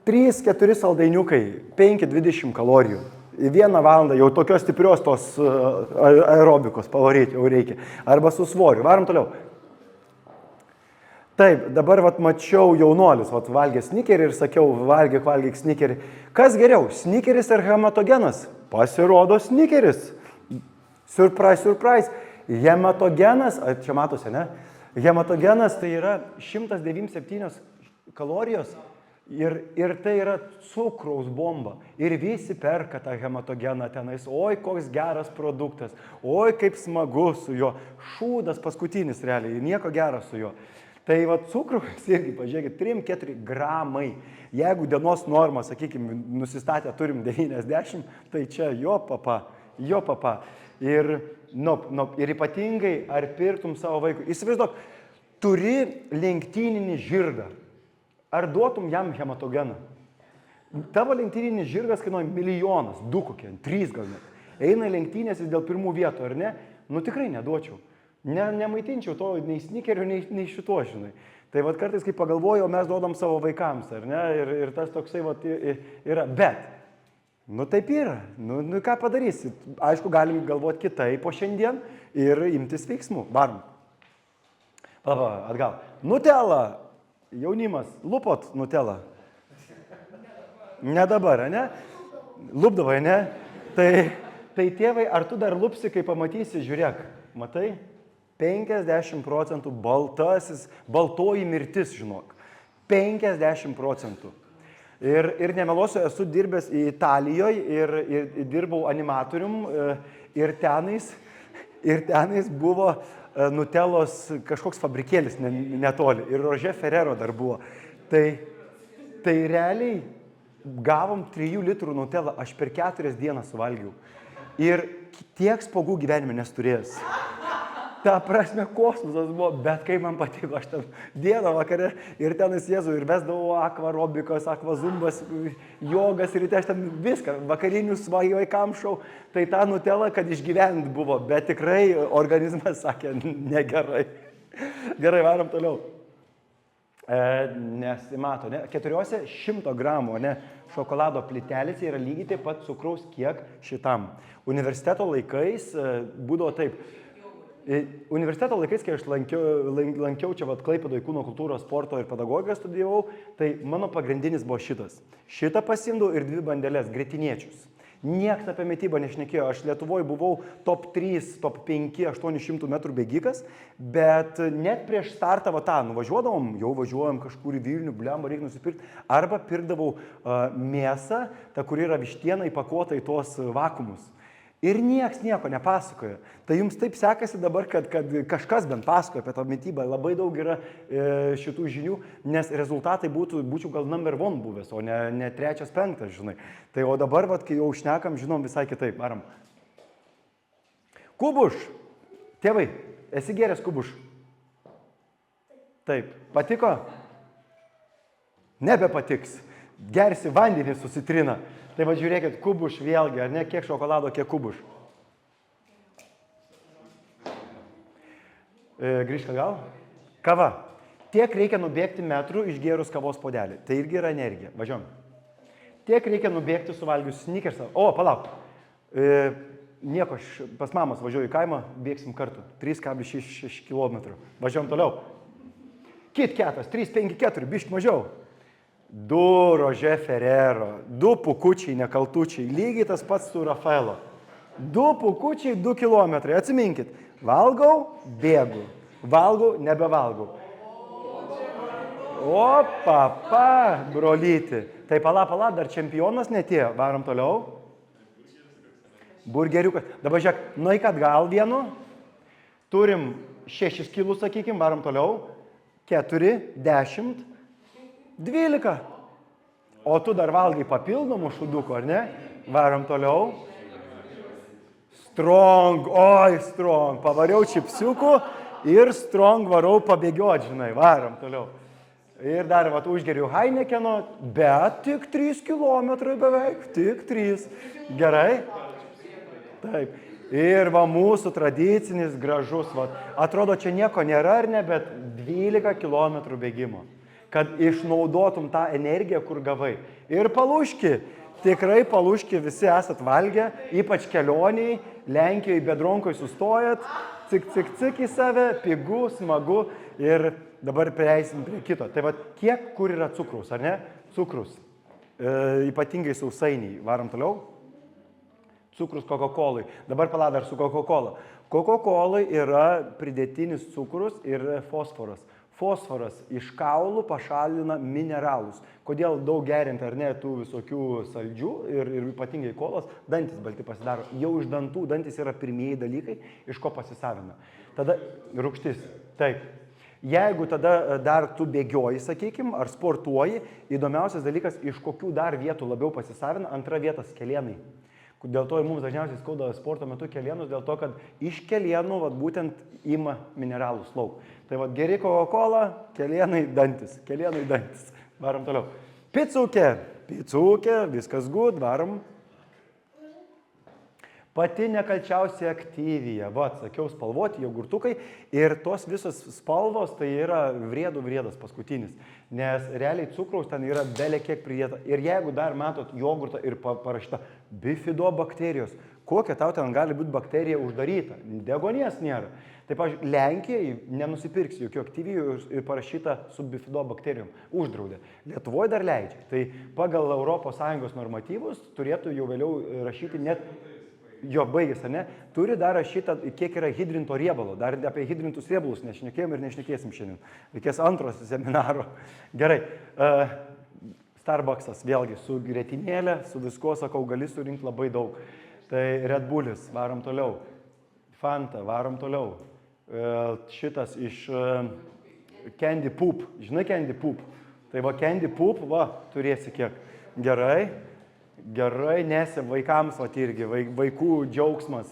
3-4 saldainiukai, 5-20 kalorijų. Į 1 valandą jau tokios stiprios tos aerobikos pavaryti jau reikia. Arba su svoriu. Varom toliau. Taip, dabar vat mačiau jaunuolis, vat valgė snikerį ir sakiau, valgyk snikerį. Kas geriau, snikeris ar hematogenas? Pasirodo snikeris. Surprise. Hematogenas, čia matosi, ne? Hematogenas tai yra 197 kalorijos. Ir tai yra cukraus bomba. Ir visi perka tą hematogeną tenais. Oi, koks geras produktas. Oi, kaip smagu su juo. Šūdas paskutinis realiai. Nieko gero su juo. Tai va cukraus irgi, pažiūrėkit, 3-4 gramai. Jeigu dienos normą, sakykime, nusistatę turim 90, tai čia jo papa. Ir ypatingai, ar pirktum savo vaikui. Įsivaizduok, turi lenktyninį žirgą. Ar duotum jam hematogeną? Tavo lenktyninis žirgas kainuoja 1 milijonas, 2 kokie, 3 gal net. Eina lenktynės dėl pirmų vietų, ar ne? Nu tikrai neduočiau. Nemaitinčiau to nei snikerių, nei šito, žinai. Tai vat kartais, kai pagalvoju, mes duodam savo vaikams, ar ne? Ir tas toksai vat yra. Bet, nu taip yra. Nu ką padarysi? Aišku, galim galvoti kitaip po šiandien ir imtis veiksmų. Varom. Atgal. Nutella. Jaunimas, lupot nutelą? Ne dabar, ne? Lupdavai, ne? Tai tėvai, ar tu dar lupsi, kai pamatysi, žiūrėk, matai? 50% baltoji mirtis, žinok. 50%. Ir nemelosiu, esu dirbęs į Italijoje ir dirbau animatorium ir tenais buvo Nutelos kažkoks fabrikėlis netoli ir Rože Ferrero dar buvo. Tai realiai gavom 3 litrų Nutelą, aš per 4 dienas suvalgiau. Ir tiek spogų gyvenime nesturėjęs. Ta prasme, kosmosas buvo, bet kaip man patiko, aš ten dieną vakare ir ten įsėzu ir vesdavau akvarobikos, akvazumbas, jogas ir aš ten viską, vakarinius vaikams šau, tai ta nutela, kad išgyvent buvo, bet tikrai organizmas sakė, negerai. Gerai, varom toliau. Nesimato, ne? 400 gramų, ne? Šokolado plytelėse yra lygiai taip pat cukraus kiek šitam. Universiteto laikais būdavo taip. Universiteto laikais, kai aš lankiau čia Klaipėdoje kūno kultūros, sporto ir pedagogiją studijavau, tai mano pagrindinis buvo šitas. Šitą pasimdau ir 2 bandelės, gretiniečius. Niekas apie mitybą nešnekėjo. Aš Lietuvoje buvau top 3, top 5, 800 metrų bėgikas, bet net prieš startą nuvažiuodavom, jau važiuojam kažkur į Vilnių, blemba, reikia nusipirkti, arba pirkdavau mėsą, ta, kuri yra vištiena įpakuota į tuos vakuumus. Ir nieks nieko nepasakoja. Tai jums taip sekasi dabar, kad kažkas bent pasakoja apie tą mitybą. Labai daug yra šitų žinių, nes rezultatai būčiau gal number 1 buvęs, o ne 3, 5, žinai. Tai o dabar, kai jau šnekam, žinom visai kitaip. Varam. Kubuš. Tėvai, esi gėręs kubuš? Taip. Patiko? Nebepatiks. Gersi vandenį su citrina. Tai va žiūrėkit, kubuš vėlgi, ar ne, kiek šokolado, kiek kubuš. Grįžk gal. Kava. Tiek reikia nubėgti metrų išgėrus kavos puodelį. Tai irgi yra energija. Važiuom. Tiek reikia nubėgti suvalgius snickersą. O, palauk. Nieko, aš pas mamas važiuoju į kaimą, bėgsim kartu. 3,6 km. Važiuom toliau. KitKatas, 3,54, bišk mažiau. 2 Rože Ferrero, 2 pukučiai nekaltučiai, lygiai tas pats su Rafaelo. 2 pukučiai, 2 kilometrai. Atsiminkit, valgau, bėgu. Valgau, nebevalgau. O, papa, brolyti. Tai pala, dar čempionas netėjo. Varom toliau. Burgeriukas. Dabar žiūrėk, nueik atgal vienu. Turim 6 kilus, sakykim, varom toliau. 4, 10. 12. O tu dar valgai papildomų šudukų, ar ne? Varom toliau. Strong, oi, strong. Pavariau čipsiukų ir strong varau pabėgiot, žinai. Varom toliau. Ir dar užgeriu Heinekeno, bet tik 3 kilometrai beveik, tik 3. Gerai? Taip. Ir va mūsų tradicinis gražus, atrodo, čia nieko nėra, ar ne, bet 12 kilometrų bėgimo. Kad išnaudotum tą energiją, kur gavai. Ir paluški, tikrai paluški visi esat valgę, ypač kelioniai, Lenkijoje bedronkoj sustojat, cik į save, pigu, smagu ir dabar prieisim prie kito. Tai va, kiek kur yra cukraus, ar ne? Cukrus, ypatingai sausainiai. Varom toliau. Cukrus Coca-Colai. Dabar paladar su Coca-Cola. Coca-Colai yra pridėtinis cukrus ir fosforas. Fosforas iš kaulų pašalina mineralus. Kodėl daug geriant ar ne tų visokių saldžių ir ypatingai kolos, dantis balti pasidaro. Jau iš dantų dantis yra pirmieji dalykai, iš ko pasisavina. Tada rūgštis. Taip. Jeigu tada dar tu bėgioji, sakykim, ar sportuoji, įdomiausias dalykas, iš kokių dar vietų labiau pasisavina, antra vietas kelienai. Dėl to mums dažniausiai skauda sporto metu kelienus, dėl to, kad iš kelienų būtent ima mineralus lauk. Tai geri Coca-Cola, kelienai dantis, Varom toliau. Picukė, viskas good, varom. Pati nekalčiausia aktyvija, sakiau, spalvoti jogurtukai ir tos visos spalvos tai yra vriedas paskutinis, nes realiai cukraus ten yra belė kiek pridėta. Ir jeigu dar matot jogurtą ir parašyta bifidobakterijos, kokia tau ten gali būti bakterija uždaryta, deguonies nėra. Tai, pavyzdžiui, Lenkijai nenusipirks jokių aktyvijų ir parašyta su bifidobakterijom, uždraudė. Lietuvoje dar leidžia. Tai pagal ES normatyvus turėtų jau vėliau rašyti net jo baigęs, ar ne, turi dar rašytą, kiek yra hidrinto riebalo. Dar apie hidrintus riebalus nešnekėjom ir nešnekėsim šiandien. Reikės antros seminaro. Gerai. Starbucksas vėlgi su grietinėlė, su viskuo, sakau, gali surinkti labai daug. Tai Red Bullis, varom toliau. Fanta, varom toliau. Šitas iš Candy Poop. Žinai Candy Poop? Tai va Candy Poop, turėsi kiek. Gerai. Gerai, nesi vaikams, vat irgi, vaikų džiaugsmas.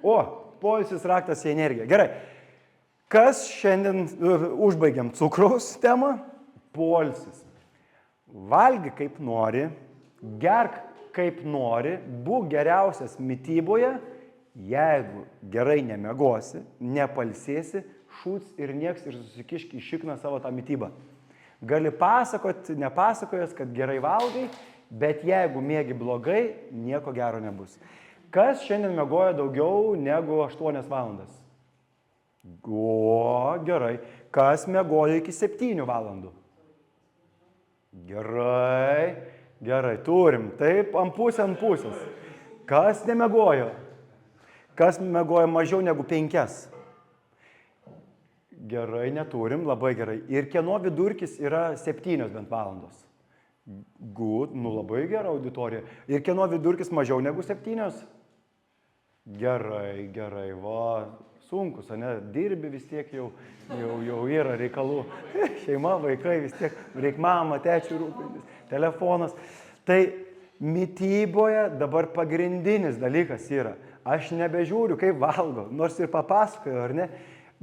O, poilsis raktas į energiją. Gerai. Kas šiandien, užbaigiam cukraus temą? Poilsis. Valgy kaip nori, gerk kaip nori, būk geriausias mityboje, jeigu gerai nemiegosi, nepalsėsi, šūts ir nieks ir susikišk į šikną savo tą mitybą. Gali pasakot, nepasakojęs, kad gerai valgai, bet jeigu miegi blogai, nieko gero nebus. Kas šiandien miegoja daugiau negu 8 valandas? O, gerai. Kas miegoja iki 7 valandų? Gerai, gerai, turim. Taip, ant pusės. Kas nemiegojo? Kas miegoja mažiau negu 5? Gerai, neturim, labai gerai. Ir kieno vidurkis yra 7 bent valandos? Good, labai gera auditorija. Ir kieno vidurkis mažiau negu 7? Gerai, va, sunkus, ne, dirbi vis tiek jau yra reikalų. Šeima, vaikai vis tiek, reik mama, tečių rūpintis, telefonas. Tai mityboje dabar pagrindinis dalykas yra. Aš nebežiūriu, kaip valgo, nors ir papasakoju, ar ne?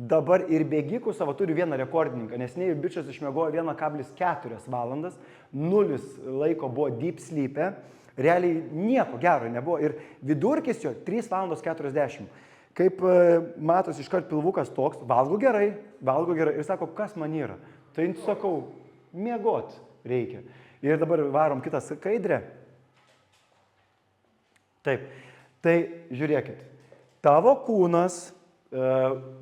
Dabar ir bėgikų savo turi vieną rekordininką, nes nei bičias išmiegojo 1,4 valandas, 0 laiko buvo deep sleep'e, realiai nieko gero nebuvo ir vidurkis jo 3 valandos 40. Kaip matos iškart pilvukas toks, valgo gerai ir sako, kas man yra. Tai sakau, miegot reikia. Ir dabar varom kitą skaidrę. Taip, tai žiūrėkit, tavo kūnas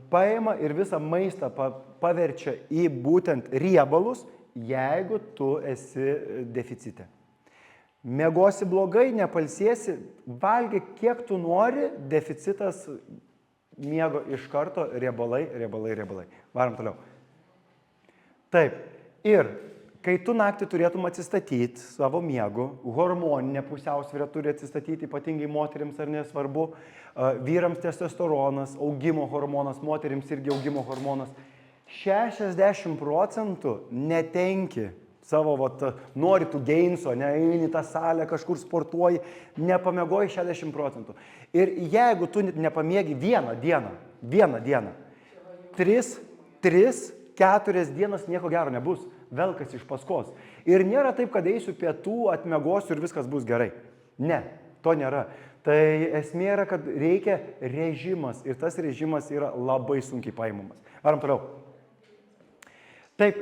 paima ir visą maistą paverčia į būtent riebalus, jeigu tu esi deficite. Miegosi blogai, nepalsėsi, valgy kiek tu nori, deficitas miego iš karto, riebalai. Varom toliau. Taip, ir kai tu naktį turėtum atsistatyti savo miegu, hormoninė pusiausvyrą turi atsistatyti, ypatingai moterims ar nesvarbu, vyrams testosteronas, augimo hormonas, moterims irgi augimo hormonas, 60% netenki savo, nori tu geinso, eini į tą salę, kažkur sportuoji, nepamiegoji 60%. Ir jeigu tu nepamiegi vieną dieną, 3-4 dienas nieko gero nebus, velkas iš paskos. Ir nėra taip, kad eisiu pietų, atmiegosiu ir viskas bus gerai. Ne, to nėra. Tai esmė yra, kad reikia režimas ir tas režimas yra labai sunkiai paimamas. Varom toliau. Taip,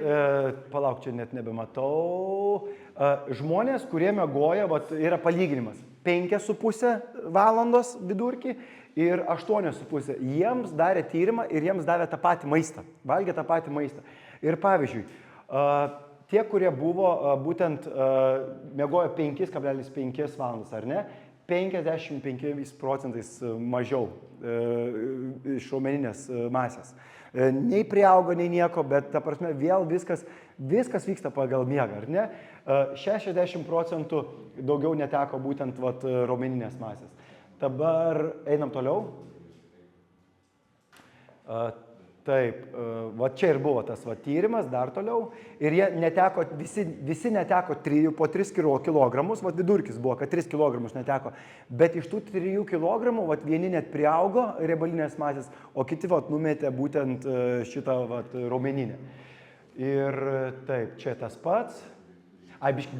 palauk, čia net nebematau. Žmonės, kurie miegoja, yra palyginimas. 5,5 valandos vidurkį ir 8,5. Jiems darė tyrimą ir jiems davė tą patį maistą. Valgė tą patį maistą. Ir pavyzdžiui, tie, kurie buvo būtent miegojo 5,5 valandas, ar ne, 55% mažiau iš raumeninės masės. Nei priaugo, nei nieko, bet ta prasme vėl viskas vyksta pagal miegą, ar ne? 60% daugiau neteko būtent raumeninės masės. Dabar einam toliau. Taip, čia ir buvo tas tyrimas, dar toliau. Ir jie neteko, visi neteko po 3 kilogramus, vidurkis buvo, kad 3 kilogramus neteko. Bet iš tų 3 kilogramų, vieni net priaugo riebalinės masės, o kiti numetė būtent šitą raumeninę. Ir taip, čia tas pats. Biški,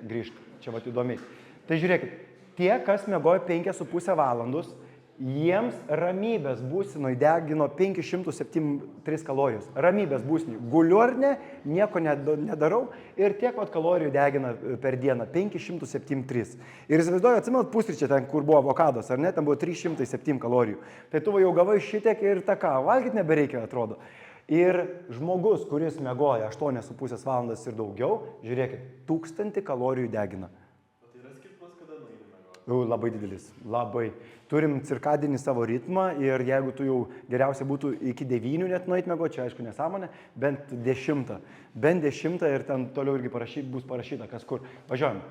grįžk, čia įdomiai. Tai žiūrėkit, tie, kas miegojo 5,5 valandus, jiems ramybės būsinoje degino 573 kalorijos. Ramybės būsinoje. Guliu ar ne, nieko nedarau ir tiek kalorijų degina per dieną. 573. Ir įsivaizduoju, atsimenat pusryčią ten, kur buvo avokados, ar ne, ten buvo 307 kalorijų. Tai tu jau gavai šitiek ir tą ką, valgyti nebereikia, atrodo. Ir žmogus, kuris miegoja 8,5 valandas ir daugiau, žiūrėkit, 1000 kalorijų degina. O tai yra skirtumas, kada nueini miegoti? Labai didelis, labai. Turim cirkadinį savo ritmą ir jeigu tu jau geriausia būtų iki 9 net nueit miegoti, čia aišku nesąmonė, bent 10. Bent 10 ir ten toliau irgi bus parašyta, kas kur. Važiuojam.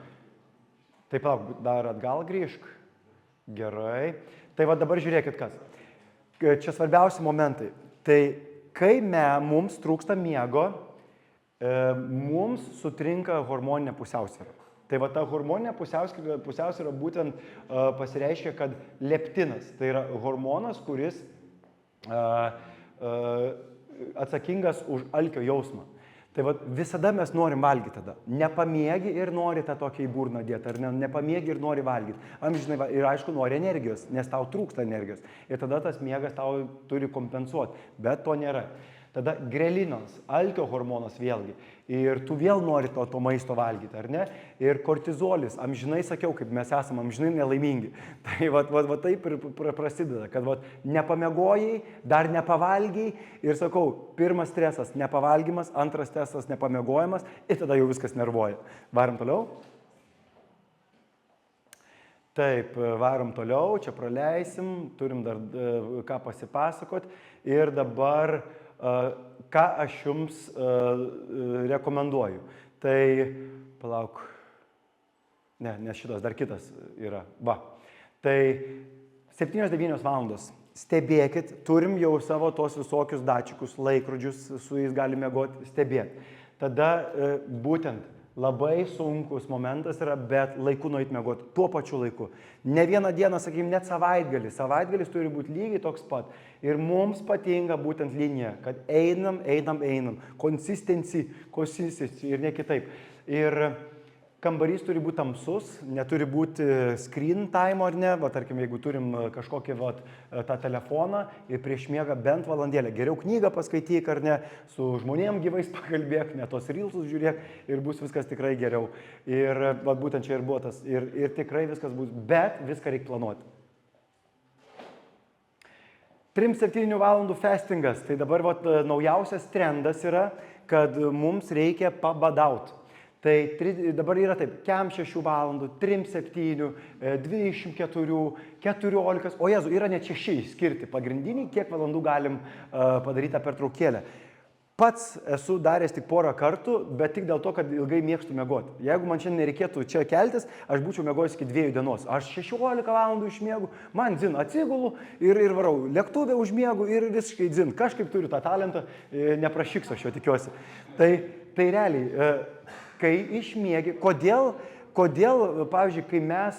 Taip, dar atgal grįžk. Gerai. Tai dabar žiūrėkit kas. Čia svarbiausi momentai. Tai kai mums trūksta miego, mums sutrinka hormoninė pusiausvyrą. Tai va ta hormoninė pusiausvyra būtent pasireiškia, kad leptinas, tai yra hormonas, kuris atsakingas už alkio jausmą. Tai va, visada mes norim valgyti tada. Nepamiegi ir nori tą tokią į burną dėti, ar ne? Nepamiegi ir nori valgyti. Amžinai, ir aišku, nori energijos, nes tau trūksta energijos. Ir tada tas miegas tau turi kompensuoti, bet to nėra. Tada grelinas, alkio hormonas vėlgi. Ir tu vėl nori to maisto valgyti, ar ne? Ir kortizolis, amžinai sakiau, kaip mes esame amžinai nelaimingi. Tai va taip ir prasideda, kad va, nepamiegojai, dar nepavalgiai ir sakau, pirmas stresas nepavalgymas, antras stresas nepamiegojimas ir tada jau viskas nervuoja. Varom toliau? Taip, varom toliau, čia praleisim, turim dar ką pasipasakot ir dabar ką aš jums rekomenduoju. Tai, palauk, ne šitas, dar kitas yra. Va. Tai 7-9 valandos. Stebėkit, turim jau savo tos visokius dačikus, laikrodžius, su jais galime mėgoti, stebėti. Tada būtent labai sunkus momentas yra, bet laiku nueit mėgoti, tuo pačiu laiku. Ne vieną dieną, sakykim, net savaitgalį. Savaitgalis turi būti lygiai toks pat. Ir mums patinka būtent linija, kad einam. Konsistencija ir ne kitaip. Ir kambarys turi būti tamsus, neturi būti screen time ar ne, va, tarkim, jeigu turim kažkokį va, tą telefoną ir prieš miegą bent valandėlę. Geriau knygą paskaityk ar ne, su žmonėm gyvais pakalbėk, ne tos reelsus žiūrėk ir bus viskas tikrai geriau. Ir va, būtent čia ir buvo tas, ir tikrai viskas bus, bet viską reikia planuoti. 3-7 valandų fastingas, tai dabar va, naujausias trendas yra, kad mums reikia pabadauti. Tai dabar yra taip, 6 valandų, 3-7, 24, 14, o Jėzu, yra net 6 skirti pagrindiniai, kiek valandų galim padaryti tą pertraukėlę. Pats esu daręs tik porą kartų, bet tik dėl to, kad ilgai mėgstu miegoti. Jeigu man šiandien nereikėtų čia keltis, aš būčiau miegojęs iki 2 dienos. Aš 16 valandų išmiegu, man dzin atsigulu ir varau. Lėktuvę užmiegu ir visiškai dzin. Kažkaip turiu tą talentą, neprašyksiu, aš jo tikiuosi. Tai realiai, kai išmiegi, kodėl, pavyzdžiui, kai mes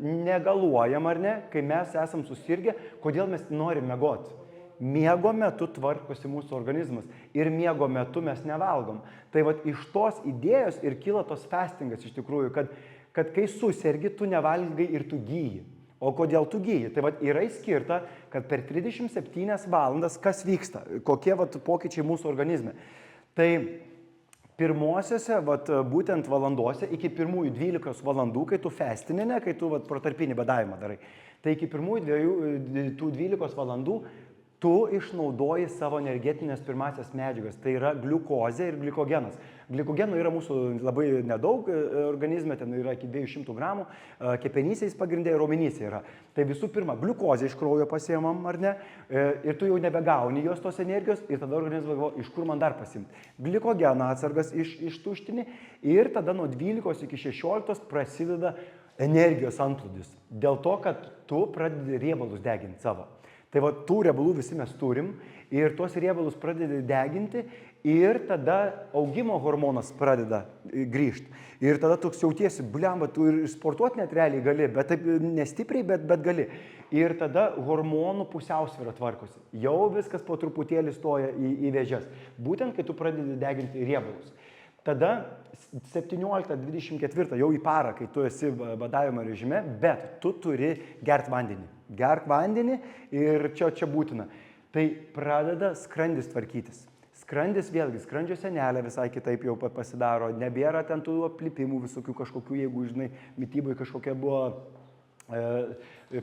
negaluojam ar ne, kai mes esam susirgę, kodėl mes norim miegoti? Miego metu tvarkosi mūsų organizmas ir miego metu mes nevalgom. Tai vat iš tos idėjos ir kyla tos fastingas iš tikrųjų, kad kai susergi, tu nevalgai ir tu gyji. O kodėl tu gyji? Tai vat yra skirta, kad per 37 valandas kas vyksta, kokie vat pokyčiai mūsų organizme. Tai pirmosiose, vat, būtent valandose, iki pirmųjų 12 valandų, kai tu fastinė, kai tu vat, protarpinį badavimą darai, tai iki pirmųjų tų 12 valandų tu išnaudoji savo energetinės pirmasias medžiagas. Tai yra gliukozė ir glikogenas. Glikogeno yra mūsų labai nedaug organizme, ten yra iki 200 gramų, kepenysiais pagrindė ir raumenyse yra. Tai visų pirma, gliukozė iš kraujo pasiemam, ar ne, ir tu jau nebegauni jos tos energijos ir tada organizmas galvoja, iš kur man dar pasimti. Glikogeną atsargas ištuštini ir tada nuo 12 iki 16 prasideda energijos antplūdis. Dėl to, kad tu pradedi riebalus deginti savo. Tai va, tų riebalų visi mes turim ir tuos riebalus pradedi deginti ir tada augimo hormonas pradeda grįžti. Ir tada toks jautiesi, bliamba, tu ir sportuoti net realiai gali, bet taip nestipriai, bet gali. Ir tada hormonų pusiausvyra tvarkosi. Jau viskas po truputėlį stoja į vėžes. Būtent, kai tu pradedi deginti riebalus. Tada 17-24 jau į parą, kai tu esi badavimo režime, bet tu turi gerti vandenį. Gerk vandenį ir čia būtina. Tai pradeda skrandis tvarkytis. Skrandis vėlgi, skrandžio senelė visai kitaip jau pasidaro. Nebėra ten tų aplipimų visokių kažkokių, jeigu, žinai, mitybai kažkokie buvo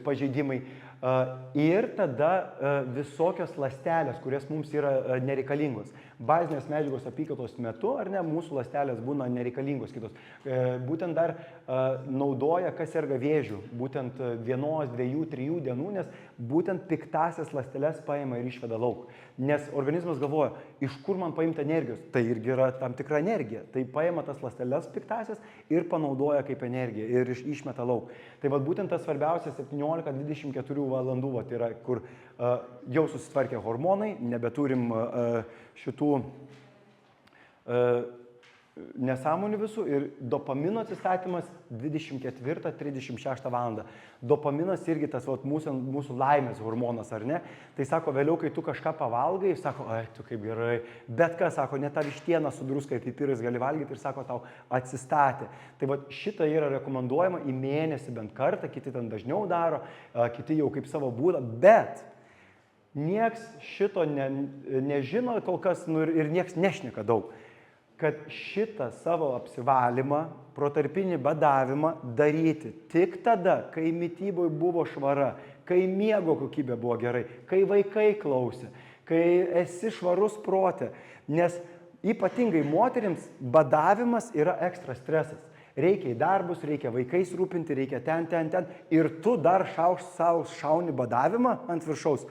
pažeidimai. Ir tada visokios ląstelės, kurias mums yra nereikalingos. Bazinės medžiagos apykaitos metu, ar ne, mūsų ląstelės būna nereikalingos kitos. Būtent dar naudoja, kas serga vėžiu, būtent 1, 2, 3 dienų, nes būtent piktasias ląsteles paima ir išveda lauk. Nes organizmas galvoja, iš kur man paimti energijos? Tai irgi yra tam tikra energija. Tai paima tas ląsteles piktasias ir panaudoja kaip energiją ir išmeta lauk. Tai vat būtent tas svarbiausias 17-24 valandų vat yra, kur jau susitvarkė hormonai, nebeturim šitų nesąmonių visų ir dopamino atsistatymas 24-36 valandą. Dopaminas irgi tas vat, mūsų laimės hormonas, ar ne? Tai sako, vėliau, kai tu kažką pavalgai, sako, ai, tu kaip gerai, bet kas, sako, net tą vištieną su druska ir pipirais gali valgyti ir sako, tau atsistatė. Tai vat, šitą yra rekomenduojama į mėnesį bent kartą, kiti ten dažniau daro, kiti jau kaip savo būdą, bet nieks šito nežino kol kas ir nieks nešneka daug. Kad šitą savo apsivalymą, protarpinį badavimą daryti tik tada, kai mityboje buvo švara, kai miego kokybė buvo gerai, kai vaikai klausė, kai esi švarus prote. Nes ypatingai moterims badavimas yra ekstra stresas. Reikia į darbus, reikia vaikais rūpinti, reikia ten. Ir tu dar šauni badavimą ant viršaus.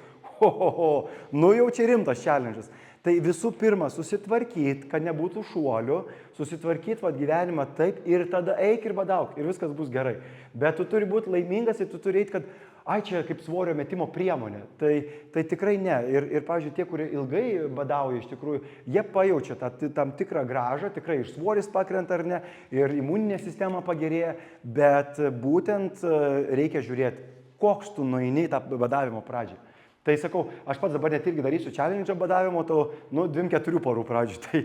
Nu jau čia rimtas challenge'as. Tai visų pirma, susitvarkyt, kad nebūtų šuolių, susitvarkyt gyvenimą taip ir tada eik ir badauk ir viskas bus gerai. Bet tu turi būti laimingas ir tu turi eiti, kad ai čia kaip svorio metimo priemonė. Tai tikrai ne. Ir pavyzdžiui, tie, kurie ilgai badauja, iš tikrųjų, jie pajaučia tam tikrą grąžą, tikrai ir svoris pakrenta ar ne, ir imuninė sistema pagerėja, bet būtent reikia žiūrėti, koks tu nueini į tą badavimo pradžią. Tai sakau, aš pats dabar net irgi darysiu challenge badavimo, 2-4 porų pradžių, tai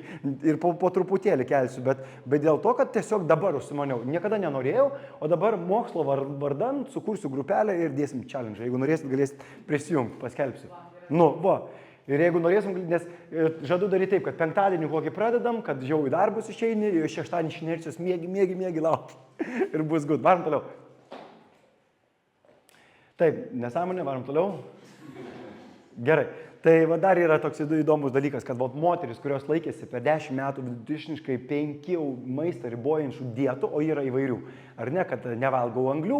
ir po truputėlį kelsiu, bet dėl to, kad tiesiog dabar užsimaniau, niekada nenorėjau, o dabar mokslo vardan sukursiu grupelę ir dėsim challenge. Jeigu norėsit, galėsit prisijungti, paskelbsiu. Ir jeigu norėsim, nes žadu daryti taip, kad penktadienį kokį pradedam, kad jau į darbus išeini, šeštadienį iš inercijos miegi lauki ir bus good. Varom toliau. Taip, nesąmonė, varom toliau. Gerai, tai dar yra toks įdomus dalykas, kad moteris, kurios laikėsi per 10 metų vidutiniškai 5 maistą ribojančių dietų, o yra įvairių, ar ne, kad nevalgau anglių,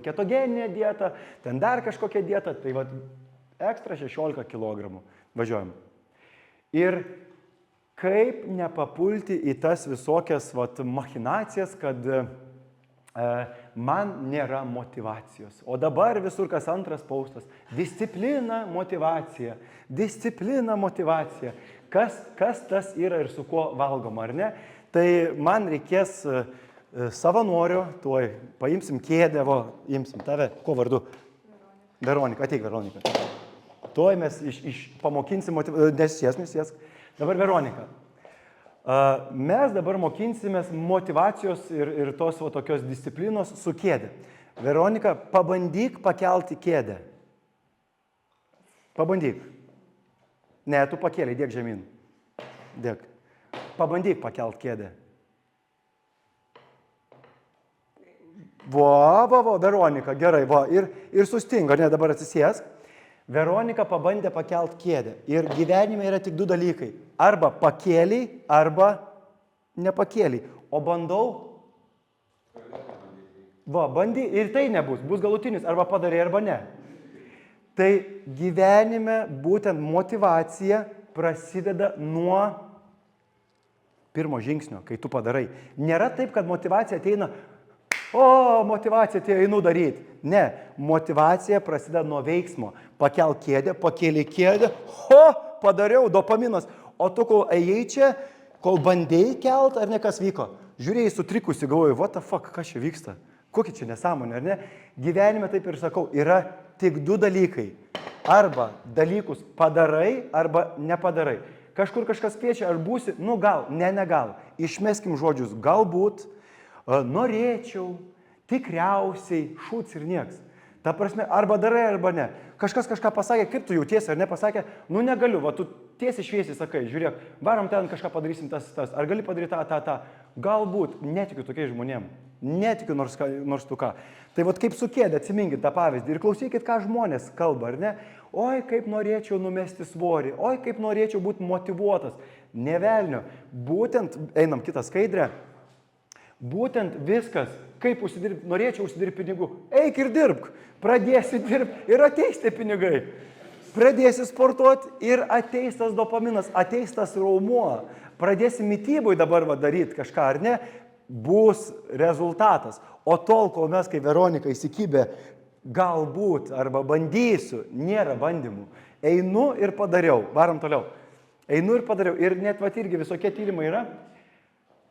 ketogeninė dieta, ten dar kažkokia dieta, tai ekstra 16 kg važiuojam. Ir kaip nepapulti į tas visokias machinacijas, kad man nėra motyvacijos. O dabar visur kas antras postas. Disciplina, motyvacija. Disciplina, motyvacija. Kas tas yra ir su kuo valgoma, ar ne? Tai man reikės savanorio, tuoj paimsim kėdę, imsim tave. Ko vardu? Veronika. Ateik, Veronika. Tuoj mes pamokinsim motyvacijos. Nesės. Dabar Veronika. Mes dabar mokinsimės motyvacijos ir tos tokios disciplinos su kėdė. Veronika, pabandyk pakelti kėdę. Pabandyk. Ne, tu pakėlė, dėk žemyn. Dėk. Pabandyk pakelti kėdę. Veronika, gerai, ir sustingo, ne, dabar atsisėsk. Veronika pabandė pakelt kėdę. Ir gyvenime yra tik 2 dalykai. Arba pakėliai, arba nepakėliai. O bandau? Bandy ir tai nebus. Bus galutinis. Arba padarė, arba ne. Tai gyvenime būtent motyvacija prasideda nuo pirmo žingsnio, kai tu padarai. Nėra taip, kad motyvacija ateina... motyvacija, tai einu daryti. Ne, motyvacija prasideda nuo veiksmo. Pakel kėdę, pakėlė kėdę, padariau, dopaminas. O tu kol ėjai čia, kol bandėjai kelt, ar ne kas vyko? Žiūrėjai sutrikusi, galvoju, what the fuck, kas čia vyksta? Kokia čia nesąmonė, ar ne? Gyvenime taip ir sakau, yra tik 2 dalykai. Arba dalykus padarai, arba nepadarai. Kažkur kažkas kviečia, ar būsi, gal, negal. Išmeskim žodžius, galbūt, norėčiau, tikriausiai, šūts ir nieks. Ta prasme, arba darai, arba ne. Kažkas kažką pasakė, kaip tu jautiesi, ar ne pasakė, negaliu, tu tiesiai šviesiai sakai, žiūrėk, varom ten kažką padarysim tas, ar gali padaryti tą. Galbūt, netikiu tokiais žmonėm, netikiu nors tu ką. Tai kaip su kėdė, atsiminkit tą pavyzdį ir klausykit, ką žmonės kalba, ar ne? Oi, kaip norėčiau numesti svorį, oi, kaip norėčiau būti motyvuotas. Nevelnio, būtent, einam kitą skaidrę. Būtent viskas, kaip norėčiau užsidirbti pinigų, eik ir dirbk, pradėsi dirbti ir ateis tie pinigai. Pradėsi sportuoti ir ateis tas dopaminas, ateis tas raumuo. Pradėsi mitybui dabar daryti kažką, ar ne, bus rezultatas. O tol, kol mes kaip Veronika įsikibę, galbūt arba bandysiu, nėra bandymų. Einu ir padariau, varom toliau. Einu ir padariau ir net irgi visokie tyrimai yra.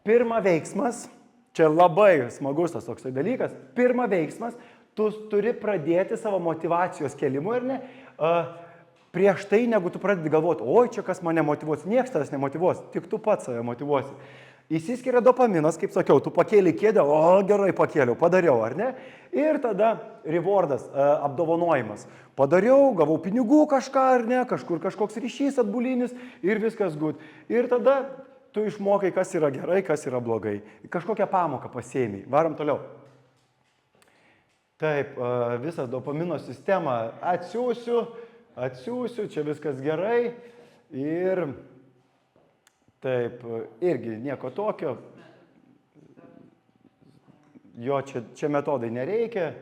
pirma veiksmas, čia labai smagus tas toksai dalykas, pirma veiksmas, tu turi pradėti savo motyvacijos kėlimu ir ne, prieš tai, negu tu pradedi galvoti, oi, čia kas mane motyvuos, niekas tavęs nemotyvuos, tik tu pats save motyvuosi. Įsiskiria dopaminas, kaip sakiau, tu pakėlė kėdę, o gerai pakėliau, padariau, ar ne? Ir tada rewardas, apdovanojimas. Padariau, gavau pinigų kažką, ar ne, kažkur kažkoks ryšys atbulinis ir viskas gut. Ir tada tu išmokai, kas yra gerai, kas yra blogai. Kažkokią pamoką pasiėmei. Varom toliau. Taip, visą dopamino sistemą atsiųsiu, čia viskas gerai. Ir taip, irgi nieko tokio. Jo, čia metodai nereikia.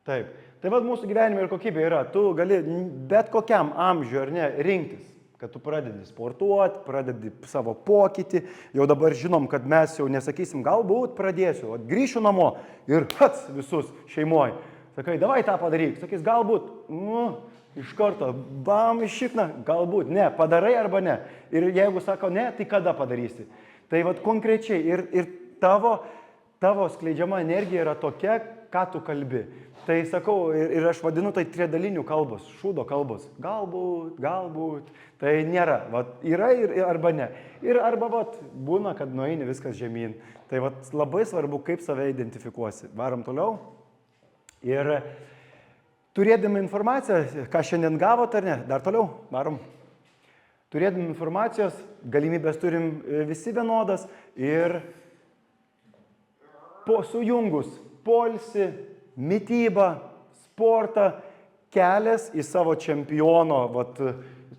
Taip. Tai vad mūsų gyvenime ir kokybė yra. Tu gali bet kokiam amžiui ar ne rinktis, kad tu pradedi sportuoti, pradedi savo pokytį. Jau dabar žinom, kad mes jau nesakysim, galbūt pradėsiu, grįšiu namo ir hats visus šeimoje. Sakai, davai tą padaryk. Sakys, galbūt, iš karto, bam, iššikna, galbūt, ne, padarai arba ne. Ir jeigu sako ne, tai kada padarysi. Tai vad konkrečiai ir tavo skleidžiama energija yra tokia, ką tu kalbi. Tai sakau, ir aš vadinu tai triedalinių kalbos, šūdo kalbos. Galbūt. Tai nėra. Vat, yra ir arba ne. Ir arba vat, būna, kad nueini viskas žemyn. Tai vat, labai svarbu, kaip save identifikuosi. Varom toliau. Ir turėdami informaciją, ką šiandien gavot ar ne, dar toliau, varom. Turėdami informacijos, galimybės turim visi vienodas ir sujungus poilsį, mitybą, sportą, kelias į savo čempiono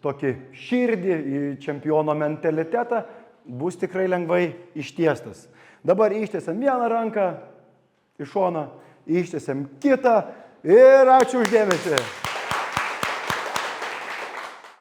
tokį širdį, į čempiono mentalitetą bus tikrai lengvai ištiestas. Dabar ištiesiam vieną ranką iš šono, ištiesiam kitą ir ačiū uždėmesį.